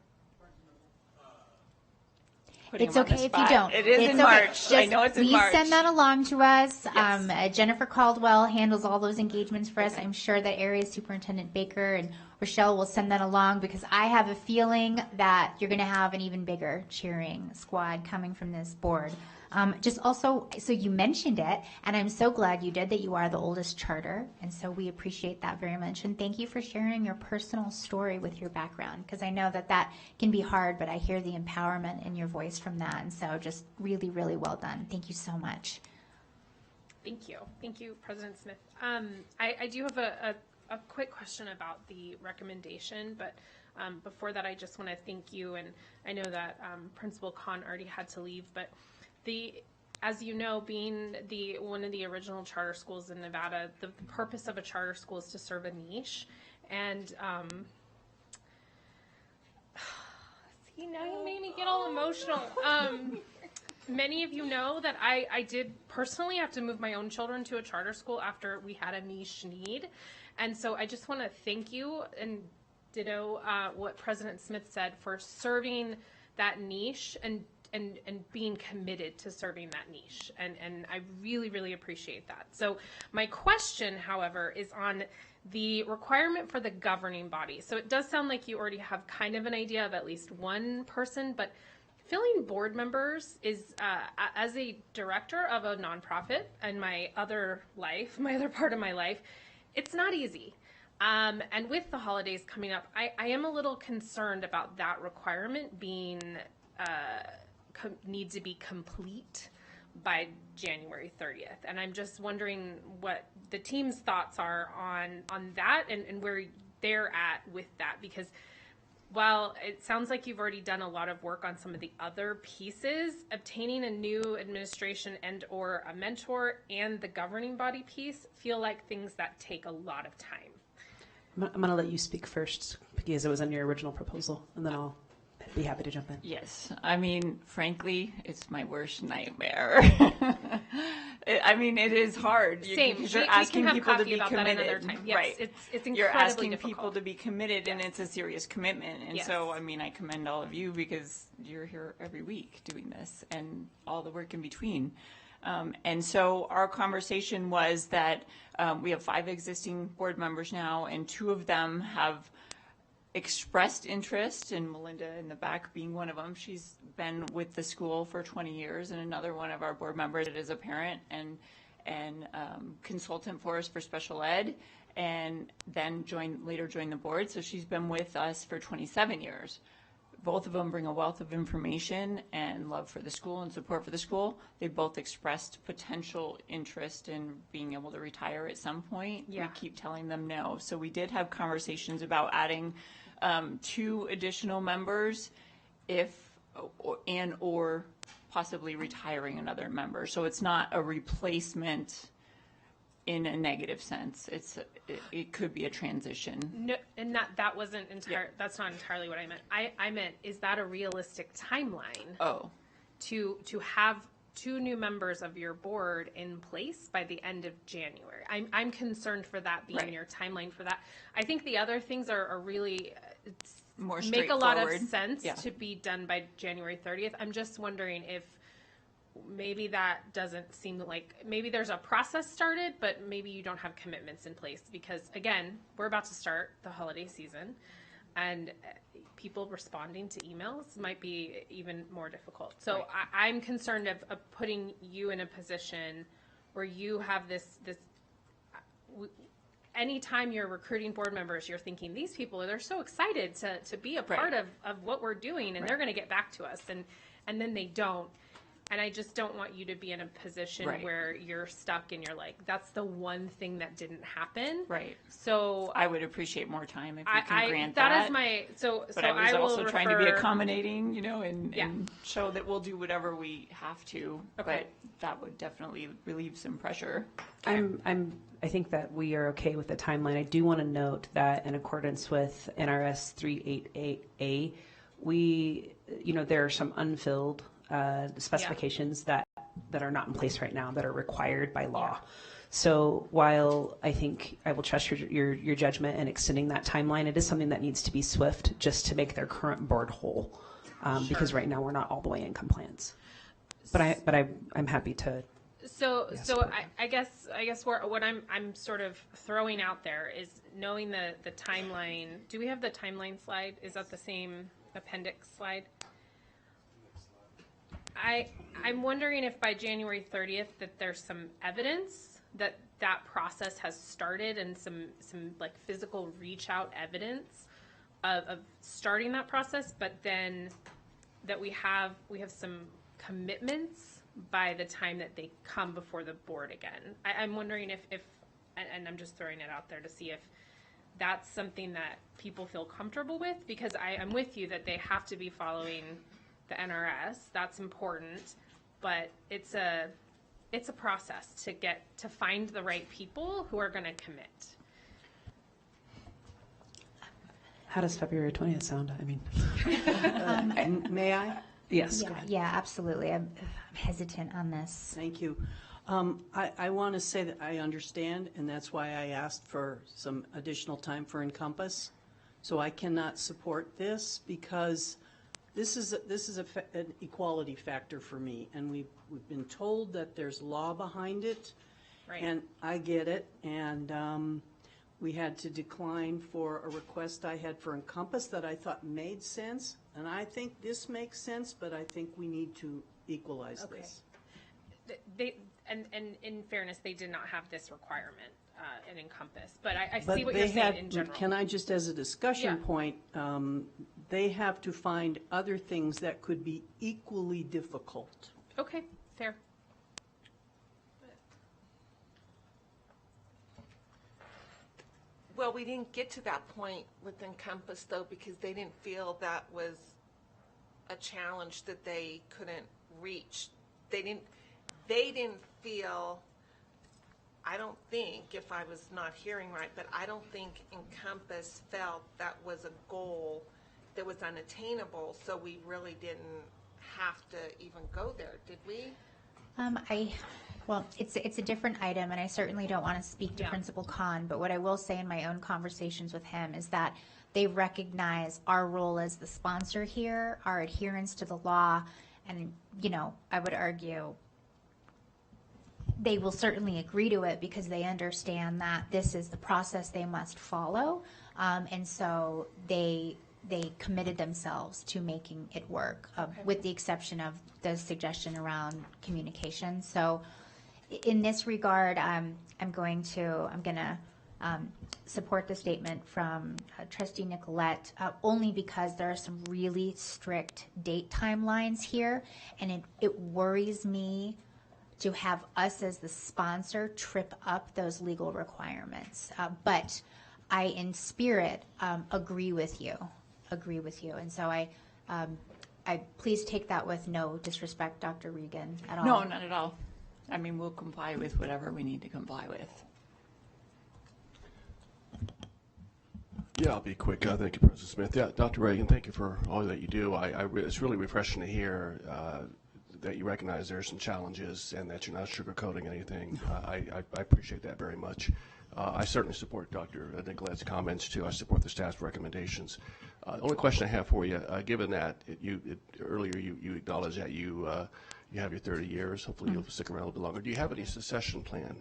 It's okay if you don't. It is in March. I know it's in March. Please send that along to us. Yes. Jennifer Caldwell handles all those engagements for us. I'm sure that Area Superintendent Baker and Rochelle will send that along, because I have a feeling that you're going to have an even bigger cheering squad coming from this board. Just also, so you mentioned it, and I'm so glad you did, that you are the oldest charter, and so we appreciate that very much. And thank you for sharing your personal story with your background, because I know that that can be hard, but I hear the empowerment in your voice from that, and so just really, really well done. Thank you so much. Thank you. Thank you, President Smith. I do have a quick question about the recommendation, but before that, I just want to thank you, and I know that Principal Khan already had to leave, but as you know, being one of the original charter schools in Nevada, the purpose of a charter school is to serve a niche. And see, now you made me get all emotional. Many of you know that I did personally have to move my own children to a charter school after we had a niche need. And so I just want to thank you, and ditto what President Smith said, for serving that niche and and being committed to serving that niche. And I really, really appreciate that. So my question, however, is on the requirement for the governing body. So it does sound like you already have kind of an idea of at least one person, but filling board members is, as a director of a nonprofit and my other part of my life, it's not easy. And with the holidays coming up, I am a little concerned about that requirement being, need to be complete by January 30th. And I'm just wondering what the team's thoughts are on that and where they're at with that, because while it sounds like you've already done a lot of work on some of the other pieces, obtaining a new administration and or a mentor and the governing body piece feel like things that take a lot of time. I'm going to let you speak first because it was on your original proposal, and then I'll be happy to jump in. Yes. I mean, frankly, it's my worst nightmare. I mean, it is hard. Same. Because you're We asking can have people to coffee be about that committed. another time. Yes, Right. it's incredibly You're asking difficult. people to be committed, and it's a serious commitment. And Yes. so, I mean, I commend all of you because you're here every week doing this and all the work in between. And so our conversation was that we have 5 existing board members now, and 2 of them have expressed interest, and Melinda in the back being one of them. She's been with the school for 20 years, and another one of our board members is a parent and consultant for us for special ed, and then later joined the board. So she's been with us for 27 years. Both of them bring a wealth of information and love for the school and support for the school. They both expressed potential interest in being able to retire at some point. Yeah. We keep telling them no. So we did have conversations about adding 2 additional members or possibly retiring another member. So it's not a replacement in a negative sense. It could be a transition. No, and that wasn't that's not entirely what I meant. I meant, is that a realistic timeline? Oh. To have 2 new members of your board in place by the end of January. I'm concerned for that being Right. your timeline for that. I think the other things are really More make a lot of straightforward. sense Yeah. to be done by January 30th. I'm just wondering if maybe that doesn't seem like, maybe there's a process started, but maybe you don't have commitments in place, because again, we're about to start the holiday season, and people responding to emails might be even more difficult. So Right. I'm concerned of putting you in a position where you have this anytime you're recruiting board members, you're thinking, these people, they're so excited to be a part Right. of what we're doing, and Right. they're going to get back to us, and then they don't. And I just don't want you to be in a position Right. where you're stuck and you're like, that's the one thing that didn't happen. Right. So I would appreciate more time if you can grant that that. is my, But I was will also trying to be refer- accommodating, and Yeah. show that we'll do whatever we have to. Okay. But that would definitely relieve some pressure. I think that we are okay with the timeline. I do want to note that in accordance with NRS 388A, there are some unfilled specifications that are not in place right now that are required by law. So while I think I will trust your judgment in extending that timeline, it is something that needs to be swift just to make their current board whole, because right now we're not all the way in compliance. But I'm happy to. So I guess what I'm sort of throwing out there is knowing the timeline. Do we have the timeline slide? Is that the same appendix slide? I'm wondering if by January 30th that there's some evidence that process has started, and some like physical reach out evidence of starting that process, but then that we have some commitments by the time that they come before the board again. I'm wondering if and I'm just throwing it out there to see if that's something that people feel comfortable with, because I'm with you that they have to be following the NRS. That's important, but it's a process to find the right people who are going to commit. How does February 20th sound? I mean, May I? Yes. Yeah, absolutely. I'm hesitant on this. Thank you. I want to say that I understand, and that's why I asked for some additional time for Encompass. So I cannot support this because This is an equality factor for me, and we've been told that there's law behind it, Right. and I get it. And we had to decline for a request I had for Encompass that I thought made sense, and I think this makes sense, but I think we need to equalize this. They and in fairness, they did not have this requirement in Encompass, but I But see what they you're saying had- in general. Can I just, as a discussion Yeah. point, they have to find other things that could be equally difficult. Okay, fair. Well, we didn't get to that point with Encompass, though, because they didn't feel that was a challenge that they couldn't reach. They didn't feel, I don't think, if I was not hearing right, but I don't think Encompass felt that was a goal that was unattainable, so we really didn't have to even go there, did we? Well, it's a different item, and I certainly don't want to speak to Principal Khan, but what I will say in my own conversations with him is that they recognize our role as the sponsor here, our adherence to the law, and, I would argue they will certainly agree to it because they understand that this is the process they must follow, and so they committed themselves to making it work, with the exception of the suggestion around communication. So in this regard, I'm going to support the statement from Trustee Nicolette, only because there are some really strict date timelines here, and it worries me to have us as the sponsor trip up those legal requirements. But I, in spirit, agree with you. And so I please take that with no disrespect, Dr. Regan, at all. No, not at all. I mean, we'll comply with whatever we need to comply with. Yeah, I'll be quick. Thank you, President Smith. Yeah, Dr. Reagan, thank you for all that you do. It's really refreshing to hear that you recognize there are some challenges and that you're not sugarcoating anything. I appreciate that very much. I certainly support Dr. Nicolette's comments, too. I support the staff's recommendations. The only question I have for you, given that earlier you acknowledged that you have your 30 years, hopefully you'll stick around a little bit longer. Do you have any succession plan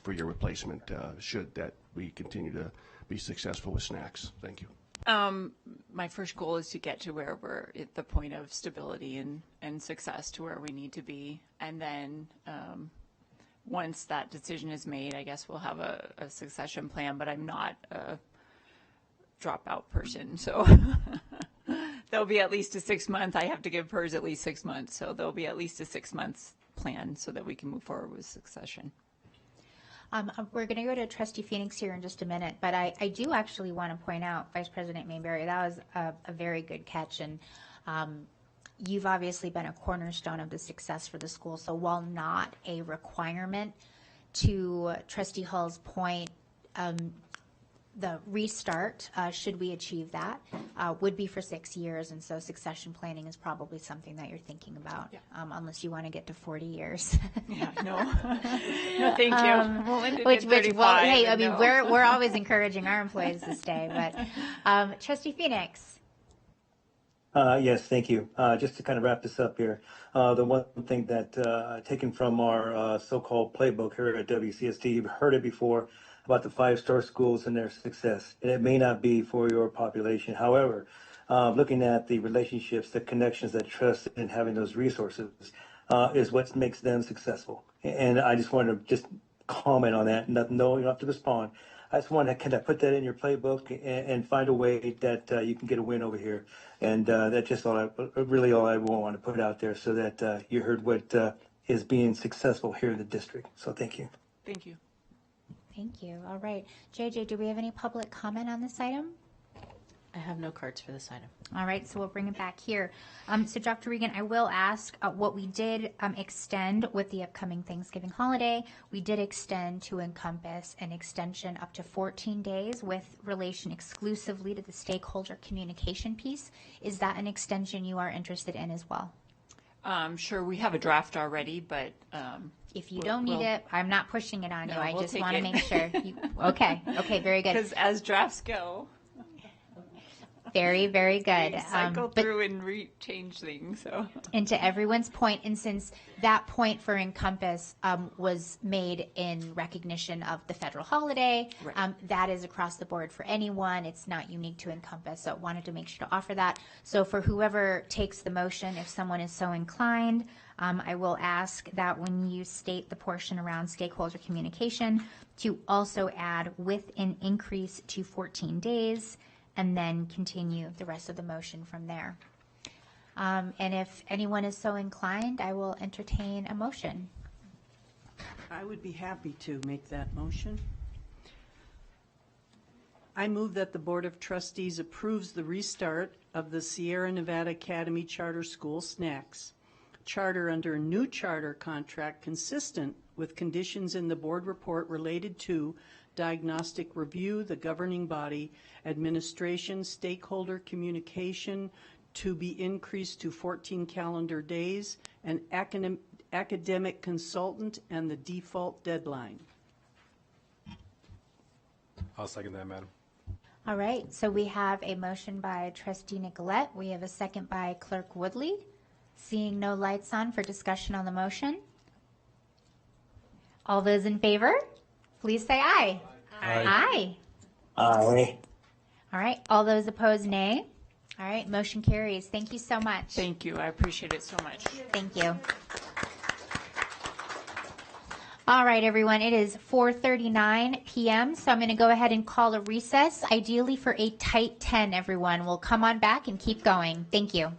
for your replacement should that we continue to be successful with snacks? Thank you. My first goal is to get to where we're at the point of stability and success to where we need to be. And then once that decision is made, I guess we'll have a succession plan, but I'm not a dropout person. So there'll be at least a 6 month. I have to give PERS at least 6 months. So there'll be at least a 6 months plan so that we can move forward with succession. We're going to go to Trustee Phoenix here in just a minute, but I do actually want to point out, Vice President Mayberry, that was a very good catch, and you've obviously been a cornerstone of the success for the school. So while not a requirement, to Trustee Hull's point, the restart, should we achieve that, would be for 6 years, and so succession planning is probably something that you're thinking about, unless you want to get to 40 years. Yeah, no, no, thank you. We'll end it at 35, well, hey, I mean, no. we're always encouraging our employees to stay, but Trustee Phoenix. Yes, thank you. Just to kind of wrap this up here, the one thing that taken from our so-called playbook here at WCSD, you've heard it before about the 5-star schools and their success, and it may not be for your population. However, looking at the relationships, the connections, that trust, and having those resources is what makes them successful. And I just wanted to just comment on that. No, you don't have to respond. I just want to kind of put that in your playbook and find a way that you can get a win over here. And that's just all I want to put out there, so that you heard what is being successful here in the district. So thank you. Thank you. Thank you. All right. JJ, do we have any public comment on this item? I have no cards for this item. All right, so we'll bring it back here. So Dr. Regan, I will ask what we did extend with the upcoming Thanksgiving holiday. We did extend to Encompass an extension up to 14 days with relation exclusively to the stakeholder communication piece. Is that an extension you are interested in as well? Sure, we have a draft already, but if you don't need it, I'm not pushing it on you. I we'll just take want to it. make sure. Okay, very good. Because as drafts go. Very, very good. Cycle But through and change things. So. and to everyone's point, and since that point for Encompass was made in recognition of the federal holiday, that is across the board for anyone. It's not unique to Encompass, so I wanted to make sure to offer that. So for whoever takes the motion, if someone is so inclined, I will ask that when you state the portion around stakeholder communication, to also add with an increase to 14 days, and then continue the rest of the motion from there. And if anyone is so inclined, I will entertain a motion. I would be happy to make that motion. I move that the Board of Trustees approves the restart of the Sierra Nevada Academy Charter School Snacks charter under a new charter contract consistent with conditions in the board report related to diagnostic review, the governing body, administration, stakeholder communication to be increased to 14 calendar days, and academic consultant, and the default deadline. I'll second that, Madam. All right, so we have a motion by Trustee Nicolette. We have a second by Clerk Woodley. Seeing no lights on for discussion on the motion. All those in favor, please say aye. Aye. Aye. All right, all those opposed, nay. All right, motion carries. Thank you so much. Thank you. I appreciate it so much. Thank you. All right, everyone, it is 4:39 p.m., so I'm going to go ahead and call a recess, ideally for a tight 10, everyone. We'll come on back and keep going. Thank you.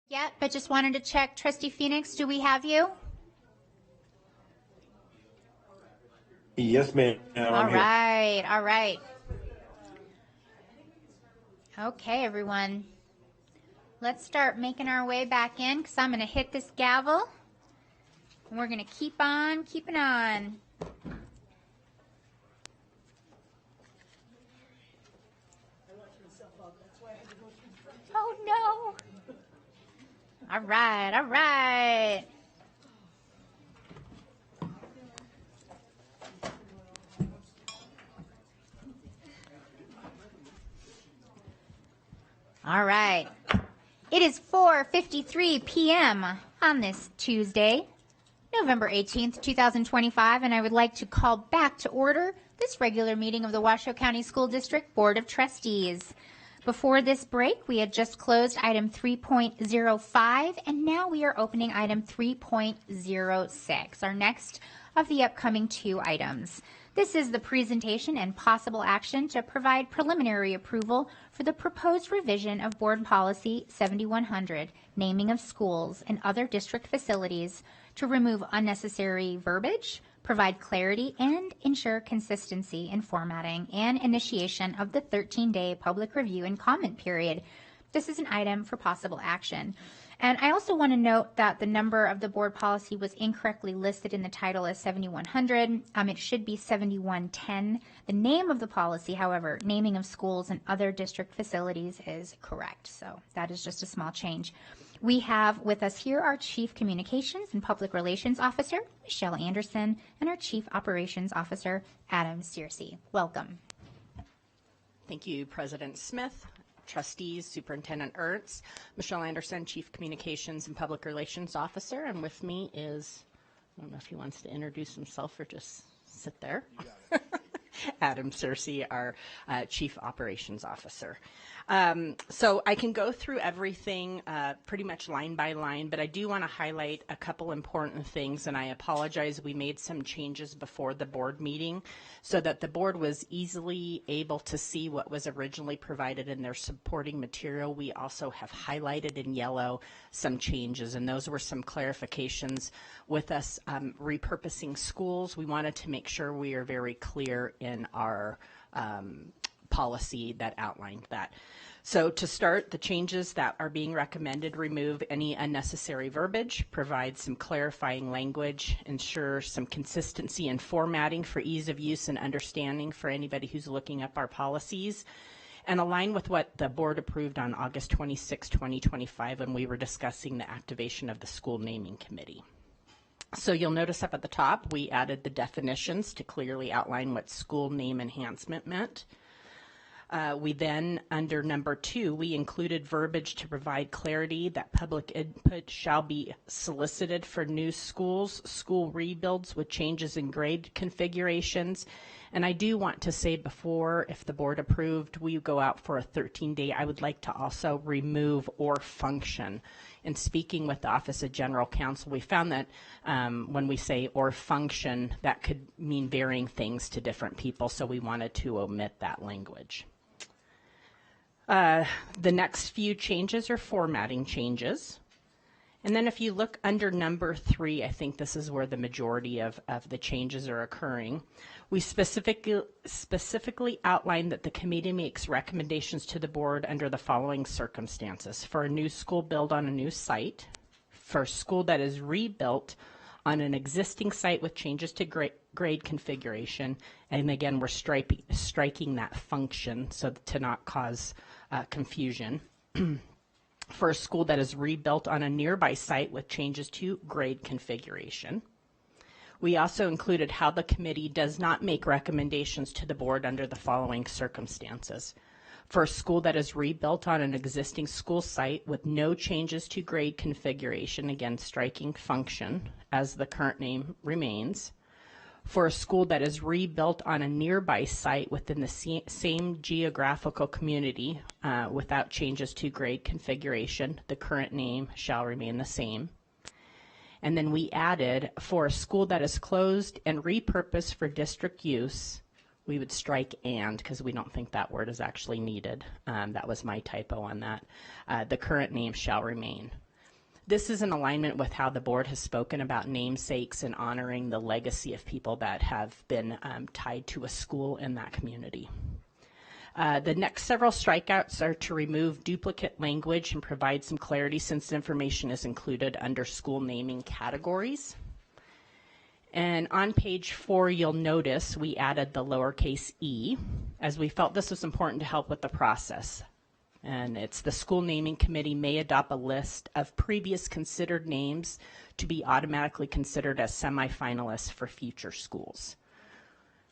yet, but just wanted to check. Trustee Phoenix, do we have you? Yes, ma'am. All right, all right. Okay, everyone. Let's start making our way back in because I'm going to hit this gavel. And we're going to keep on keeping on. Oh, no. All right, all right. All right. It is 4:53 p.m. on this Tuesday, November 18th, 2025, and I would like to call back to order this regular meeting of the Washoe County School District Board of Trustees. Before this break, we had just closed item 3.05, and now we are opening item 3.06, our next of the upcoming two items. This is the presentation and possible action to provide preliminary approval for the proposed revision of Board Policy 7100, naming of schools and other district facilities, to remove unnecessary verbiage, provide clarity, and ensure consistency in formatting and initiation of the 13-day public review and comment period. This is an item for possible action. And I also want to note that the number of the board policy was incorrectly listed in the title as 7100. It should be 7110. The name of the policy, however, naming of schools and other district facilities, is correct. So that is just a small change. We have with us here our Chief Communications and Public Relations Officer, Michelle Anderson, and our Chief Operations Officer, Adam Searcy. Welcome. Thank you, President Smith. Trustees, Superintendent Ernst, Michelle Anderson, Chief Communications and Public Relations Officer, and with me is, I don't know if he wants to introduce himself or just sit there. Adam Searcy, our Chief Operations Officer. So I can go through everything pretty much line by line, but I do want to highlight a couple important things, and I apologize. We made some changes before the board meeting so that the board was easily able to see what was originally provided in their supporting material. We also have highlighted in yellow some changes, and those were some clarifications with us repurposing schools. We wanted to make sure we are very clear in our policy that outlined that. So to start, the changes that are being recommended remove any unnecessary verbiage, provide some clarifying language, ensure some consistency in formatting for ease of use and understanding for anybody who's looking up our policies, and align with what the board approved on August 26, 2025 when we were discussing the activation of the school naming committee. So you'll notice up at the top, we added the definitions to clearly outline what school name enhancement meant. We then, under number 2, we included verbiage to provide clarity that public input shall be solicited for new schools, school rebuilds with changes in grade configurations. And I do want to say before, if the board approved, we go out for a 13-day, I would like to also remove or function. In speaking with the Office of General Counsel, we found that when we say or function, that could mean varying things to different people, so we wanted to omit that language. The next few changes are formatting changes. And then if you look under number 3, I think this is where the majority of the changes are occurring. We specifically outlined that the committee makes recommendations to the board under the following circumstances: for a new school built on a new site, for a school that is rebuilt on an existing site with changes to grade configuration, and again, we're striking that function so to not cause confusion. For a school that is rebuilt on a nearby site with changes to grade configuration. We also included how the committee does not make recommendations to the board under the following circumstances: for a school that is rebuilt on an existing school site with no changes to grade configuration, again striking function as the current name remains; for a school that is rebuilt on a nearby site within the same geographical community without changes to grade configuration, the current name shall remain the same. And then we added, for a school that is closed and repurposed for district use, we would strike "and" because we don't think that word is actually needed. That was my typo on that. The current name shall remain. This is in alignment with how the board has spoken about namesakes and honoring the legacy of people that have been tied to a school in that community. The next several strikeouts are to remove duplicate language and provide some clarity since information is included under school naming categories. And on page 4, you'll notice we added the lowercase e, as we felt this was important to help with the process. And it's the school naming committee may adopt a list of previous considered names to be automatically considered as semifinalists for future schools.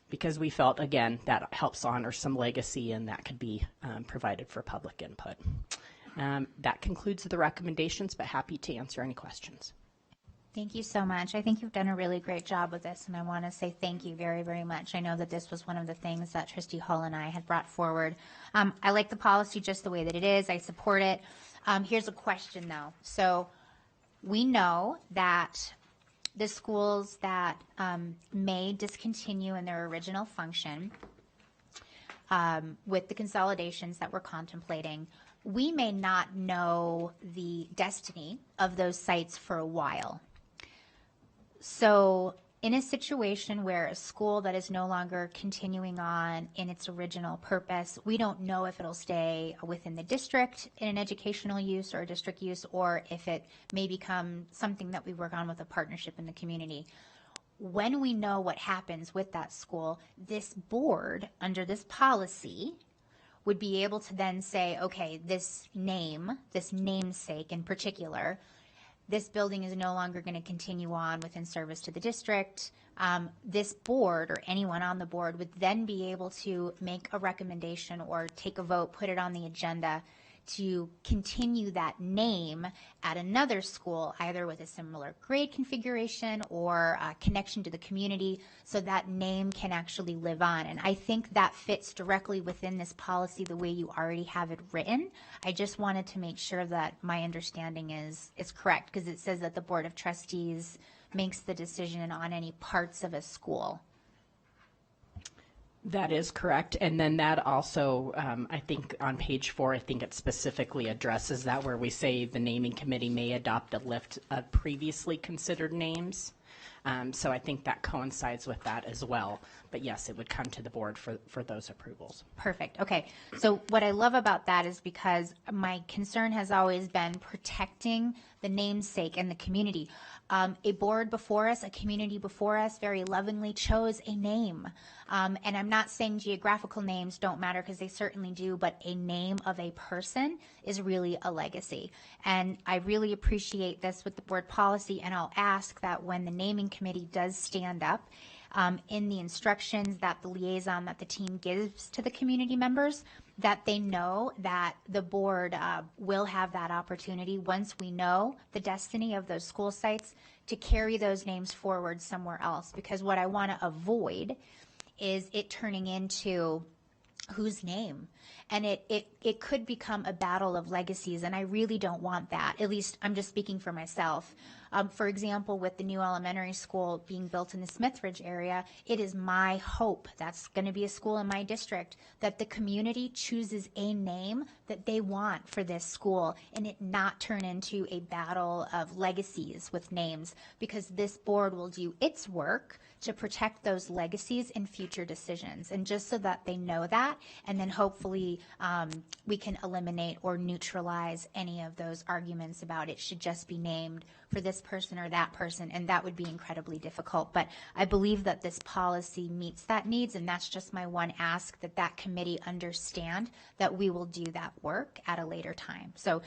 Because we felt, again, that helps honor some legacy and that could be provided for public input. That concludes the recommendations, but happy to answer any questions. Thank you so much. I think you've done a really great job with this, and I want to say thank you very, very much. I know that this was one of the things that Trustee Hull and I had brought forward. I like the policy just the way that it is. I support it. Here's a question, though. So we know that the schools that may discontinue in their original function with the consolidations that we're contemplating, we may not know the destiny of those sites for a while. So in a situation where a school that is no longer continuing on in its original purpose, we don't know if it'll stay within the district in an educational use or a district use, or if it may become something that we work on with a partnership in the community. When we know what happens with that school, this board, under this policy, would be able to then say, okay, this name, this namesake in particular, this building is no longer going to continue on within service to the district. This board or anyone on the board would then be able to make a recommendation or take a vote, put it on the agenda to continue that name at another school, either with a similar grade configuration or a connection to the community, so that name can actually live on. And I think that fits directly within this policy the way you already have it written. I just wanted to make sure that my understanding is correct, because it says that the Board of Trustees makes the decision on any parts of a school. That is correct. And then that also, I think on page 4, I think it specifically addresses that, where we say the naming committee may adopt a list of previously considered names. So I think that coincides with that as well. But yes, it would come to the board for those approvals. Perfect. Okay. So what I love about that is because my concern has always been protecting the namesake and the community. A board before us, a community before us, very lovingly chose a name. And I'm not saying geographical names don't matter, because they certainly do, but a name of a person is really a legacy. And I really appreciate this with the board policy, and I'll ask that when the naming committee does stand up, in the instructions that the liaison that the team gives to the community members, that they know that the board will have that opportunity, once we know the destiny of those school sites, to carry those names forward somewhere else. Because what I want to avoid is it turning into whose name, and it could become a battle of legacies, and I really don't want that. At least I'm just speaking for myself. For example, with the new elementary school being built in the Smithridge area, it is my hope, that's going to be a school in my district, that the community chooses a name that they want for this school, and it not turn into a battle of legacies with names, because this board will do its work to protect those legacies in future decisions. And just so that they know that, and then hopefully we can eliminate or neutralize any of those arguments about it should just be named for this person or that person, and that would be incredibly difficult. But I believe that this policy meets that needs, and that's just my one ask, that that committee understand that we will do that work at a later time. So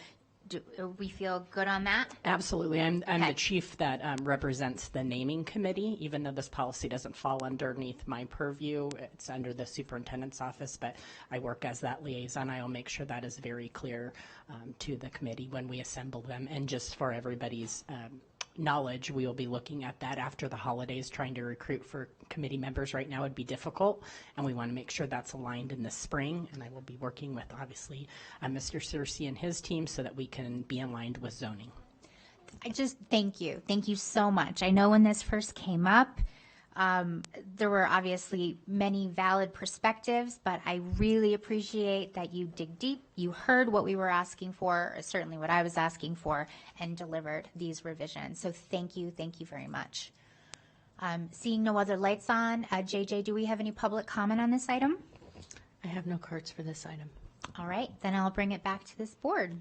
do we feel good on that? Absolutely. I'm the chief that represents the naming committee, even though this policy doesn't fall underneath my purview. It's under the superintendent's office, but I work as that liaison. I will make sure that is very clear to the committee when we assemble them. And just for everybody's knowledge, we will be looking at that after the holidays. Trying to recruit for committee members right now would be difficult, and we want to make sure that's aligned in the spring. And I will be working with, obviously, Mr. Searcy and his team so that we can be aligned with zoning. I just thank you so much. I know when this first came up, There were obviously many valid perspectives, but I really appreciate that you dig deep. You heard what we were asking for, or certainly what I was asking for, and delivered these revisions. So thank you very much. Seeing no other lights on, JJ, do we have any public comment on this item? I have no cards for this item. All right, then I'll bring it back to this board.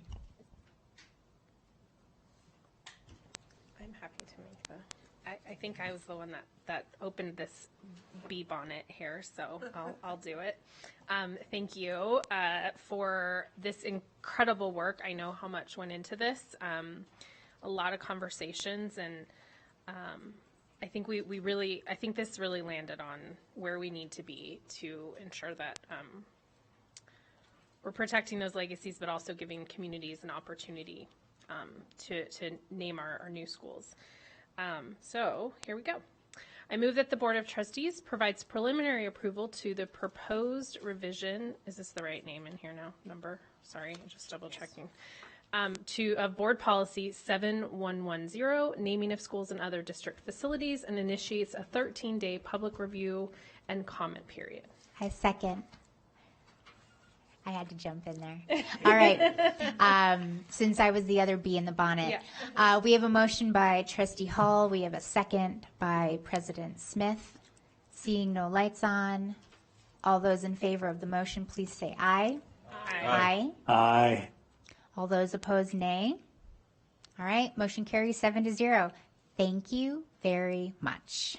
I'm happy to make I think I was the one that opened this bee bonnet here, so I'll do it. Thank you for this incredible work. I know how much went into this. A lot of conversations, and I think I think this really landed on where we need to be to ensure that we're protecting those legacies, but also giving communities an opportunity to name our new schools. So here we go. I move that the Board of Trustees provides preliminary approval to the proposed revision. Is this the right name in here now? Number? Sorry, I'm just double checking. To Board Policy 7110, naming of schools and other district facilities, and initiates a 13-day public review and comment period. I second. I had to jump in there. All right. Since I was the other bee in the bonnet. Yeah. We have a motion by Trustee Hall. We have a second by President Smith. Seeing no lights on, all those in favor of the motion, please say aye. Aye. Aye. Aye. All those opposed, nay. All right. Motion carries 7-0. Thank you very much.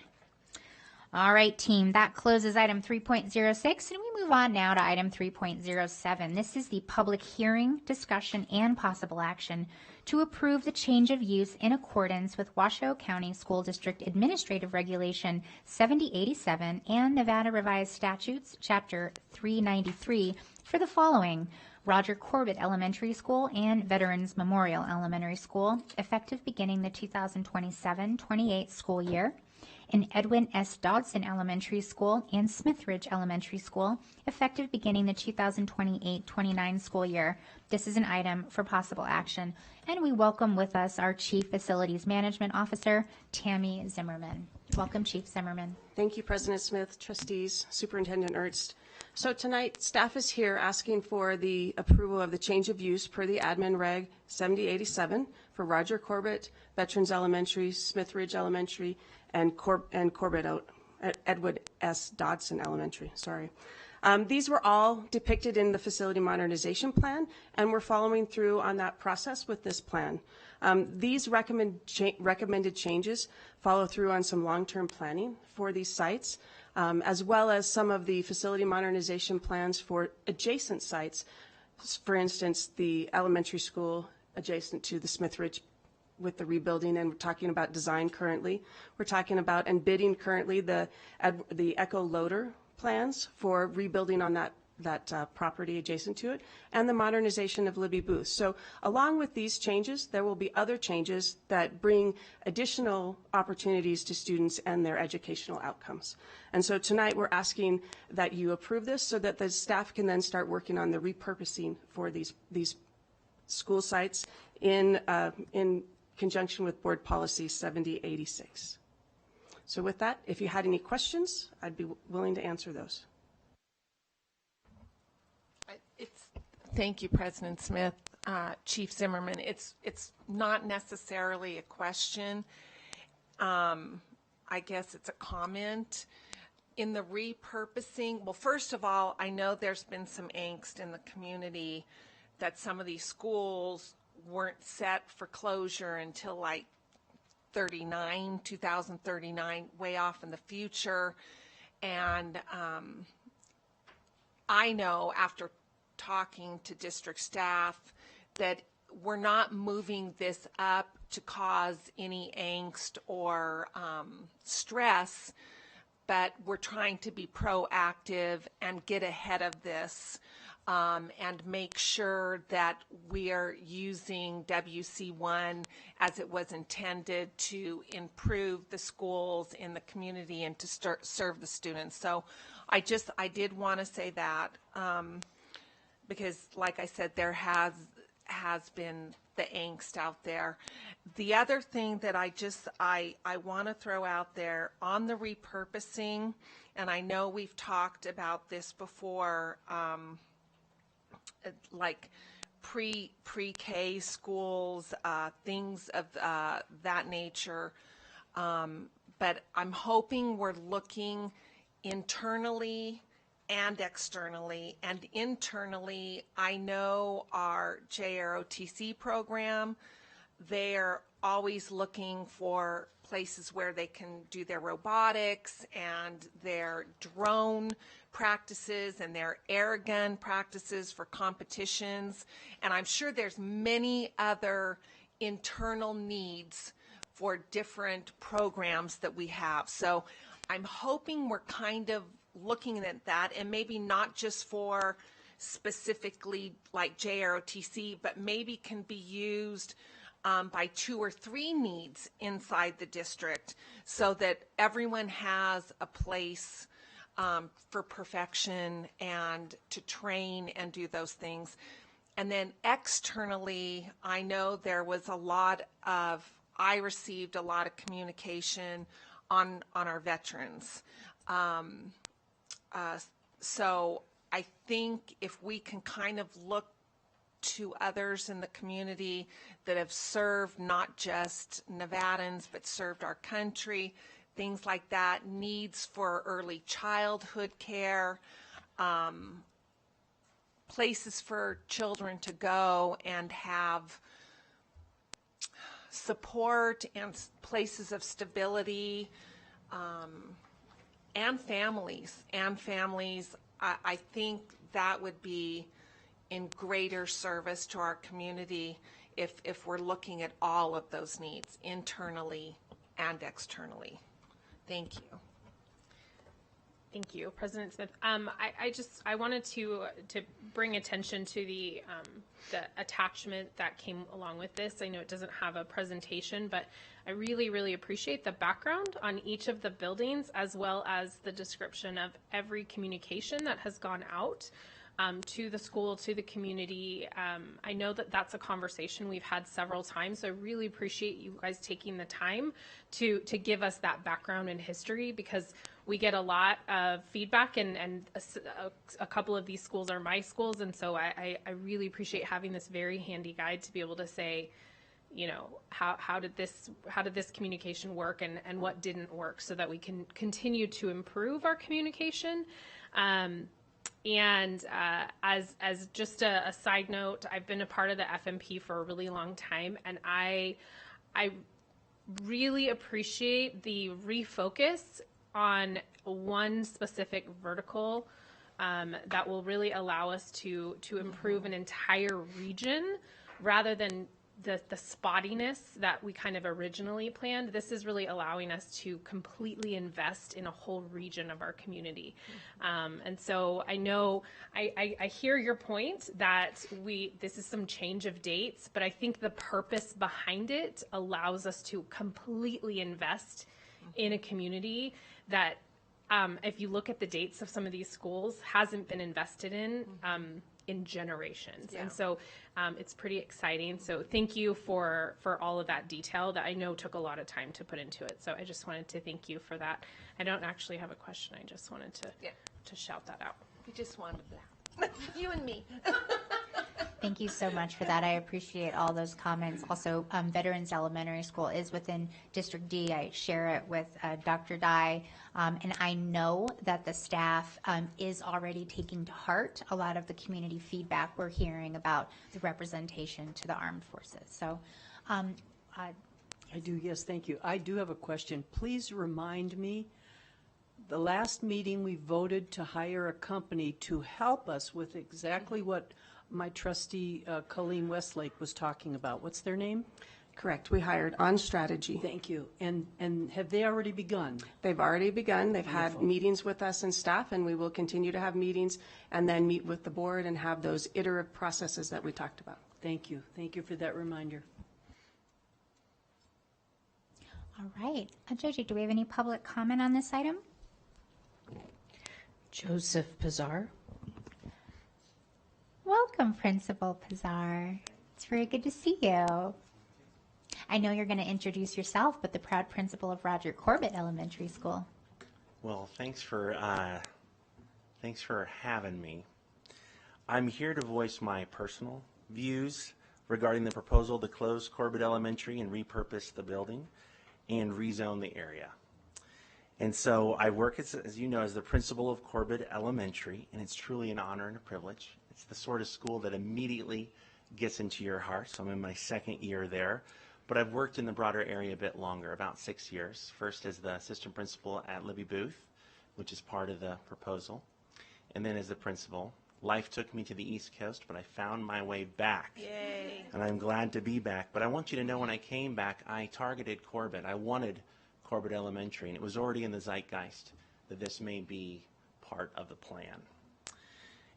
All right, team, that closes item 3.06, and we move on now to item 3.07. This is the public hearing, discussion, and possible action to approve the change of use in accordance with Washoe County School District Administrative Regulation 7087 and Nevada Revised Statutes, Chapter 393, for the following: Roger Corbett Elementary School and Veterans Memorial Elementary School, effective beginning the 2027-28 school year. In Edwin S. Dodson Elementary School and Smithridge Elementary School, effective beginning the 2028-29 school year. This is an item for possible action, and we welcome with us our Chief Facilities Management Officer, Tammy Zimmerman. Welcome, Chief Zimmerman. Thank you, President Smith, trustees, Superintendent Ernst. So tonight, staff is here asking for the approval of the change of use per the Admin Reg 7087 for Roger Corbett, Veterans Elementary, Smithridge Elementary, and Edward S. Dodson Elementary. Sorry. These were all depicted in the facility modernization plan, and we're following through on that process with this plan. These recommended changes follow through on some long-term planning for these sites, as well as some of the facility modernization plans for adjacent sites. For instance, the elementary school adjacent to the Smithridge with the rebuilding, and we're talking about design currently. We're talking about and bidding currently the Echo Loader plans for rebuilding on that property adjacent to it, and the modernization of Libby Booth. So along with these changes, there will be other changes that bring additional opportunities to students and their educational outcomes. And so tonight we're asking that you approve this so that the staff can then start working on the repurposing for these school sites in conjunction with Board Policy 7086. So with that, if you had any questions, I'd be willing to answer those. Thank you, President Smith, Chief Zimmerman. It's not necessarily a question. I guess it's a comment. In the repurposing, well, first of all, I know there's been some angst in the community that some of these schools weren't set for closure until like 2039, way off in the future. And I know after talking to district staff that we're not moving this up to cause any angst or stress, but we're trying to be proactive and get ahead of this. And make sure that we are using WC1 as it was intended to improve the schools in the community and to serve the students. So I did want to say that because, like I said, there has been angst out there. The other thing that I want to throw out there on the repurposing, and I know we've talked about this before, like pre-K schools, things of that nature. But I'm hoping we're looking internally and externally. And internally, I know our JROTC program, they're always looking for places where they can do their robotics and their drone practices and their air gun practices for competitions. And I'm sure there's many other internal needs for different programs that we have. So I'm hoping we're kind of looking at that, and maybe not just for specifically like JROTC, but maybe can be used by 2 or 3 needs inside the district, so that everyone has a place for perfection and to train and do those things. And then externally, I know there was I received a lot of communication on our veterans. So I think if we can kind of look to others in the community that have served not just Nevadans, but served our country, things like that, needs for early childhood care, places for children to go and have support and places of stability, and families. I think that would be in greater service to our community if we're looking at all of those needs, internally and externally. Thank you. Thank you, President Smith. I wanted to bring attention to the attachment that came along with this. I know it doesn't have a presentation, but I really, really appreciate the background on each of the buildings, as well as the description of every communication that has gone out to the school, to the community. I know that that's a conversation we've had several times, so I really appreciate you guys taking the time to give us that background and history, because we get a lot of feedback, and a couple of these schools are my schools, and so I really appreciate having this very handy guide to be able to say, you know, how did this communication work, and what didn't work, so that we can continue to improve our communication. And as just a side note, I've been a part of the FMP for a really long time, and I really appreciate the refocus on one specific vertical that will really allow us to improve an entire region, rather than the spottiness that we kind of originally planned. This is really allowing us to completely invest in a whole region of our community. And so I know, I hear your point that this is some change of dates, but I think the purpose behind it allows us to completely invest in a community that, if you look at the dates of some of these schools, hasn't been invested in generations. Yeah. And so it's pretty exciting. So thank you for all of that detail that I know took a lot of time to put into it. So I just wanted to thank you for that. I don't actually have a question. I just wanted to shout that out. We just wanted that. You and me. Thank you so much for that. I appreciate all those comments. Also, Veterans Elementary School is within District D. I share it with Dr. Dye, and I know that the staff is already taking to heart a lot of the community feedback we're hearing about the representation to the armed forces. So, I do, yes, thank you. I do have a question. Please remind me, the last meeting we voted to hire a company to help us with exactly what my trustee Colleen Westlake was talking about. What's their name? Correct. We hired On Strategy. Thank you. And have they already begun? They've already begun. They've had meetings with us and staff, and we will continue to have meetings and then meet with the board and have those iterative processes that we talked about. Thank you. Thank you for that reminder. All right. Joji, do we have any public comment on this item? Joseph Pizar. Welcome, Principal Pizar. It's very good to see you. I know you're going to introduce yourself, but the proud principal of Roger Corbett Elementary School. Well, thanks for having me. I'm here to voice my personal views regarding the proposal to close Corbett Elementary and repurpose the building and rezone the area. And so I work, as you know, as the principal of Corbett Elementary, and it's truly an honor and a privilege. It's the sort of school that immediately gets into your heart, so I'm in my second year there. But I've worked in the broader area a bit longer, about 6 years. First as the assistant principal at Libby Booth, which is part of the proposal, and then as the principal. Life took me to the East Coast, but I found my way back. Yay. And I'm glad to be back. But I want you to know when I came back, I targeted Corbett. I wanted Corbett Elementary, and it was already in the zeitgeist that this may be part of the plan.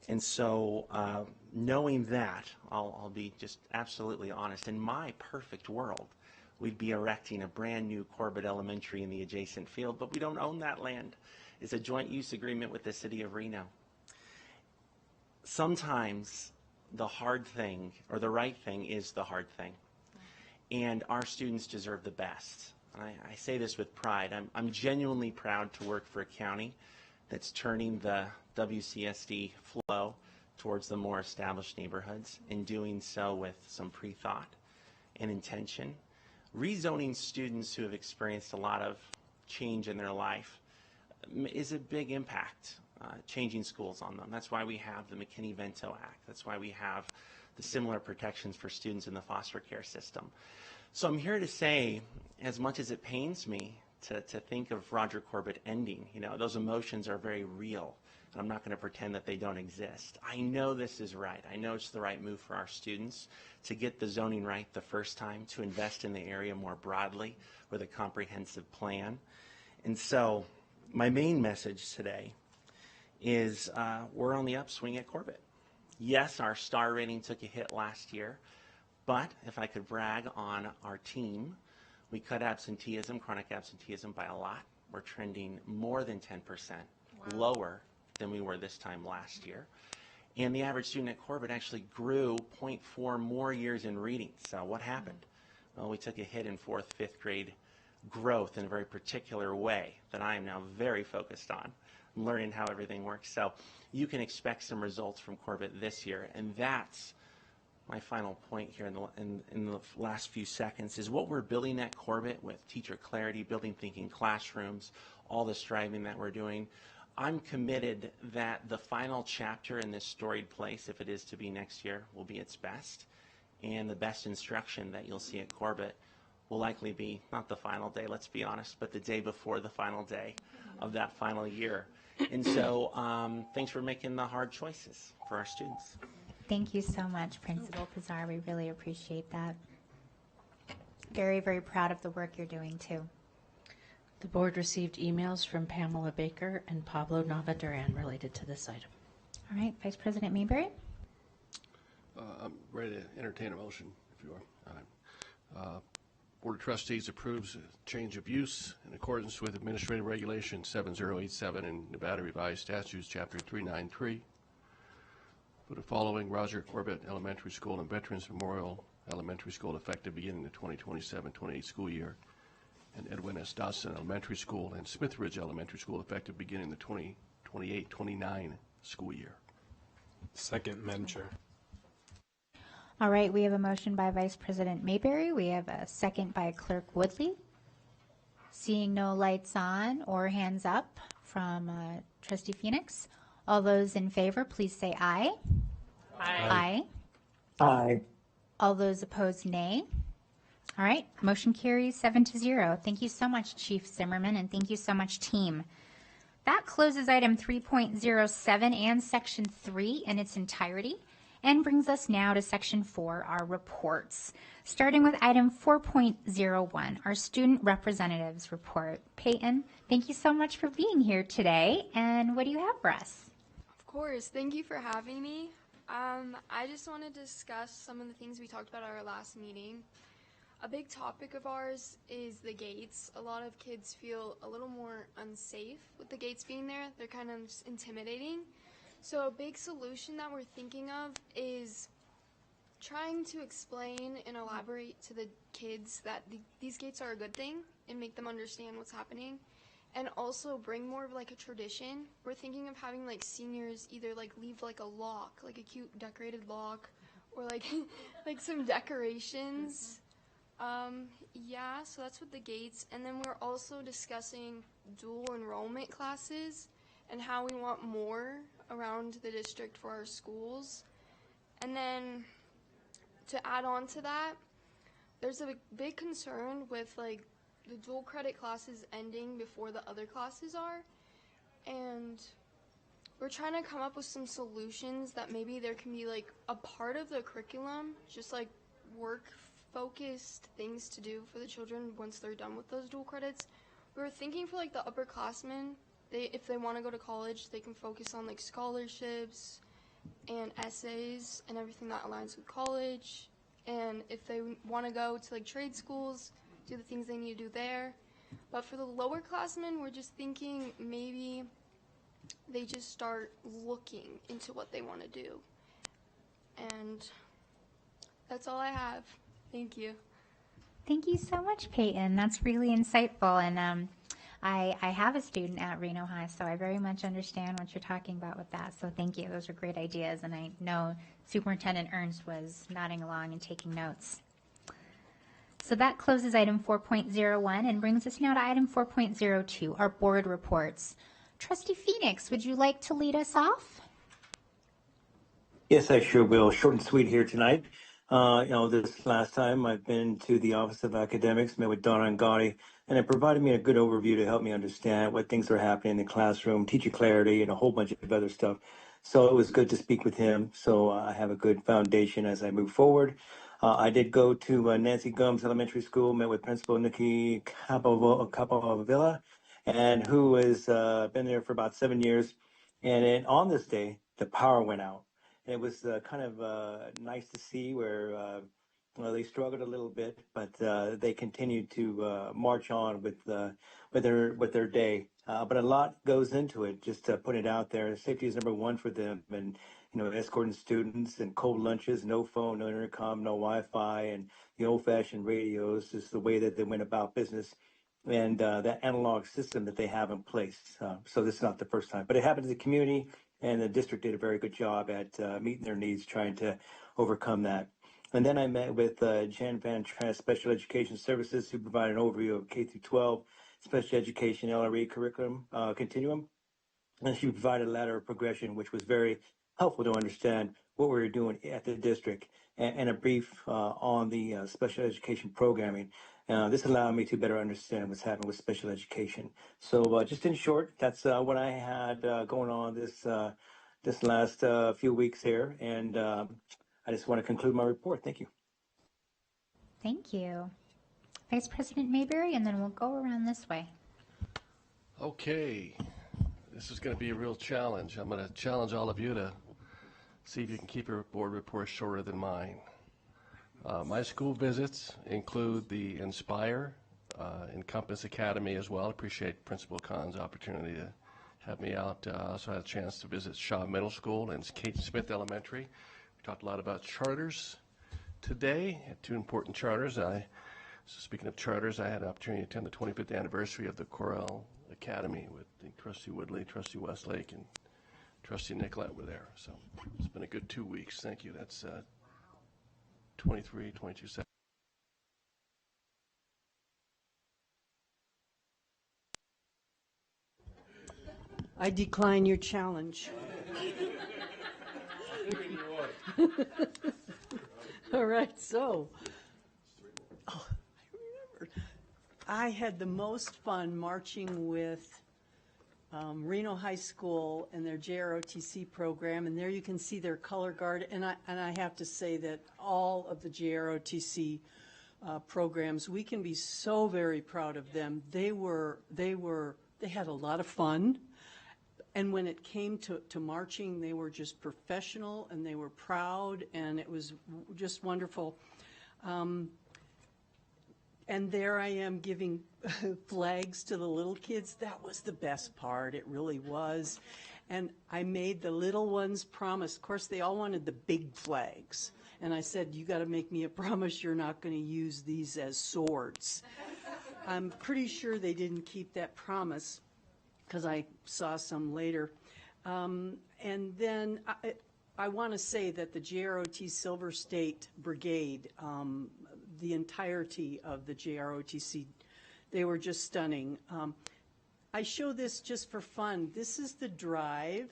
And so knowing that, I'll be just absolutely honest. In my perfect world, we'd be erecting a brand new Corbett Elementary in the adjacent field, but we don't own that land. It's a joint use agreement with the city of Reno. Sometimes the hard thing, or the right thing, is the hard thing. And our students deserve the best. I say this with pride. I'm genuinely proud to work for a county that's turning the WCSD flow towards the more established neighborhoods, and doing so with some pre-thought and intention. Rezoning students who have experienced a lot of change in their life is a big impact, changing schools on them. That's why we have the McKinney-Vento Act. That's why we have the similar protections for students in the foster care system. So I'm here to say, as much as it pains me to think of Roger Corbett ending, you know, those emotions are very real. And I'm not going to pretend that they don't exist. I know this is right. I know it's the right move for our students to get the zoning right the first time, to invest in the area more broadly with a comprehensive plan. And so my main message today is we're on the upswing at Corbett. Yes, our star rating took a hit last year, but if I could brag on our team, we cut absenteeism, chronic absenteeism, by a lot. We're trending more than 10% lower than we were this time last year. And the average student at Corbett actually grew 0.4 more years in reading. So what happened? Well, we took a hit in 4th, 5th grade growth in a very particular way that I am now very focused on. I'm learning how everything works. So you can expect some results from Corbett this year. And that's my final point here in the last few seconds, is what we're building at Corbett with teacher clarity, building thinking classrooms, all the striving that we're doing. I'm committed that the final chapter in this storied place, if it is to be next year, will be its best. And the best instruction that you'll see at Corbett will likely be not the final day, let's be honest, but the day before the final day of that final year. And so thanks for making the hard choices for our students. Thank you so much, Principal Pizarro. We really appreciate that. Very, very proud of the work you're doing, too. The board received emails from Pamela Baker and Pablo Nava-Duran related to this item. All right, Vice President Mayberry. I'm ready to entertain a motion, if you are. All right. Board of Trustees approves a change of use in accordance with Administrative Regulation 7087 and Nevada Revised Statutes, Chapter 393. For the following: Roger Corbett Elementary School and Veterans Memorial Elementary School, effective beginning the 2027-28 school year, and Edwin S. Dodson Elementary School and Smith Ridge Elementary School, effective beginning the 2028-29 school year. Second, Madam Chair. All right, we have a motion by Vice President Mayberry. We have a second by Clerk Woodley. Seeing no lights on or hands up from Trustee Phoenix, all those in favor, please say aye. Aye. Aye. Aye. All those opposed, nay. All right, motion carries 7-0. Thank you so much, Chief Zimmerman, and thank you so much, team. That closes item 3.07 and section 3 in its entirety, and brings us now to section 4, our reports. Starting with item 4.01, our student representatives report. Peyton, thank you so much for being here today, and what do you have for us? Of course, thank you for having me. I just want to discuss some of the things we talked about at our last meeting. A big topic of ours is the gates. A lot of kids feel a little more unsafe with the gates being there. They're kind of just intimidating. So a big solution that we're thinking of is trying to explain and elaborate to the kids that these gates are a good thing and make them understand what's happening, and also bring more of like a tradition. We're thinking of having like seniors either like leave like a lock, like a cute decorated lock, or like like some decorations. Yeah, so that's with the gates. And then we're also discussing dual enrollment classes and how we want more around the district for our schools. And then to add on to that, there's a big concern with like the dual credit classes ending before the other classes are. And we're trying to come up with some solutions that maybe there can be like a part of the curriculum, just like work-focused things to do for the children once they're done with those dual credits. We were thinking for like the upperclassmen, if they want to go to college, they can focus on like scholarships and essays and everything that aligns with college. And if they want to go to like trade schools, do the things they need to do there. But for the lower classmen, we're just thinking maybe they just start looking into what they want to do. And that's all I have. Thank you. Thank you so much, Peyton. That's really insightful. And I have a student at Reno High, so I very much understand what you're talking about with that. So thank you. Those are great ideas. And I know Superintendent Ernst was nodding along and taking notes. So that closes item 4.01 and brings us now to item 4.02, our board reports. Trustee Phoenix, would you like to lead us off? Yes, I sure will. Short and sweet here tonight. This last time I've been to the Office of Academics, met with Donna and Gotti, and it provided me a good overview to help me understand what things are happening in the classroom, teacher clarity, and a whole bunch of other stuff. So it was good to speak with him. So I have a good foundation as I move forward. I did go to Nancy Gumbs Elementary School, met with Principal Nikki Capovilla, and who has been there for about 7 years. And then on this day, the power went out. And it was kind of nice to see where they struggled a little bit, but they continued to march on with their day. But a lot goes into it. Just to put it out there, safety is number one for them, and escorting students and cold lunches, no phone, no intercom, no Wi-Fi, and the old-fashioned radios, just the way that they went about business, and that analog system that they have in place. So this is not the first time, but it happened to the community. And the district did a very good job at meeting their needs, trying to overcome that. And then I met with Jan Van Trask, Special Education Services, who provided an overview of K through 12 special education LRE curriculum continuum. And she provided a ladder of progression, which was very helpful to understand what we were doing at the district, and a brief on the special education programming. This allowed me to better understand what's happening with special education. So just in short, that's what I had going on this last few weeks here. And I just want to conclude my report. Thank you. Thank you. Vice President Mayberry, and then we'll go around this way. Okay. This is going to be a real challenge. I'm going to challenge all of you to see if you can keep your board report shorter than mine. My school visits include the Inspire and Compass Academy as well. I appreciate Principal Khan's opportunity to have me out. I also had a chance to visit Shaw Middle School and Kate Smith Elementary. We talked a lot about charters today, two important charters. So speaking of charters, I had an opportunity to attend the 25th anniversary of the Corel Academy with Trustee Woodley, Trustee Westlake, and Trustee Nicolette were there. So it's been a good 2 weeks. Thank you. That's 23, 22 seconds. I decline your challenge. All right, so, I remember. I had the most fun marching with Reno High School and their JROTC program, and there you can see their color guard. And I have to say that all of the JROTC programs, we can be so very proud of them. They had a lot of fun. And when it came to marching, they were just professional and they were proud, and it was just wonderful. And there I am giving flags to the little kids. That was the best part. It really was. And I made the little ones promise. Of course, they all wanted the big flags. And I said, you got to make me a promise you're not going to use these as swords. I'm pretty sure they didn't keep that promise because I saw some later. And then I want to say that the JROT Silver State Brigade, the entirety of the JROTC, they were just stunning. I show this just for fun. This is the drive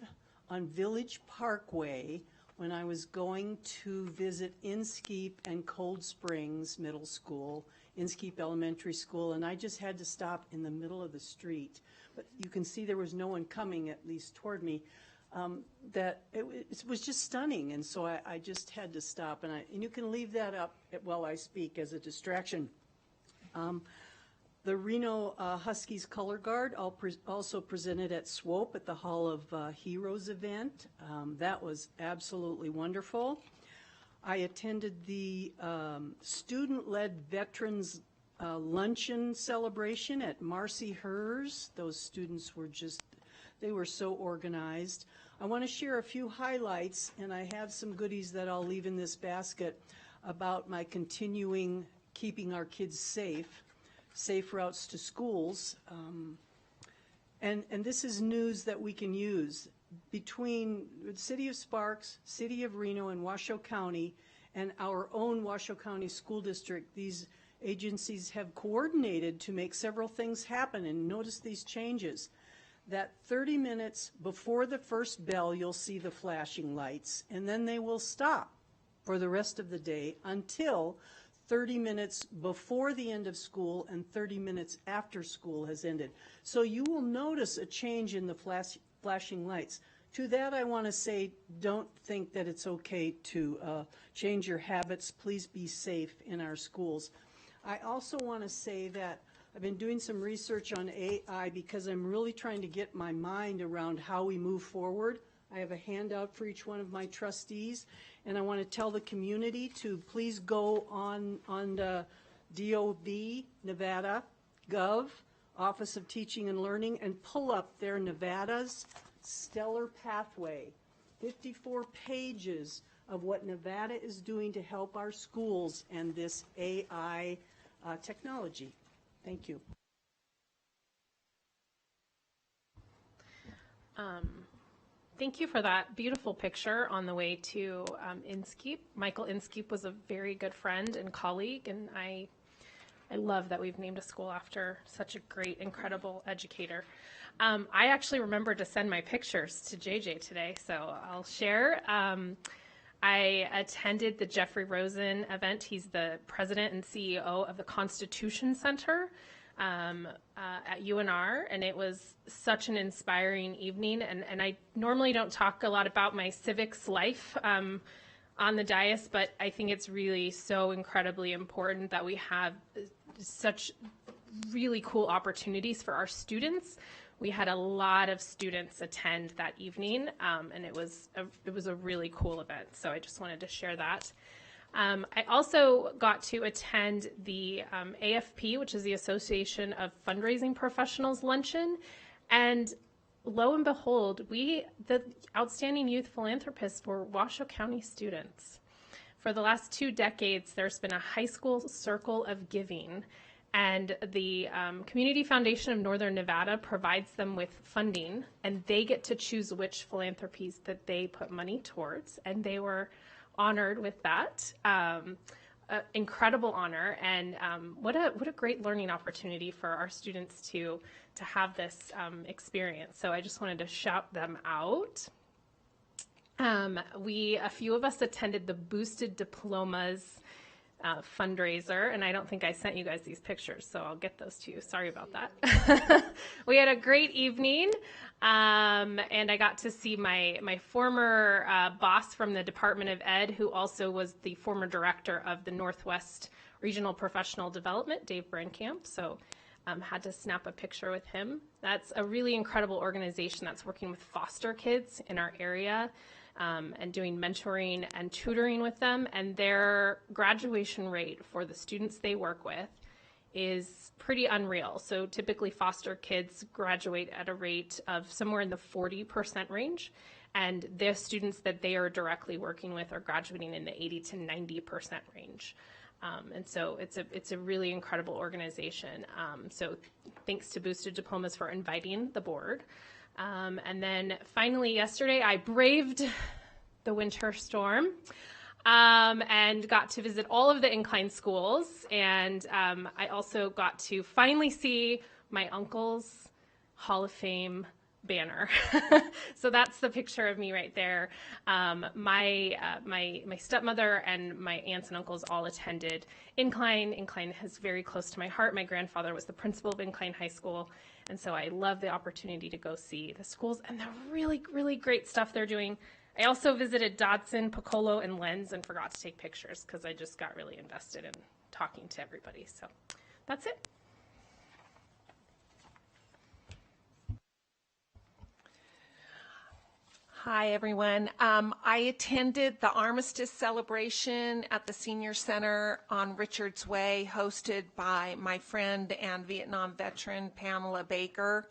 on Village Parkway when I was going to visit Inskeep and Cold Springs Middle School, Inskeep Elementary School, and I just had to stop in the middle of the street. But you can see there was no one coming, at least toward me. That it was just stunning, and so I just had to stop. And you can leave that up while I speak as a distraction. The Reno Huskies Color Guard also presented at SWOPE at the Hall of Heroes event. That was absolutely wonderful. I attended the student-led Veterans Luncheon celebration at Marcy Hers. Those students were they were so organized. I want to share a few highlights, and I have some goodies that I'll leave in this basket about my continuing keeping our kids safe routes to schools. And this is news that we can use. Between the City of Sparks, City of Reno, and Washoe County, and our own Washoe County School District, these agencies have coordinated to make several things happen, and notice these changes. That 30 minutes before the first bell, you'll see the flashing lights, and then they will stop for the rest of the day until 30 minutes before the end of school and 30 minutes after school has ended. So you will notice a change in the flashing lights. To that, I want to say, don't think that it's okay to change your habits. Please be safe in our schools. I also want to say that I've been doing some research on AI because I'm really trying to get my mind around how we move forward. I have a handout for each one of my trustees, and I want to tell the community to please go on the DOV Nevada Gov, Office of Teaching and Learning, and pull up their Nevada's Stellar Pathway. 54 pages of what Nevada is doing to help our schools and this AI technology. Thank you. Thank you for that beautiful picture on the way to Inskeep. Michael Inskeep was a very good friend and colleague, and I love that we've named a school after such a great, incredible educator. I actually remembered to send my pictures to JJ today, so I'll share. I attended the Jeffrey Rosen event. He's the president and CEO of the Constitution Center at UNR, and it was such an inspiring evening. And I normally don't talk a lot about my civics life on the dais, but I think it's really so incredibly important that we have such really cool opportunities for our students. We had a lot of students attend that evening, and it was a really cool event. So I just wanted to share that. I also got to attend the AFP, which is the Association of Fundraising Professionals luncheon, and lo and behold, the outstanding youth philanthropists were Washoe County students. For the last 2 decades, there's been a high school circle of giving. And the Community Foundation of Northern Nevada provides them with funding, and they get to choose which philanthropies that they put money towards. And they were honored with that. Incredible honor, and what a great learning opportunity for our students to have this experience. So I just wanted to shout them out. A few of us attended the Boosted Diplomas fundraiser, and I don't think I sent you guys these pictures, so I'll get those to you. Sorry about that. We had a great evening, and I got to see my former boss from the Department of Ed, who also was the former director of the Northwest Regional Professional Development, Dave Brenkamp, so had to snap a picture with him. That's a really incredible organization that's working with foster kids in our area. And doing mentoring and tutoring with them, and their graduation rate for the students they work with is pretty unreal. So typically foster kids graduate at a rate of somewhere in the 40% range, And the students that they are directly working with are graduating in the 80 to 90% range. And so it's a really incredible organization. So thanks to Boosted Diplomas for inviting the board. And then finally yesterday I braved the winter storm and got to visit all of the incline schools. And I also got to finally see my uncle's Hall of Fame banner. So that's the picture of me right there. My stepmother and my aunts and uncles all attended Incline. Incline is very close to my heart. My grandfather was the principal of Incline High School, and so I love the opportunity to go see the schools and the really, really great stuff they're doing. I also visited Dodson, Piccolo, and Lens and forgot to take pictures because I just got really invested in talking to everybody. So that's it. Hi, everyone. I attended the Armistice celebration at the Senior Center on Richards Way, hosted by my friend and Vietnam veteran Pamela Baker.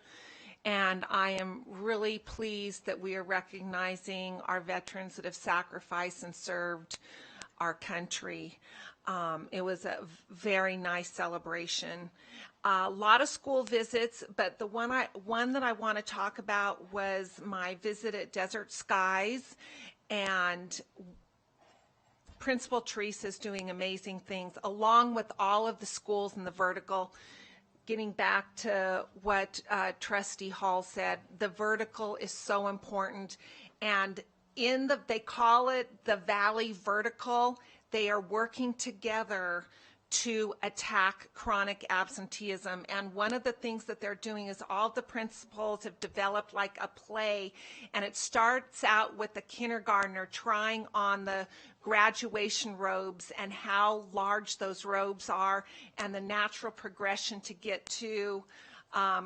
And I am really pleased that we are recognizing our veterans that have sacrificed and served our country. It was a very nice celebration. A lot of school visits, but the one that I want to talk about was my visit at Desert Skies, and Principal Teresa is doing amazing things, along with all of the schools in the vertical. Getting back to what Trustee Hall said, the vertical is so important, and they call it the Valley Vertical. They are working together to attack chronic absenteeism. And one of the things that they're doing is all the principals have developed like a play, and it starts out with the kindergartner trying on the graduation robes and how large those robes are and the natural progression to get to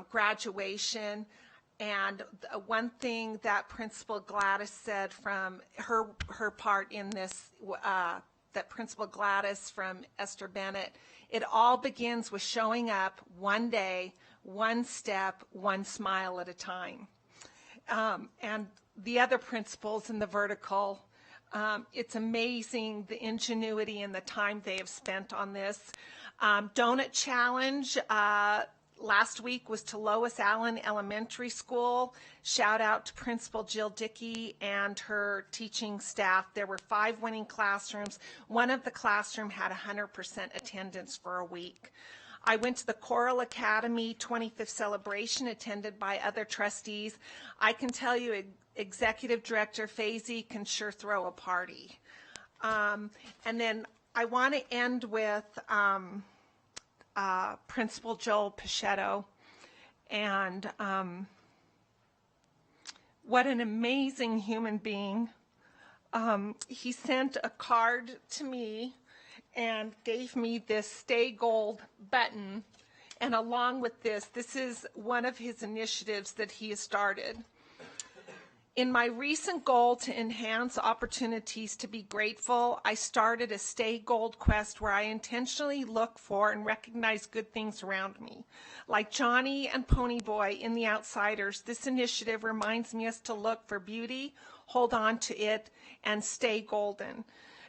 graduation. And one thing that Principal Gladys said from her part in this, that Principal Gladys from Esther Bennett, it all begins with showing up one day, one step, one smile at a time. And the other principals in the vertical, it's amazing the ingenuity and the time they have spent on this. Donut Challenge last week was to Lois Allen Elementary School. Shout out to Principal Jill Dickey and her teaching staff. There were 5 winning classrooms. One of the classroom had 100% attendance for a week. I went to the Choral Academy 25th celebration attended by other trustees. I can tell you Executive Director Fazy can sure throw a party. And then I want to end with Principal Joel Pichetto, and what an amazing human being. He sent a card to me and gave me this Stay Gold button, and along with this is one of his initiatives that he has started. In my recent goal to enhance opportunities to be grateful, I started a Stay Gold quest where I intentionally look for and recognize good things around me. Like Johnny and Ponyboy in The Outsiders, this initiative reminds me to look for beauty, hold on to it, and stay golden,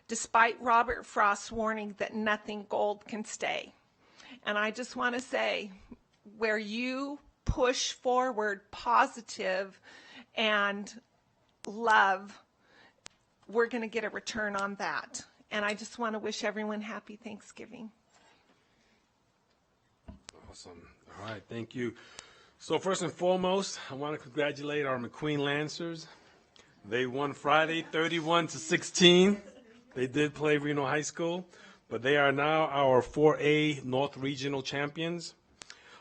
despite Robert Frost's warning that nothing gold can stay. And I just want to say, where you push forward positive and love, we're going to get a return on that. And I just want to wish everyone happy Thanksgiving. Awesome. All right, thank you. So first and foremost, I want to congratulate our McQueen Lancers. They won Friday 31-16. They did play Reno High School, but they are now our 4A North Regional champions.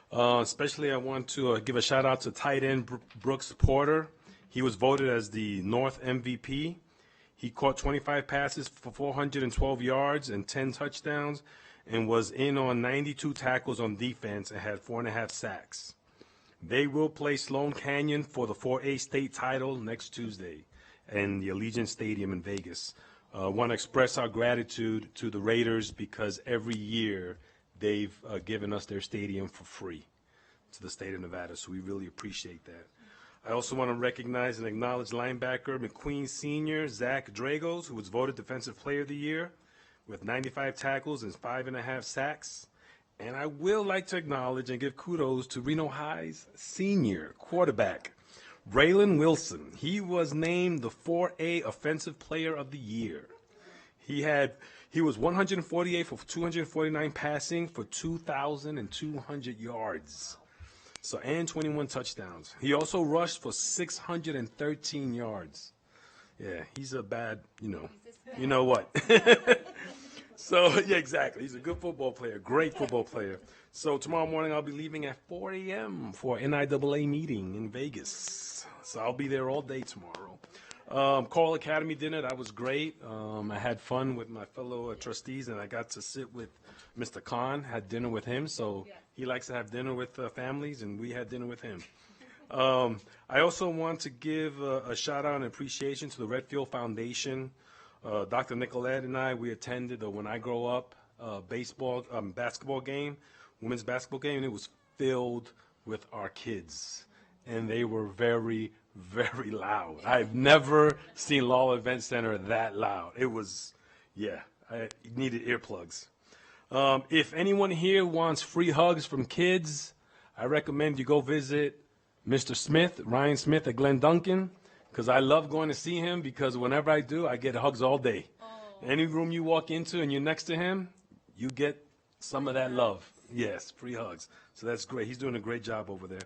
Especially I want to give a shout out to tight end Brooks Porter. He was voted as the North MVP. He caught 25 passes for 412 yards and 10 touchdowns and was in on 92 tackles on defense and had 4.5 sacks. They will play Sloan Canyon for the 4A state title next Tuesday in the Allegiant Stadium in Vegas. Want to express our gratitude to the Raiders because every year they've given us their stadium for free to the state of Nevada, so we really appreciate that. I also want to recognize and acknowledge linebacker McQueen Sr. Zach Dragos, who was voted Defensive Player of the Year with 95 tackles and 5.5 sacks. And I will like to acknowledge and give kudos to Reno High's senior quarterback, Braylon Wilson. He was named the 4A Offensive Player of the Year. He was 148 for 249 passing for 2,200 yards. So, and 21 touchdowns. He also rushed for 613 yards. Yeah, he's a bad, you know what. So, yeah, exactly. He's a good football player, great football player. So tomorrow morning I'll be leaving at 4 a.m. for an NIAA meeting in Vegas. So I'll be there all day tomorrow. Coral Academy dinner, that was great. I had fun with my fellow trustees, and I got to sit with Mr. Khan, had dinner with him. So he likes to have dinner with families, and we had dinner with him. I also want to give a shout-out and appreciation to the Redfield Foundation. Dr. Nicolette and I, we attended the When I Grow Up basketball game, women's basketball game, and it was filled with our kids. And they were very, very loud. I've never seen Lawler Event Center that loud. It was, I needed earplugs. If anyone here wants free hugs from kids, I recommend you go visit Mr. Smith, Ryan Smith at Glen Duncan, because I love going to see him, because whenever I do, I get hugs all day. Any room you walk into and you're next to him, you get some of that love. Yes, free hugs. So that's great. He's doing a great job over there.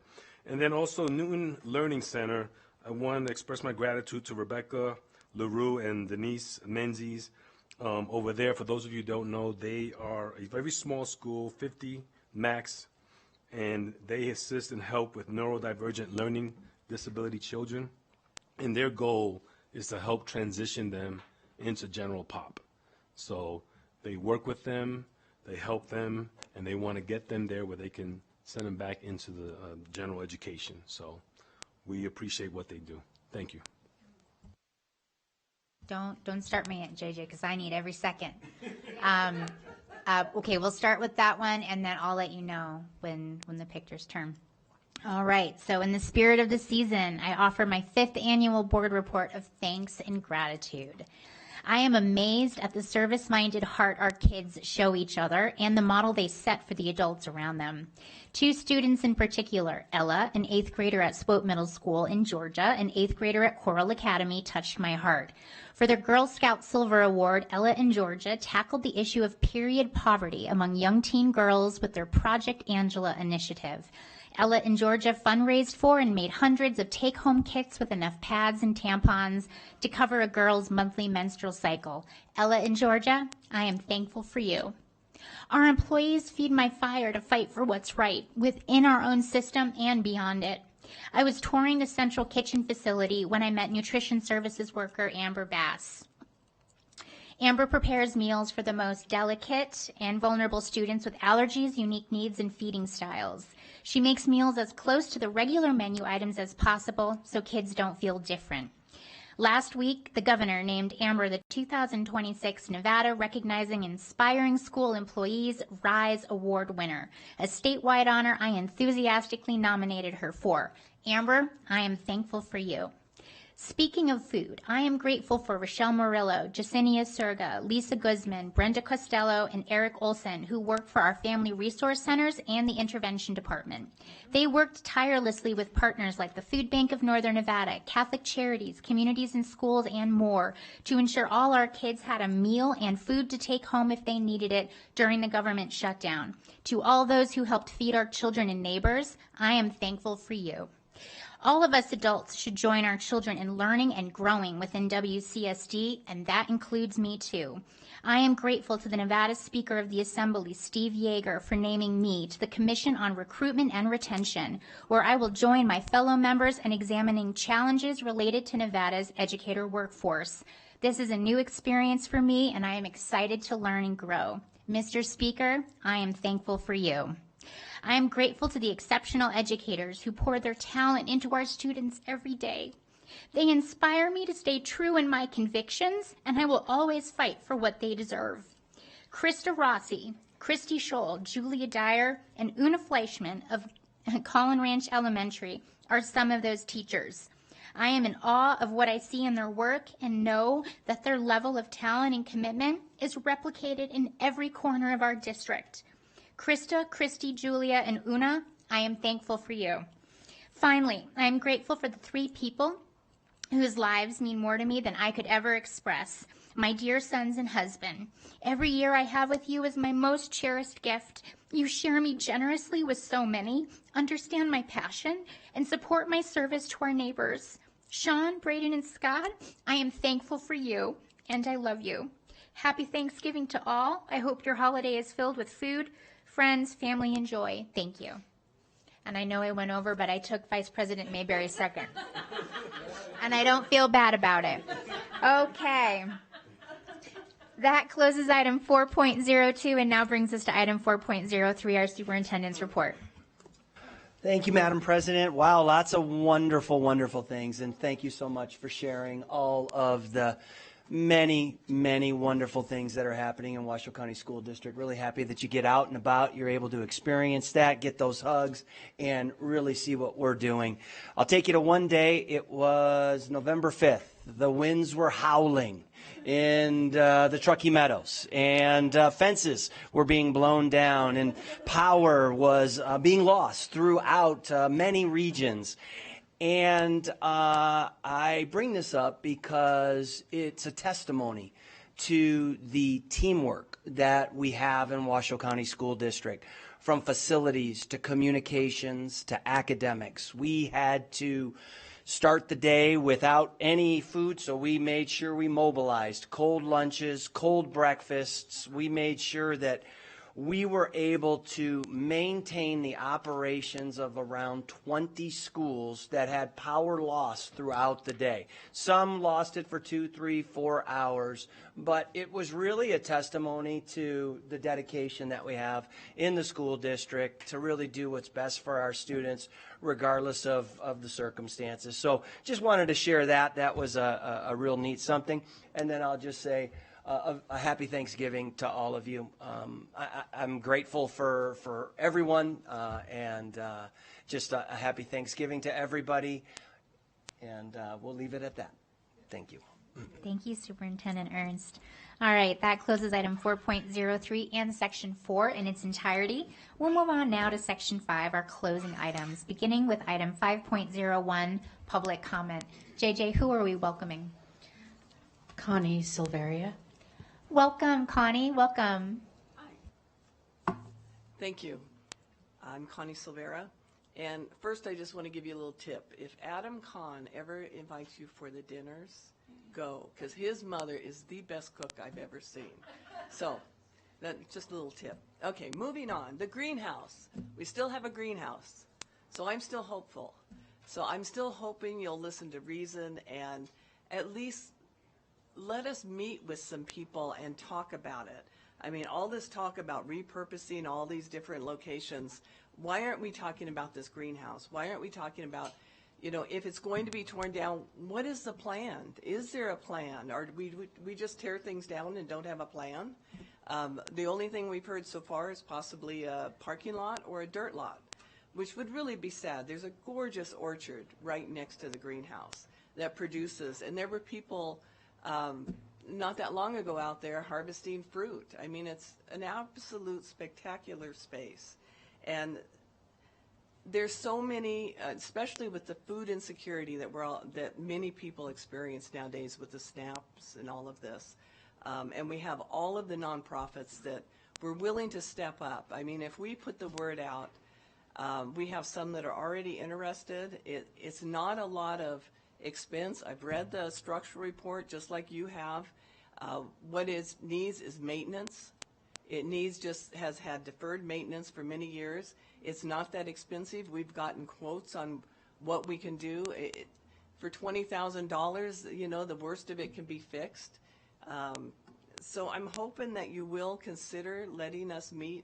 And then also Newton Learning Center, I want to express my gratitude to Rebecca LaRue and Denise Menzies over there. For those of you who don't know, they are a very small school, 50 max, and they assist and help with neurodivergent learning disability children. And their goal is to help transition them into general pop. So they work with them, they help them, and they want to get them there where they can send them back into the general education. So we appreciate what they do. Thank you. Don't start me at JJ, because I need every second. Okay, we'll start with that one, and then I'll let you know when the picture's turn. All right, so in the spirit of the season, I offer my 5th annual board report of thanks and gratitude. I am amazed at the service-minded heart our kids show each other and the model they set for the adults around them. 2 students in particular, Ella, an 8th grader at Swope Middle School in Georgia, and 8th grader at Coral Academy, touched my heart. For their Girl Scout Silver Award, Ella and Georgia tackled the issue of period poverty among young teen girls with their Project Angela initiative. Ella and Georgia fundraised for and made hundreds of take-home kits with enough pads and tampons to cover a girl's monthly menstrual cycle. Ella and Georgia, I am thankful for you. Our employees feed my fire to fight for what's right within our own system and beyond it. I was touring the central kitchen facility when I met nutrition services worker Amber Bass. Amber prepares meals for the most delicate and vulnerable students with allergies, unique needs, and feeding styles. She makes meals as close to the regular menu items as possible so kids don't feel different. Last week, the governor named Amber the 2026 Nevada Recognizing Inspiring School Employees Rise Award winner, a statewide honor I enthusiastically nominated her for. Amber, I am thankful for you. Speaking of food, I am grateful for Rochelle Murillo, Jacinia Surga, Lisa Guzman, Brenda Costello, and Eric Olson, who work for our Family Resource Centers and the Intervention Department. They worked tirelessly with partners like the Food Bank of Northern Nevada, Catholic Charities, communities and schools, and more to ensure all our kids had a meal and food to take home if they needed it during the government shutdown. To all those who helped feed our children and neighbors, I am thankful for you. All of us adults should join our children in learning and growing within WCSD, and that includes me too. I am grateful to the Nevada Speaker of the Assembly, Steve Yeager, for naming me to the Commission on Recruitment and Retention, where I will join my fellow members in examining challenges related to Nevada's educator workforce. This is a new experience for me, and I am excited to learn and grow. Mr. Speaker, I am thankful for you. I am grateful to the exceptional educators who pour their talent into our students every day. They inspire me to stay true in my convictions, and I will always fight for what they deserve. Krista Rossi, Christy Scholl, Julia Dyer, and Una Fleischman of Collin Ranch Elementary are some of those teachers. I am in awe of what I see in their work and know that their level of talent and commitment is replicated in every corner of our district. Krista, Christy, Julia, and Una, I am thankful for you. Finally, I am grateful for the 3 people whose lives mean more to me than I could ever express. My dear sons and husband, every year I have with you is my most cherished gift. You share me generously with so many, understand my passion, and support my service to our neighbors. Sean, Braden, and Scott, I am thankful for you, and I love you. Happy Thanksgiving to all. I hope your holiday is filled with food, friends, family, and joy. Thank you. And I know I went over, but I took Vice President Mayberry's second. And I don't feel bad about it. Okay. That closes item 4.02 and now brings us to item 4.03, our superintendent's report. Thank you, Madam President. Wow, lots of wonderful, wonderful things. And thank you so much for sharing all of the many, many wonderful things that are happening in Washoe County School District. Really happy that you get out and about. You're able to experience that, get those hugs, and really see what we're doing. I'll take you to one day. It was November 5th. The winds were howling in the Truckee Meadows, and fences were being blown down, and power was being lost throughout many regions. And I bring this up because it's a testimony to the teamwork that we have in Washoe County School District. From facilities to communications to academics, we had to start the day without any food, so we made sure we mobilized cold lunches, cold breakfasts. We made sure that we were able to maintain the operations of around 20 schools that had power loss throughout the day. Some lost it for 2, 3, 4 hours, but it was really a testimony to the dedication that we have in the school district to really do what's best for our students, regardless of the circumstances. So just wanted to share that. That was a real neat something. And then I'll just say, a happy Thanksgiving to all of you. I'm grateful for everyone, and just a happy Thanksgiving to everybody. And we'll leave it at that. Thank you. Thank you, Superintendent Ernst. All right, that closes item 4.03 and section 4 in its entirety. We'll move on now to section 5, our closing items, beginning with item 5.01, public comment. JJ, who are we welcoming? Connie Silveria. Welcome, Connie. Welcome. Thank you. I'm Connie Silvera. And first, I just want to give you a little tip. If Adam Kahn ever invites you for the dinners, go, because his mother is the best cook I've ever seen. So, that's just a little tip. Okay, moving on. The greenhouse. We still have a greenhouse. So I'm still hopeful. So I'm still hoping you'll listen to reason and at least let us meet with some people and talk about it. I mean, all this talk about repurposing all these different locations, why aren't we talking about this greenhouse? Why aren't we talking about, you know, if it's going to be torn down, what is the plan? Is there a plan? Or do we just tear things down and don't have a plan? The only thing we've heard so far is possibly a parking lot or a dirt lot, which would really be sad. There's a gorgeous orchard right next to the greenhouse that produces, and there were people not that long ago out there harvesting fruit. I mean, it's an absolute spectacular space. And there's so many, especially with the food insecurity that many people experience nowadays with the SNAPs and all of this. And we have all of the nonprofits that were willing to step up. I mean, if we put the word out, we have some that are already interested. It's not a lot of expense. I've read the structural report just like you have. What it needs is maintenance. It has had deferred maintenance for many years. It's not that expensive. We've gotten quotes on what we can do. For $20,000, you know, the worst of it can be fixed. So I'm hoping that you will consider letting us meet,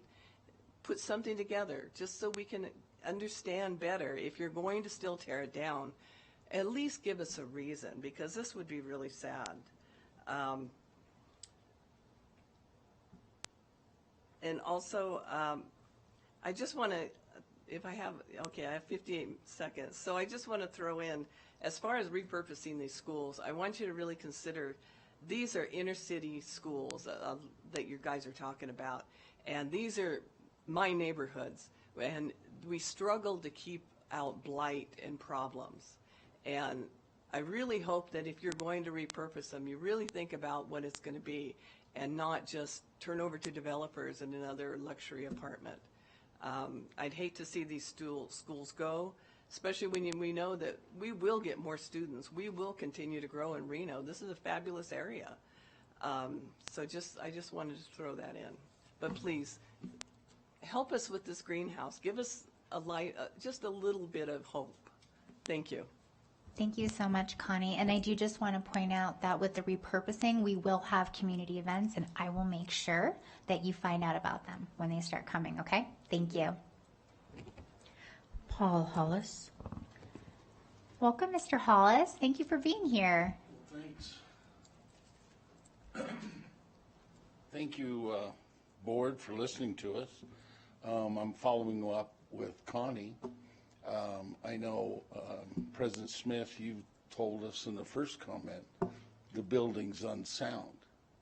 put something together, just so we can understand better. If you're going to still tear it down, at least give us a reason, because this would be really sad. And also, I just want to if I have, okay, I have 58 seconds. So I just want to throw in, as far as repurposing these schools, I want you to really consider these are inner city schools that you guys are talking about. And these are my neighborhoods. And we struggle to keep out blight and problems. And I really hope that if you're going to repurpose them, you really think about what it's going to be and not just turn over to developers in another luxury apartment. I'd hate to see these schools go, especially when we know that we will get more students. We will continue to grow in Reno. This is a fabulous area. So I just wanted to throw that in. But please, help us with this greenhouse. Give us a light, just a little bit of hope. Thank you. Thank you so much, Connie. And I do just want to point out that with the repurposing, we will have community events, and I will make sure that you find out about them when they start coming, okay? Thank you. Paul Hollis. Welcome, Mr. Hollis. Thank you for being here. Thanks. Thank you, board, for listening to us. I'm following up with Connie. I know, President Smith, you told us in the first comment, the building's unsound.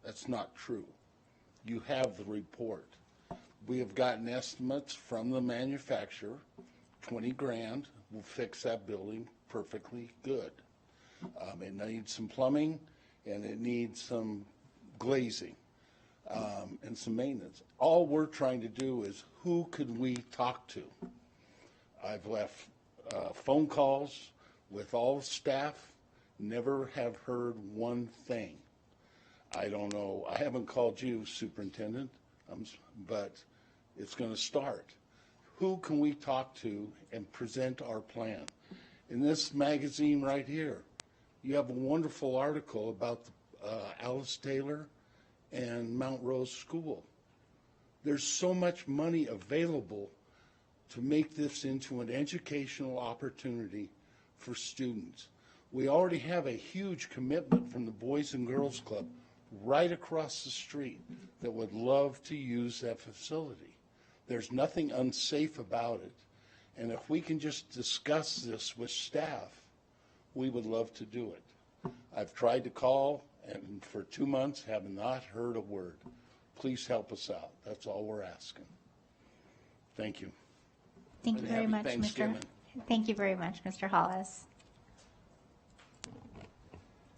That's not true. You have the report. We have gotten estimates from the manufacturer, 20 grand will fix that building perfectly good. It needs some plumbing and it needs some glazing and some maintenance. All we're trying to do is who can we talk to? I've left phone calls with all the staff, never have heard one thing. I don't know, I haven't called you, Superintendent, but it's going to start. Who can we talk to and present our plan? In this magazine right here, you have a wonderful article about Alice Taylor and Mount Rose School. There's so much money available to make this into an educational opportunity for students. We already have a huge commitment from the Boys and Girls Club right across the street that would love to use that facility. There's nothing unsafe about it. And if we can just discuss this with staff, we would love to do it. I've tried to call, and for 2 months have not heard a word. Please help us out. That's all we're asking. Thank you. Thank you very much, Mr. Thank you very much, Mr. Hollis.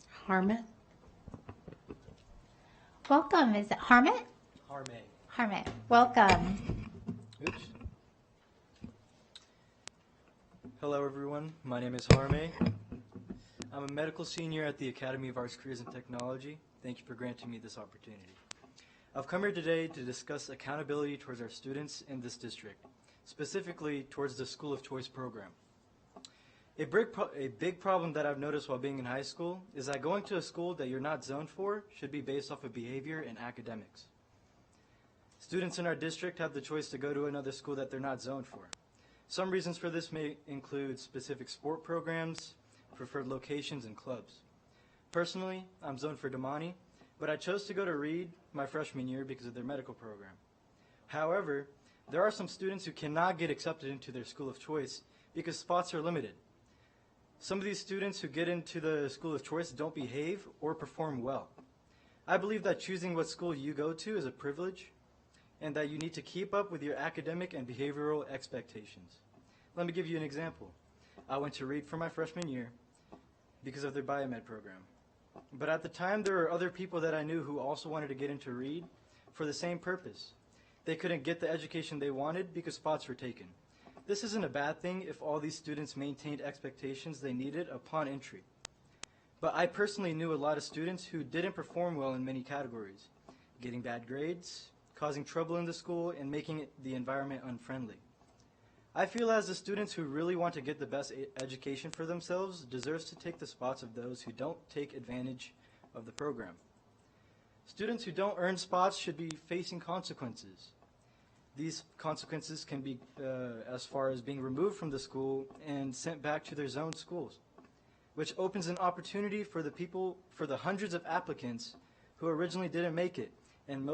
Harmon. Welcome. Is it Harmon? Harmay. Harmon. Welcome. Oops. Hello, everyone. My name is Harmay. I'm a medical senior at the Academy of Arts, Careers, and Technology. Thank you for granting me this opportunity. I've come here today to discuss accountability towards our students in this district, specifically towards the School of Choice program. A big problem that I've noticed while being in high school is that going to a school that you're not zoned for should be based off of behavior and academics. Students in our district have the choice to go to another school that they're not zoned for. Some reasons for this may include specific sport programs, preferred locations, and clubs. Personally, I'm zoned for Damani, but I chose to go to Reed my freshman year because of their medical program. However, there are some students who cannot get accepted into their school of choice because spots are limited. Some of these students who get into the school of choice don't behave or perform well. I believe that choosing what school you go to is a privilege and that you need to keep up with your academic and behavioral expectations. Let me give you an example. I went to Reed for my freshman year because of their biomed program. But at the time, there were other people that I knew who also wanted to get into Reed for the same purpose. They couldn't get the education they wanted because spots were taken. This isn't a bad thing if all these students maintained expectations they needed upon entry. But I personally knew a lot of students who didn't perform well in many categories, getting bad grades, causing trouble in the school, and making the environment unfriendly. I feel as the students who really want to get the best education for themselves deserves to take the spots of those who don't take advantage of the program. Students who don't earn spots should be facing consequences. These consequences can be as far as being removed from the school and sent back to their zone schools, which opens an opportunity for the hundreds of applicants who originally didn't make it, and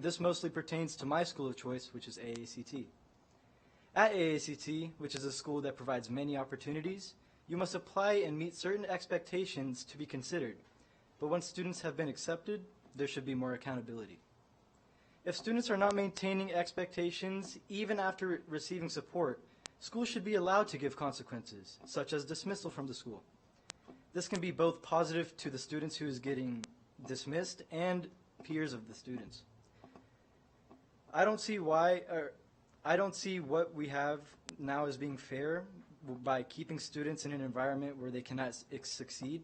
this mostly pertains to my school of choice, which is AACT. At AACT, which is a school that provides many opportunities, you must apply and meet certain expectations to be considered. But once students have been accepted, there should be more accountability. If students are not maintaining expectations, even after receiving support, schools should be allowed to give consequences, such as dismissal from the school. This can be both positive to the students who is getting dismissed and peers of the students. I don't see what we have now as being fair by keeping students in an environment where they cannot succeed.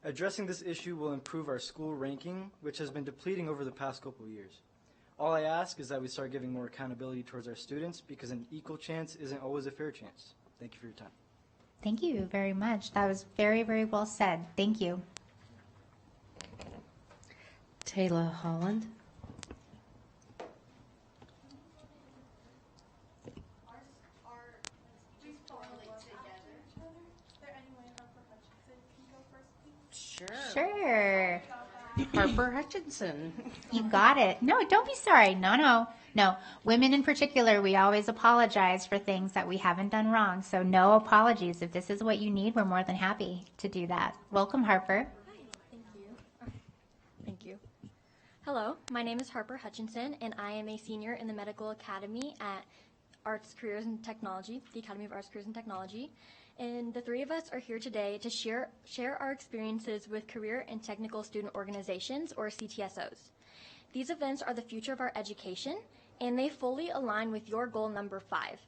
Addressing this issue will improve our school ranking, which has been depleting over the past couple of years. All I ask is that we start giving more accountability towards our students, because an equal chance isn't always a fair chance. Thank you for your time. Thank you very much. That was very, very well said. Thank you. Taylor Holland. Sure. Harper Hutchinson. You got it. No, don't be sorry. No. Women in particular, we always apologize for things that we haven't done wrong. So no apologies. If this is what you need, we're more than happy to do that. Welcome, Harper. Thank you. Hello, my name is Harper Hutchinson, and I am a senior in the Medical Academy at Arts, Careers, and Technology, the Academy of Arts, Careers, and Technology. And the three of us are here today to share our experiences with career and technical student organizations, or CTSOs. These events are the future of our education, and they fully align with your goal number 5,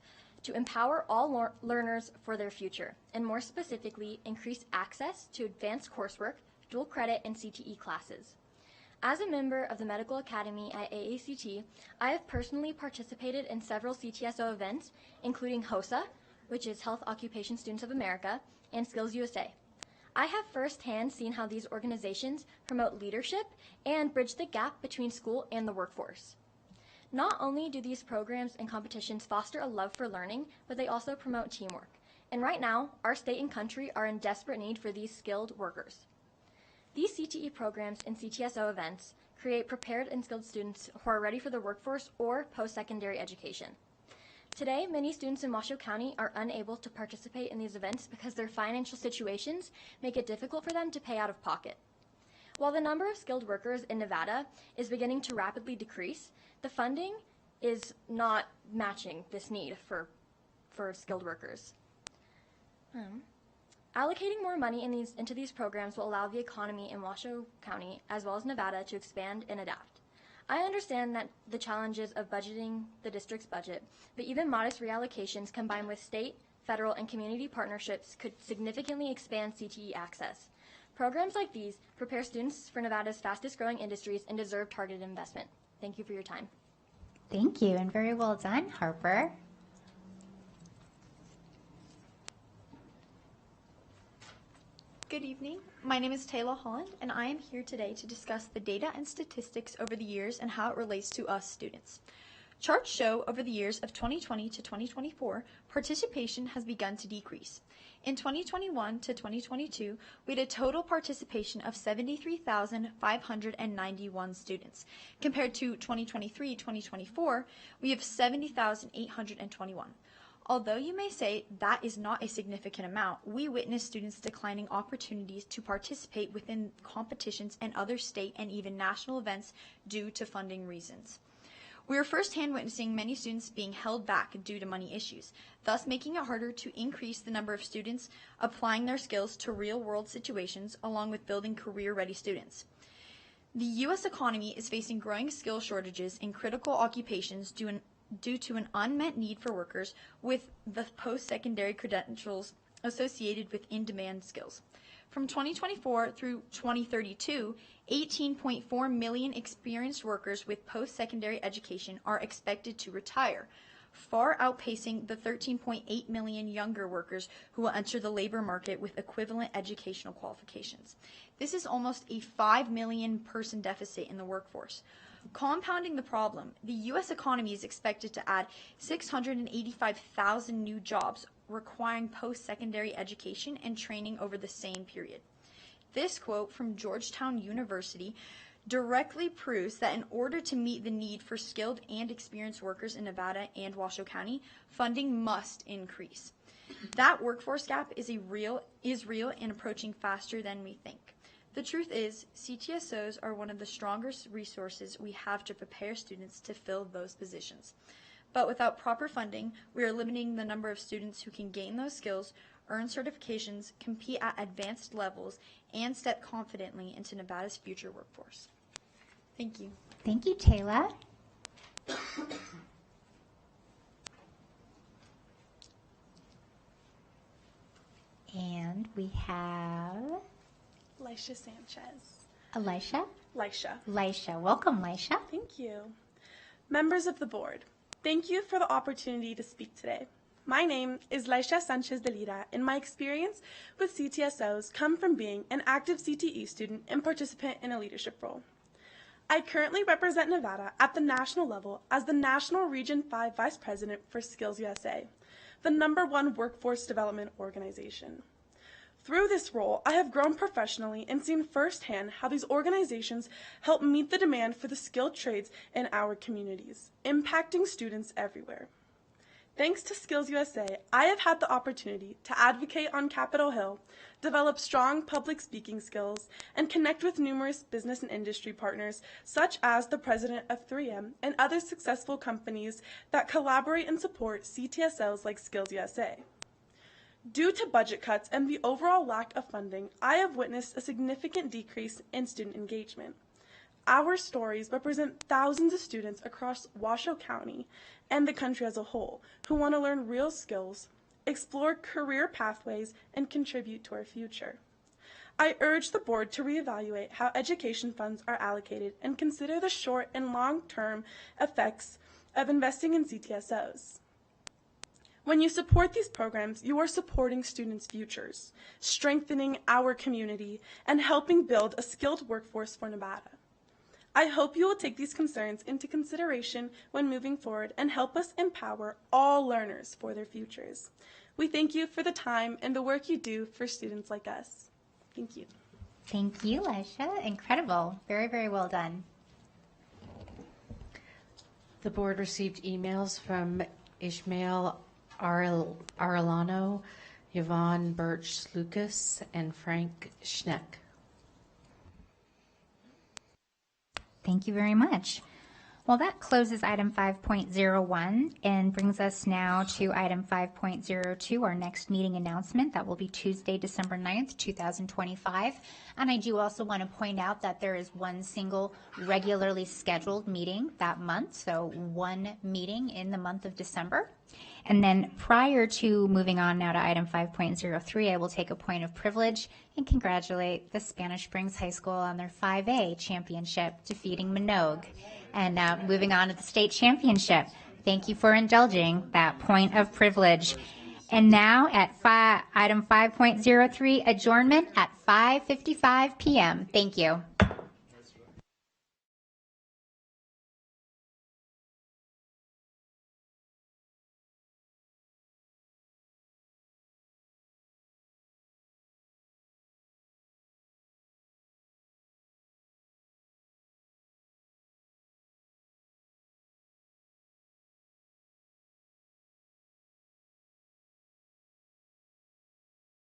to empower all learners for their future, and more specifically, increase access to advanced coursework, dual credit, and CTE classes. As a member of the Medical Academy at AACT, I have personally participated in several CTSO events, including HOSA, which is Health Occupation Students of America, and Skills USA. I have firsthand seen how these organizations promote leadership and bridge the gap between school and the workforce. Not only do these programs and competitions foster a love for learning, but they also promote teamwork. And right now, our state and country are in desperate need for these skilled workers. These CTE programs and CTSO events create prepared and skilled students who are ready for the workforce or post-secondary education. Today, many students in Washoe County are unable to participate in these events because their financial situations make it difficult for them to pay out of pocket. While the number of skilled workers in Nevada is beginning to rapidly decrease, the funding is not matching this need for skilled workers. Allocating more money into these programs will allow the economy in Washoe County, as well as Nevada, to expand and adapt. I understand that the challenges of budgeting the district's budget, but even modest reallocations combined with state, federal, and community partnerships could significantly expand CTE access. Programs like these prepare students for Nevada's fastest growing industries and deserve targeted investment. Thank you for your time. Thank you, and very well done, Harper. Good evening. My name is Taylor Holland, and I am here today to discuss the data and statistics over the years and how it relates to us students. Charts show over the years of 2020 to 2024, participation has begun to decrease. In 2021 to 2022, we had a total participation of 73,591 students. Compared to 2023-2024, we have 70,821. Although you may say that is not a significant amount, we witness students declining opportunities to participate within competitions and other state and even national events due to funding reasons. We are firsthand witnessing many students being held back due to money issues, thus making it harder to increase the number of students applying their skills to real-world situations, along with building career-ready students. The U.S. economy is facing growing skill shortages in critical occupations due to an unmet need for workers with the post-secondary credentials associated with in-demand skills. From 2024 through 2032, 18.4 million experienced workers with post-secondary education are expected to retire, far outpacing the 13.8 million younger workers who will enter the labor market with equivalent educational qualifications. This is almost a 5 million person deficit in the workforce. Compounding the problem, the U.S. economy is expected to add 685,000 new jobs requiring post-secondary education and training over the same period. This quote from Georgetown University directly proves that in order to meet the need for skilled and experienced workers in Nevada and Washoe County, funding must increase. That workforce gap is real and approaching faster than we think. The truth is, CTSOs are one of the strongest resources we have to prepare students to fill those positions. But without proper funding, we are limiting the number of students who can gain those skills, earn certifications, compete at advanced levels, and step confidently into Nevada's future workforce. Thank you. Thank you, Taylor. And we have Lisha Sanchez. Elisha. Lisha. Welcome, Lisha. Thank you. Members of the board, thank you for the opportunity to speak today. My name is Lisha Sanchez de Lira, and my experience with CTSOs come from being an active CTE student and participant in a leadership role. I currently represent Nevada at the national level as the National Region 5 Vice President for Skills USA, the #1 workforce development organization. Through this role, I have grown professionally and seen firsthand how these organizations help meet the demand for the skilled trades in our communities, impacting students everywhere. Thanks to Skills USA, I have had the opportunity to advocate on Capitol Hill, develop strong public speaking skills, and connect with numerous business and industry partners, such as the president of 3M and other successful companies that collaborate and support CTSOs like Skills USA. Due to budget cuts and the overall lack of funding, I have witnessed a significant decrease in student engagement. Our stories represent thousands of students across Washoe County and the country as a whole who want to learn real skills, explore career pathways, and contribute to our future. I urge the board to reevaluate how education funds are allocated and consider the short and long-term effects of investing in CTSOs. When you support these programs, you are supporting students' futures, strengthening our community, and helping build a skilled workforce for Nevada. I hope you will take these concerns into consideration when moving forward and help us empower all learners for their futures. We thank you for the time and the work you do for students like us. Thank you. Thank you, Lisha. Incredible. Very, very well done. The board received emails from Ishmael Arellano, Yvonne Birch-Lucas, and Frank Schneck. Thank you very much. Well, that closes item 5.01 and brings us now to item 5.02, our next meeting announcement. That will be Tuesday, December 9th, 2025. And I do also want to point out that there is one single regularly scheduled meeting that month, so one meeting in the month of December. And then prior to moving on now to item 5.03, I will take a point of privilege and congratulate the Spanish Springs High School on their 5A championship, defeating Minogue. And moving on to the state championship. Thank you for indulging that point of privilege. And now at item 5.03, adjournment at 5:55 p.m. Thank you.